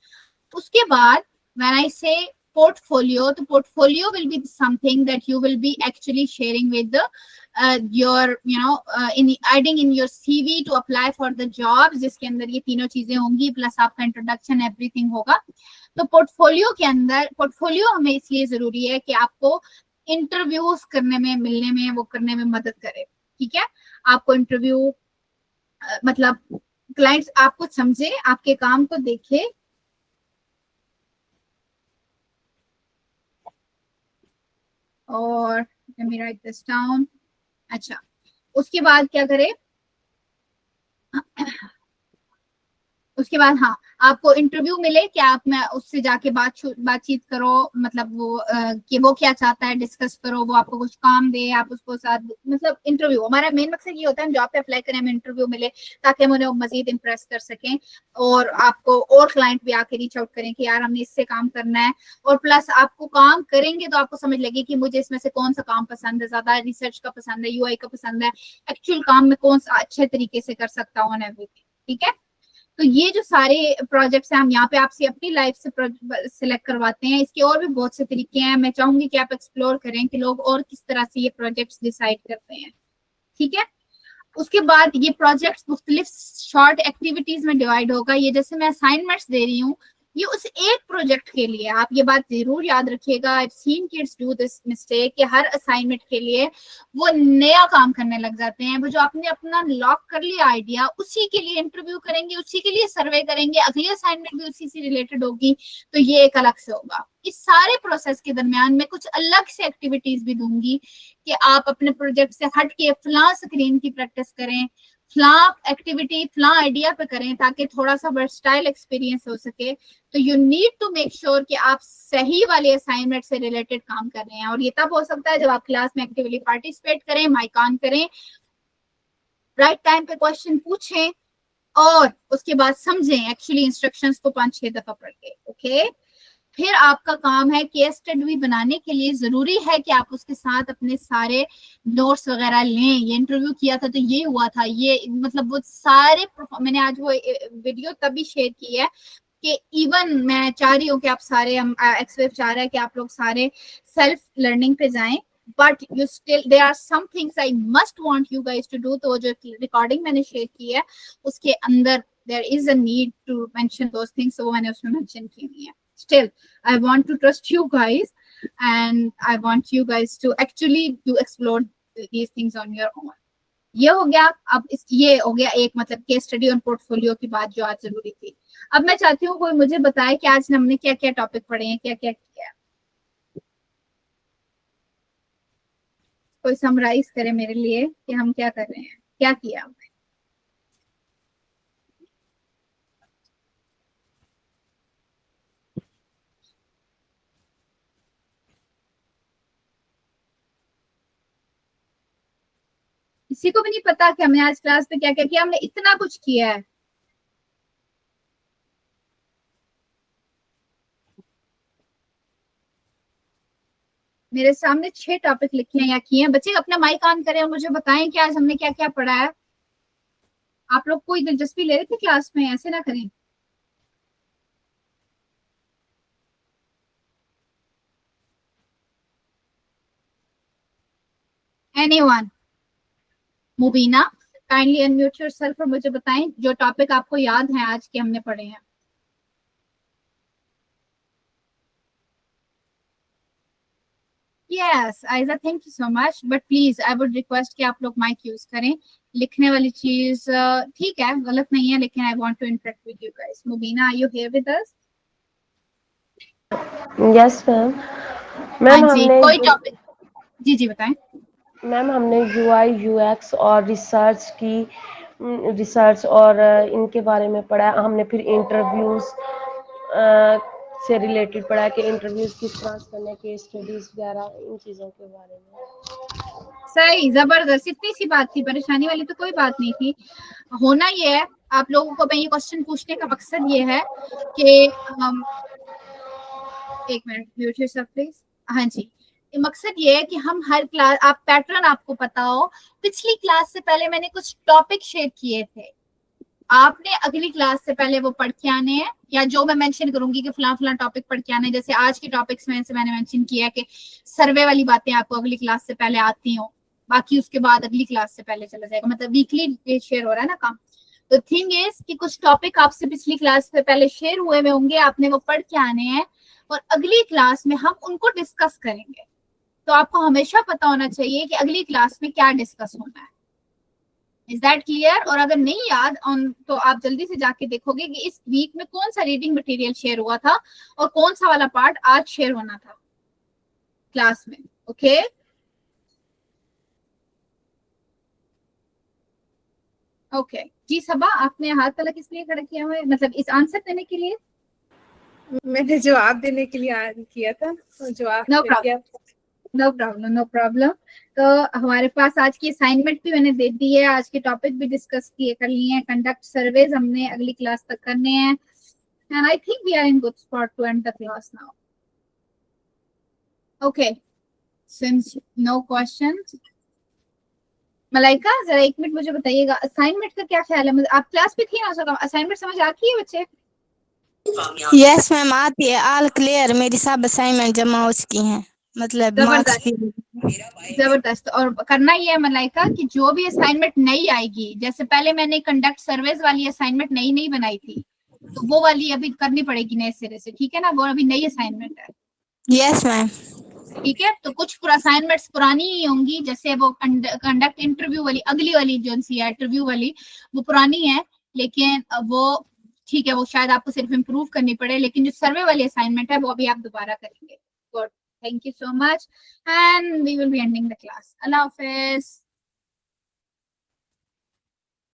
उसके बाद व्हेन आई से portfolio, the portfolio will be something that you will be actually sharing with the your in adding in your CV to apply for the jobs, जिसके अंदर ये तीनों चीजें होंगी, plus आपका इंट्रोडक्शन एवरीथिंग होगा। तो पोर्टफोलियो के अंदर, पोर्टफोलियो हमें इसलिए जरूरी है कि आपको इंटरव्यूज करने में, मिलने में, वो करने में मदद करे। ठीक है, आपको इंटरव्यू मतलब क्लाइंट्स आपको समझे, आपके काम को देखे। और let me write this down। अच्छा, उसके बाद क्या करें, उसके बाद हाँ, आपको इंटरव्यू मिले कि आप में उससे जाके बातचीत करो, मतलब वो कि वो क्या चाहता है डिस्कस करो, वो आपको कुछ काम दे, आप उसको साथ, मतलब इंटरव्यू। हमारा मेन मकसद ये होता है हम जॉब पे अप्लाई करें, हमें इंटरव्यू मिले ताकि हम उन्हें मजीद इंप्रेस कर सकें और आपको और क्लाइंट भी आके रीच आउट करें कि यार हमने इससे काम करना है। और प्लस आपको काम करेंगे तो आपको समझ लगे कि मुझे इसमें से कौन सा काम पसंद है, ज्यादा रिसर्च का पसंद है, यूआई का पसंद है, एक्चुअल काम में कौन सा अच्छे तरीके से कर सकता हूँ, एवरीथिंग। ठीक है, तो ये जो सारे प्रोजेक्ट्स हैं हम यहाँ पे आपसे अपनी लाइफ से सिलेक्ट करवाते हैं। इसके और भी बहुत से तरीके हैं, मैं चाहूंगी कि आप एक्सप्लोर करें कि लोग और किस तरह से ये प्रोजेक्ट्स डिसाइड करते हैं। ठीक है, उसके बाद ये प्रोजेक्ट्स मुख्तलिफ शॉर्ट एक्टिविटीज में डिवाइड होगा। ये जैसे मैं असाइनमेंट्स दे रही हूँ, ये उस एक प्रोजेक्ट के लिए, आप ये बात जरूर याद रखिएगा। I seen kids do this mistake कि हर असाइनमेंट के लिए वो नया काम करने लग जाते हैं। वो जो आपने अपना लॉक कर लिया आइडिया, उसी के लिए इंटरव्यू करेंगे, उसी के लिए सर्वे करेंगे, अगली असाइनमेंट भी उसी से रिलेटेड होगी, तो ये एक अलग से होगा। इस सारे प्रोसेस के दरमियान मैं कुछ अलग से एक्टिविटीज भी दूंगी कि आप अपने प्रोजेक्ट से हट के फलां स्क्रीन की प्रैक्टिस करें, फलां एक्टिविटी फलां आइडिया पे करें, ताकि थोड़ा सा वर्सटाइल एक्सपीरियंस हो सके। तो you need to make sure कि आप सही वाले असाइनमेंट से रिलेटेड काम कर रहे हैं। और ये तब हो सकता है जब आप क्लास में एक्टिवली पार्टिसिपेट करें, माइक ऑन करें, राइट टाइम पे क्वेश्चन पूछें और उसके बाद समझें एक्चुअली इंस्ट्रक्शंस को 5-6 दफा पढ़ के। ओके, फिर आपका काम है केस स्टडी बनाने के लिए जरूरी है कि आप उसके साथ अपने सारे नोट्स वगैरह लें। ये इंटरव्यू किया था तो ये हुआ था, ये मतलब वो सारे मैंने आज वो वीडियो तभी शेयर की है कि इवन मैं चाह रही हूँ कि आप सारे, हम एक्सवेव चाह रहा है कि आप लोग सारे सेल्फ लर्निंग पे जाएं, but you still there are some things I must want you guys to do. तो जो रिकॉर्डिंग मैंने शेयर की है उसके अंदर there is a need to mention those things, वो मैंने उसमें मेंशन की हुई है। Still, I want to trust you guys and I want you guys to actually to explore these things on your own. ये हो गया। अब ये हो गया एक मतलब केस स्टडी और पोर्टफोलियो की बात जो आज जरूरी थी। अब मैं चाहती हूँ कोई मुझे बताए कि आज हमने क्या क्या टॉपिक पढ़े हैं, क्या क्या किया है। कोई समराइज करे मेरे लिए कि हम क्या कर रहे हैं, क्या किया हमने। किसी को भी नहीं पता कि हमने आज क्लास में क्या क्या किया। हमने इतना कुछ किया है। मेरे सामने 6 टॉपिक लिखे हैं या किए हैं। बच्चे अपना माइक ऑन करें और मुझे बताएं कि आज हमने क्या क्या पढ़ा है। आप लोग कोई दिलचस्पी ले रहे थे क्लास में, ऐसे ना करें। Anyone? Mubina, kindly unmute yourself और मुझे बताएं जो टॉपिक आपको याद है आज के हमने पढ़े हैं। Yes Aiza, thank you so much, but please I would request कि आप लोग माइक यूज करें। लिखने वाली चीज ठीक है, गलत नहीं है, लेकिन I want to interact with you guys. Mubina, are you here with us? Yes ma'am. Ma'am हाँ जी, हमने कोई टॉपिक? जी जी बताएं। मैम हमने यूआई यूएक्स और रिसर्च और इनके बारे में पढ़ा। हमने फिर इंटरव्यूज से रिलेटेड पढ़ा कि इंटरव्यूज किस तरह से करने, केस स्टडीज वगैरह, इन चीज़ों के बारे में। सही, जबरदस्त, इतनी सी बात थी, परेशानी वाली तो कोई बात नहीं थी। होना ये है, आप लोगों को मैं ये क्वेश्चन पूछने का मकसद ये है कि एक मिनट म्यूट योरसेल्फ प्लीज। हाँ जी, मकसद ये है कि हम हर क्लास, आप पैटर्न आपको पता हो। पिछली क्लास से पहले मैंने कुछ टॉपिक शेयर किए थे, आपने अगली क्लास से पहले वो पढ़ के आने हैं, या जो मैं मेंशन करूंगी कि फलां फलां टॉपिक पढ़ के आने। जैसे आज के टॉपिक्स में से मैंने मेंशन किया कि सर्वे वाली बातें आपको अगली क्लास से पहले आती हो, बाकी उसके बाद अगली क्लास से पहले चला जाएगा, मतलब वीकली शेयर हो रहा है ना काम। तो थिंग इज कि कुछ टॉपिक आपसे पिछली क्लास से पहले शेयर हुए में होंगे, आपने वो पढ़ के आने हैं और अगली क्लास में हम उनको डिस्कस करेंगे। तो आपको हमेशा पता होना चाहिए कि अगली क्लास में क्या डिस्कस होना है। Is that clear? और अगर नहीं याद ऑन तो आप जल्दी से जाके देखोगे कि इस वीक में कौन सा रीडिंग मटेरियल शेयर हुआ था और कौन सा वाला पार्ट आज शेयर होना था क्लास में। ओके ओके जी सबा, आपने हाथ तलक इसलिए खड़ा किया हुआ है, मतलब इस आंसर देने के लिए? मैंने जवाब देने के लिए किया था, तो जवाब नो दे प्रॉब्लम, दिया। No problem, no problem. तो हमारे पास आज की असाइनमेंट भी मैंने दे दी है, आज के टॉपिक भी डिस्कस किए कर लिए हैं, कंडक्ट सर्वेज हमने अगली क्लास तक करने हैं, and I think we are in good spot to end the class now. Okay, since no questions, Malaika जरा एक मिनट मुझे बताइएगा असाइनमेंट का क्या ख्याल है? आप क्लास पे थी ना, उसका असाइनमेंट समझ आती है बच्चे? यस मैम आती है, ऑल क्लियर, मेरी सब असाइनमेंट जमा हो चुकी हैं, मतलब मार्क्स जबरदस्त, भी। जबरदस्त। और करना ही है मलाइका कि जो भी असाइनमेंट नई आएगी, जैसे पहले मैंने कंडक्ट सर्वेज वाली असाइनमेंट नई नई बनाई थी, तो वो वाली अभी करनी पड़ेगी नए सिरे से, ठीक है ना? वो अभी नई असाइनमेंट है। Yes ma'am. ठीक है, तो कुछ असाइनमेंट्स पुरानी ही होंगी, जैसे वो कंडक्ट इंटरव्यू वाली, अगली वाली जो है इंटरव्यू वाली, वो पुरानी है, लेकिन वो ठीक है, वो शायद आपको सिर्फ इम्प्रूव करनी पड़े, लेकिन जो सर्वे वाली असाइनमेंट है वो अभी आप दोबारा करेंगे। Good, thank you so much, and we will be ending the class. अल्लाह हाफिज।